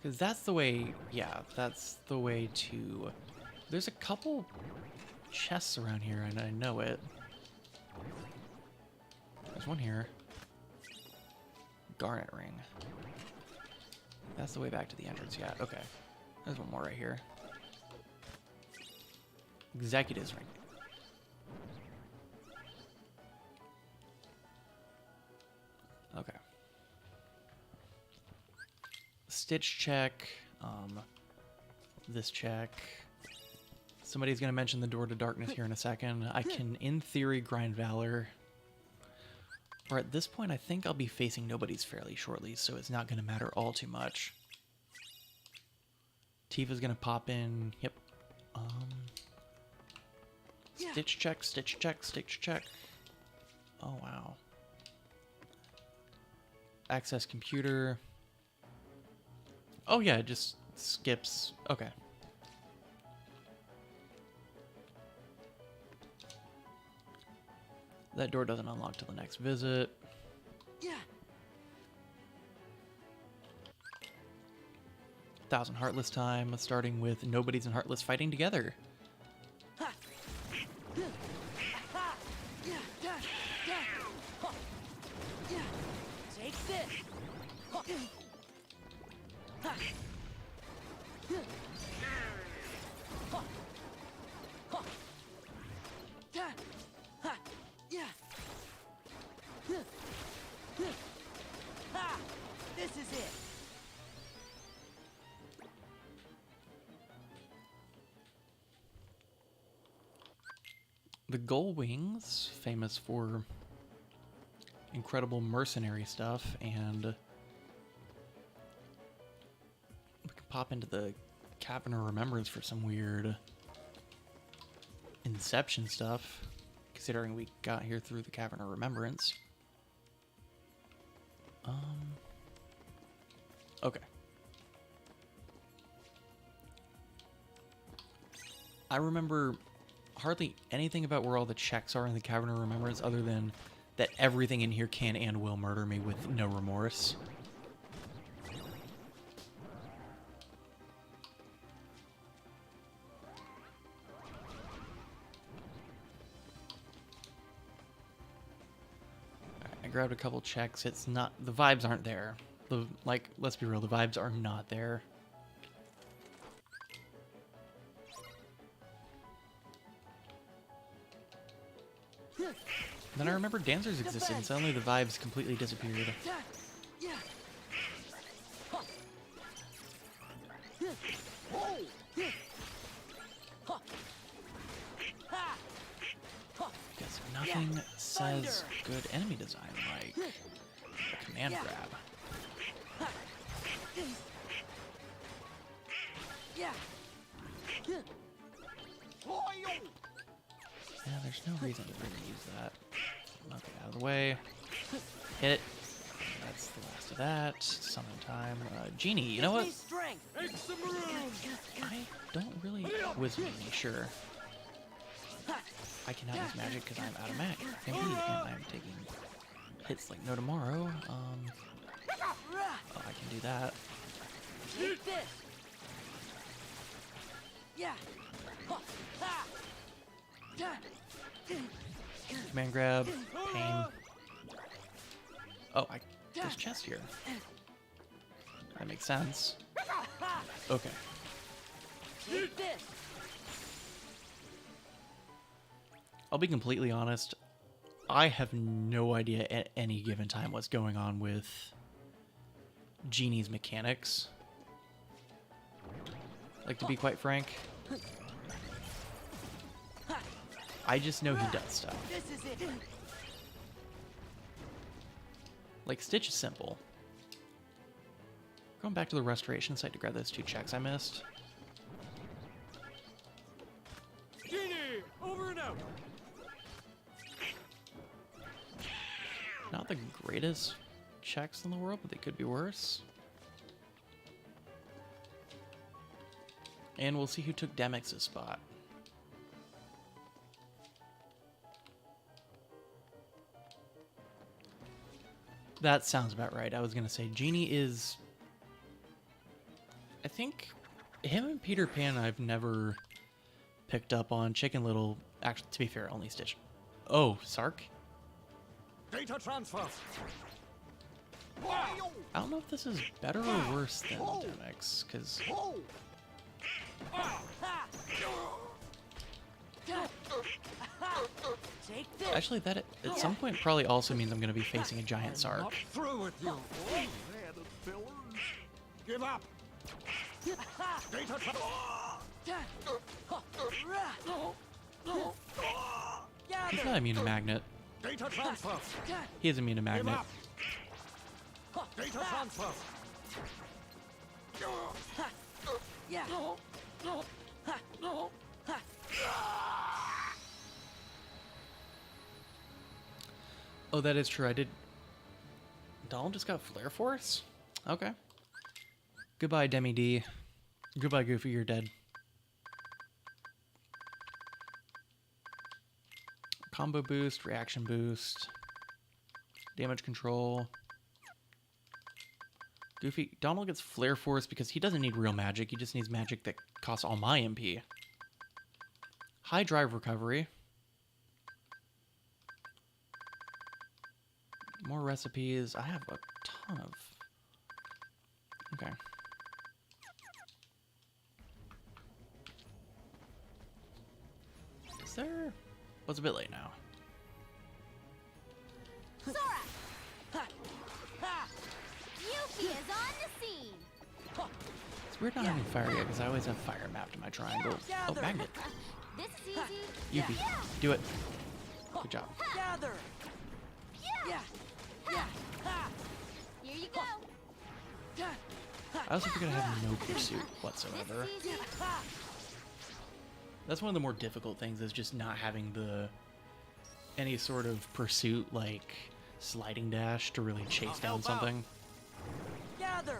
Because that's the way, yeah, that's the way to... There's a couple chests around here, and I know it. There's one here. Garnet ring. That's the way back to the entrance, yeah, okay. There's one more right here. Executive's ring. Okay. Stitch check. This check. Somebody's gonna mention the door to darkness here in a second. I can, in theory, grind Valor. Or at this point, I think I'll be facing nobody's fairly shortly, so it's not gonna matter all too much. Tifa's gonna pop in. Yep. Stitch check, stitch check, stitch check. Oh, wow. Access computer. Oh, yeah, it just skips. Okay. That door doesn't unlock till the next visit. 1,000 Heartless time, starting with Nobodies and Heartless fighting together. Take this. This is it. The Gull Wings, famous for incredible mercenary stuff, and we can pop into the Cavern of Remembrance for some weird Inception stuff, considering we got here through the Cavern of Remembrance. Okay. I remember hardly anything about where all the checks are in the Cavern of Remembrance other than that everything in here can and will murder me with no remorse. I grabbed a couple checks. It's not, the vibes aren't there. Like, let's be real, the vibes are not there. Then I remember dancers existed, and suddenly the vibes completely disappeared. Because nothing says good enemy design like a command grab. Yeah, there's no reason to really use that. Okay, out of the way. Hit it. That's the last of that. Summon time. Genie, you know what? I don't really wisdom me, sure. I cannot use magic because I'm out of magic. Indeed, and I'm taking hits like no tomorrow. Oh, I can do that. Take this. Yeah. Command grab. Pain. Oh, there's chest here. That makes sense. Okay. Take this. I'll be completely honest. I have no idea at any given time what's going on with Genie's mechanics. Like, to be quite frank, I just know he does stuff. This is it. Like, Stitch is simple. Going back to the restoration site to grab those 2 checks I missed. Genie, over and out. Not the greatest checks in the world, but they could be worse. And we'll see who took Demex's spot. That sounds about right. I was going to say Genie is... I think him and Peter Pan I've never picked up on. Chicken Little, actually, to be fair, only Stitch. Oh, Sark? Data transfer. I don't know if this is better or worse than Demex, because... Take this. Actually, that at some point probably also means I'm going to be facing a giant Sark. Through with you. Give up. Data He's not immune to magnet. Data transfer. He is immune to magnet. Data transfer. Yeah. Oh, that is true. I did... Donald just got Flare Force? Okay. Goodbye, Demi D. Goodbye, Goofy. You're dead. Combo boost, reaction boost, damage control. Goofy. Donald gets Flare Force because he doesn't need real magic. He just needs magic that costs all my MP. High drive recovery. More recipes. I have a ton of... Okay. Is there... Well, it's a bit late now. Sora! Yuki is on the scene! It's weird not having fire yet, because I always have fire mapped to my triangle. Oh, magnet. This is easy. Yuffie, do it. Good job. Gather. Yeah. Here you go. I also figured I have no pursuit whatsoever. This is easy. That's one of the more difficult things, is just not having any sort of pursuit, like sliding dash, to really chase down something. Gather.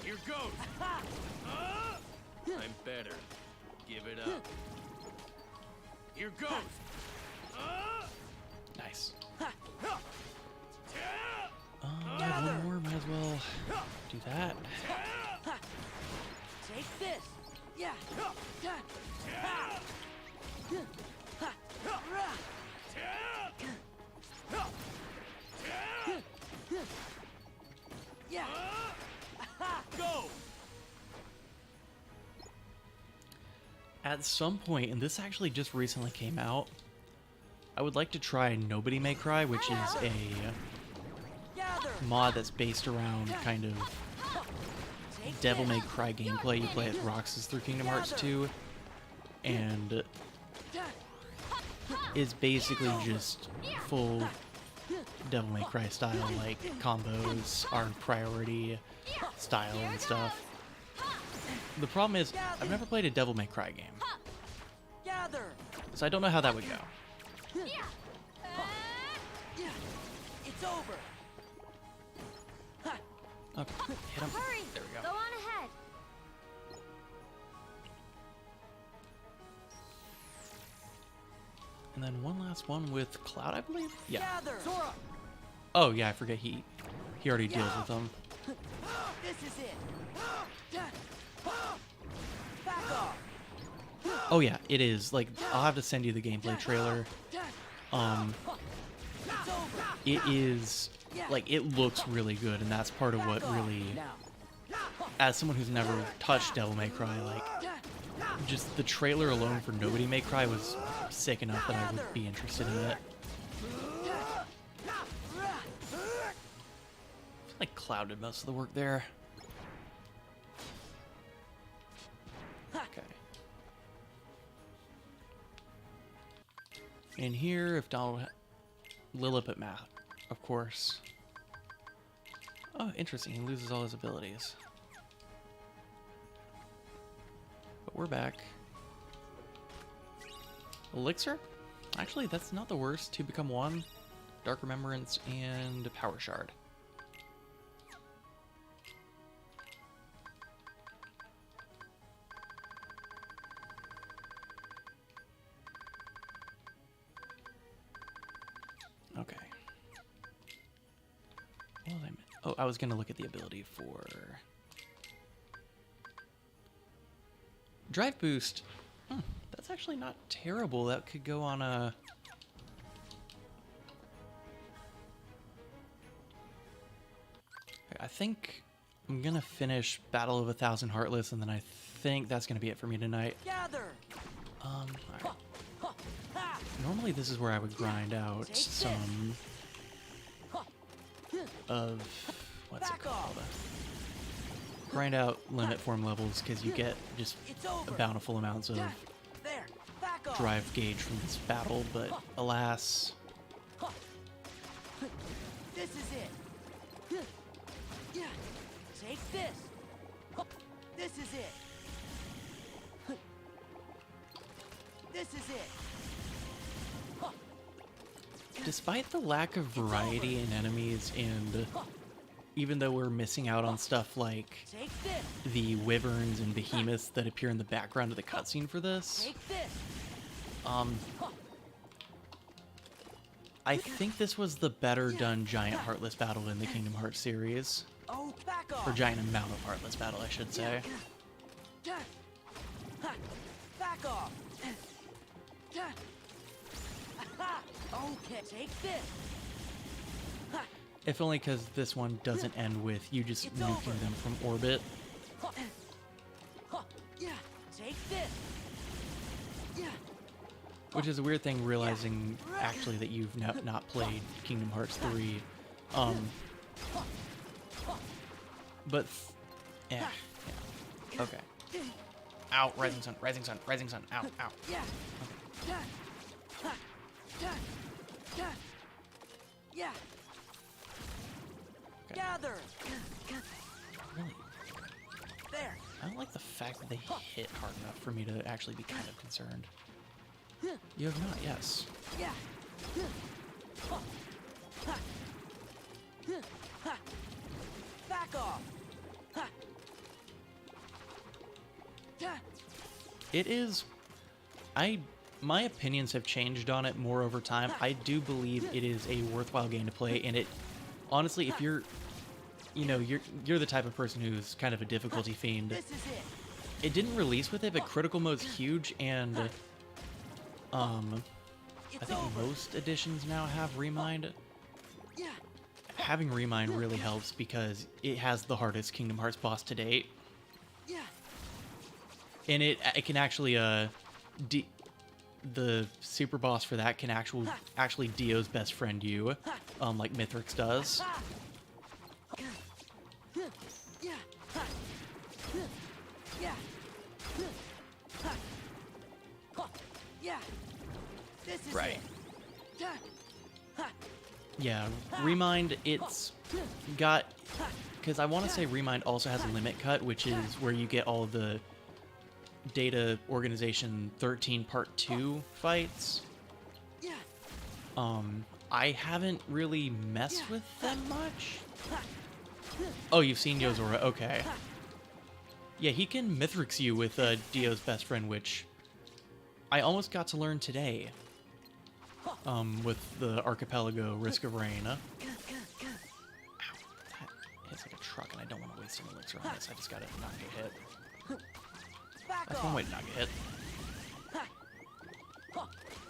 Here goes. I'm better. Give it up. Here goes. Nice. I have one more, might as well do that. Take this. Yeah. Yeah. Go. At some point, and this actually just recently came out, I would like to try Nobody May Cry, which is a Gather. mod that's based around kind of Devil May Cry gameplay. You play as Roxas through Kingdom Hearts 2, and is basically just full Devil May Cry style, like combos, are priority style and stuff. The problem is, I've never played a Devil May Cry game, Gather. so I don't know how that would go. Yeah. It's over. Okay, hit him. Hurry! There we Go go. on ahead. And then one last one with Cloud, I believe? Yeah. Gather. Sora. Oh, yeah, I forget he already deals with them. This is it. Back off. Oh, yeah, it is. Like, I'll have to send you the gameplay trailer. It's over. It is, like, it looks really good, and that's part of what really, as someone who's never touched Devil May Cry, like, just the trailer alone for Nobody May Cry was sick enough that I would be interested in it. I feel like Cloud did most of the work there. Okay. And here, if Donald... Lilliput map, of course. Oh, interesting. He loses all his abilities. But we're back. Elixir? Actually, that's not the worst. 2 become 1. Dark Remembrance and Power Shard. Okay. What was I meant? Oh, I was going to look at the ability for... Drive Boost. That's actually not terrible. That could go on a... I think I'm going to finish Battle of 1,000 Heartless, and then I think that's going to be it for me tonight. Gather. Alright. Normally this is where I would grind out some of, what's it called? Grind out limit form levels, because you get just bountiful amounts of drive gauge from this battle, but alas... This is it. Take this. This is it. This is it. Despite the lack of variety in enemies, and even though we're missing out on stuff like the wyverns and behemoths that appear in the background of the cutscene for this, I think this was the better done giant Heartless battle in the Kingdom Hearts series. Oh, back off. Or giant amount of Heartless battle, I should say. Back off. Okay, take this. If only because this one doesn't end with you just It's nuking over. them from orbit. Yeah, take this. Yeah. Which is a weird thing, realizing actually that you've not played Kingdom Hearts 3. But, yeah. Okay. Ow, rising sun, rising sun, rising sun, ow, ow. Yeah. Yeah. Okay. Gather. Really? There. I don't like the fact that they hit hard enough for me to actually be kind of concerned. You have not, yes. Yeah. Back off. It is... My opinions have changed on it more over time. I do believe it is a worthwhile game to play, and it... Honestly, if you're... You know, you're the type of person who's kind of a difficulty fiend. This is it. It didn't release with it, but critical mode's huge, and... I It's think over. most editions now have Remind. Yeah. Having Remind really helps because it has the hardest Kingdom Hearts boss to date. Yeah. And it can actually, the super boss for that can actually Dio's best friend you, like Mithrix does. Yeah. Yeah. Yeah. This is Right. it. Yeah, Remind, it's got... Because I want to say Remind also has a limit cut, which is where you get all the Data Organization 13 Part 2 fights. Yeah. I haven't really messed with them much. Oh, you've seen Yozora, okay. Yeah, he can Mithrix you with Dio's best friend, which I almost got to learn today. With the Archipelago Risk of Rain. Ow, that hits like a truck, and I don't want to waste an elixir on this. I just gotta not get hit. Back That's off. one way to not get hit.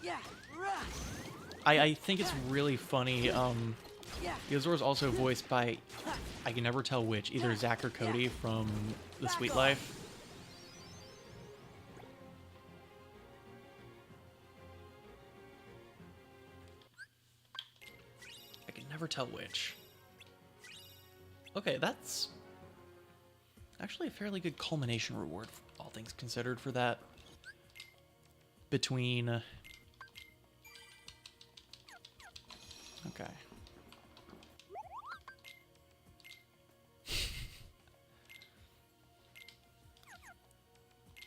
Yeah. I think it's really funny. Yeah. Yozora's also voiced by, I can never tell which, either Zack or Cody from The Sweet Life. I can never tell which. Okay, that's actually a fairly good culmination reward, all things considered, for that. Between... Okay.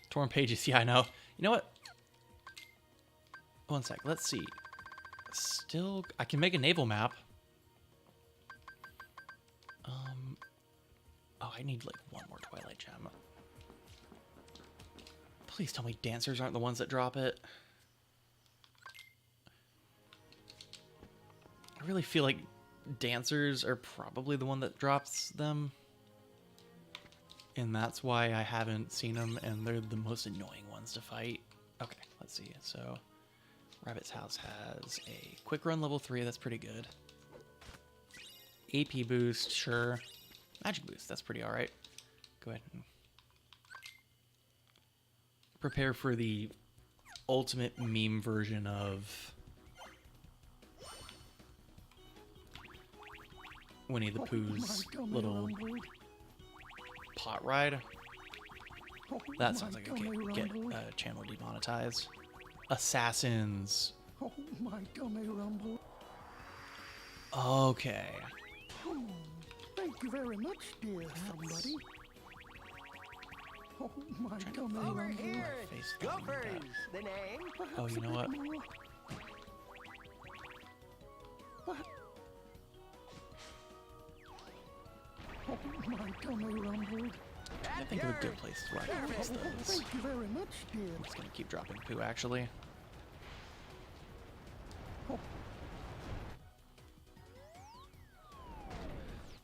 Torn pages, yeah, I know. You know what? One sec, let's see. Still, I can make a naval map. Oh, I need like one more Twilight Gem. Please tell me dancers aren't the ones that drop it. I really feel like dancers are probably the one that drops them. And that's why I haven't seen them, and they're the most annoying ones to fight. Okay, let's see. So, Rabbit's House has a quick run level 3, that's pretty good. AP boost, sure. Magic boost, that's pretty alright. Go ahead and prepare for the ultimate meme version of Winnie the Pooh's little pot ride. That sounds like okay. Get channel demonetized. Assassins. Oh my gummy rumble. Okay. Thank you very much, dear somebody. Oh my gummy Over rumble. here. Face down, Gophers. The name. Oh, you know what? What? Oh my gummy rumble. I think of a good place where I can place those. Thank you very much, dear. I'm just gonna keep dropping poo, actually.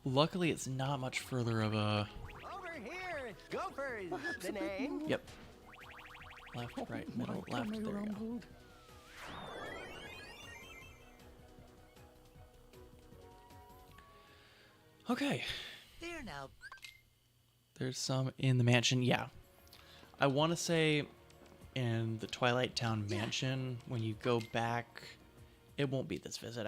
Luckily, it's not much further of a... Over here. Gophers. The name? Yep. Left, right, middle, left. There we go. Rumbled. Okay. There now. There's some in the mansion. Yeah. I want to say in the Twilight Town mansion, when you go back, it won't be this visit.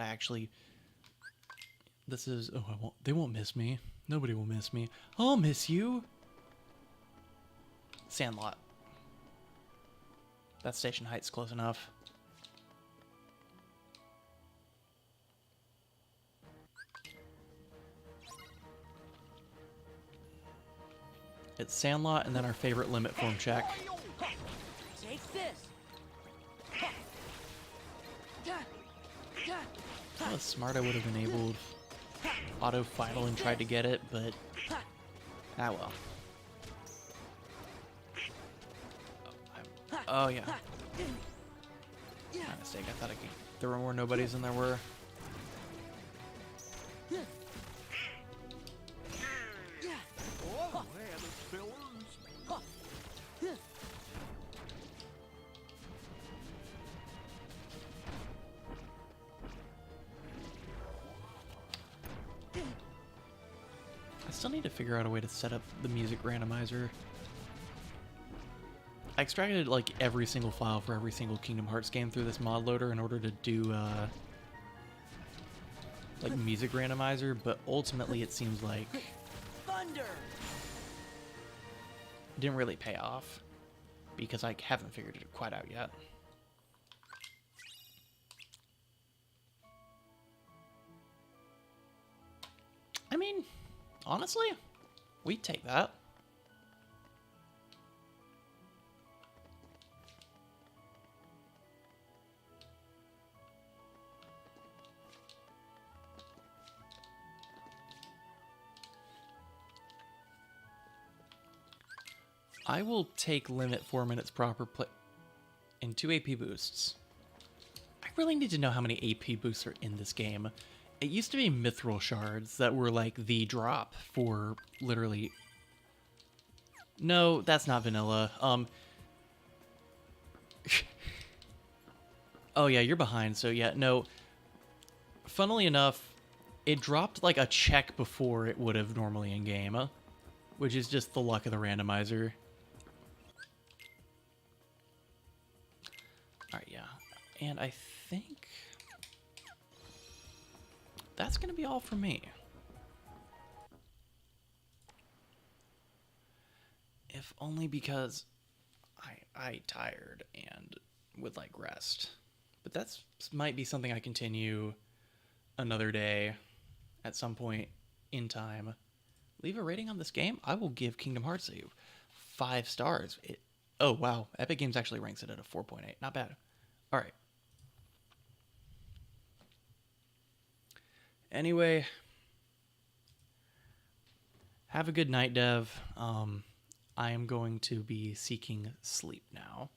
This is... Oh, they won't miss me. Nobody will miss me. I'll miss you. Sandlot. That's Station Heights close enough. It's Sandlot and then our favorite limit form check. Take this. That was smart. I would have enabled auto final and tried to get it, but ah well. Oh yeah. My mistake. I thought there were more nobodies than there were. I still need to figure out a way to set up the music randomizer. I extracted like every single file for every single Kingdom Hearts game through this mod loader in order to do like music randomizer, but ultimately it seems like Thunder. it didn't really pay off because I haven't figured it quite out yet. I mean, honestly, we'd take that. I will take limit 4 minutes proper play and 2 AP boosts. I really need to know how many AP boosts are in this game. It used to be mithril shards that were like the drop for literally... No, that's not vanilla. Oh yeah, you're behind, so yeah, no. Funnily enough, it dropped like a check before it would have normally in game, which is just the luck of the randomizer. Alright, yeah. And I think that's going to be all for me. If only because I tired and would like rest. But that's might be something I continue another day at some point in time. Leave a rating on this game. I will give Kingdom Hearts 5 stars. Oh, wow. Epic Games actually ranks it at a 4.8. Not bad. All right. Anyway, have a good night, Dev. I am going to be seeking sleep now.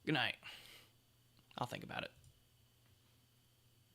Good night. I'll think about it.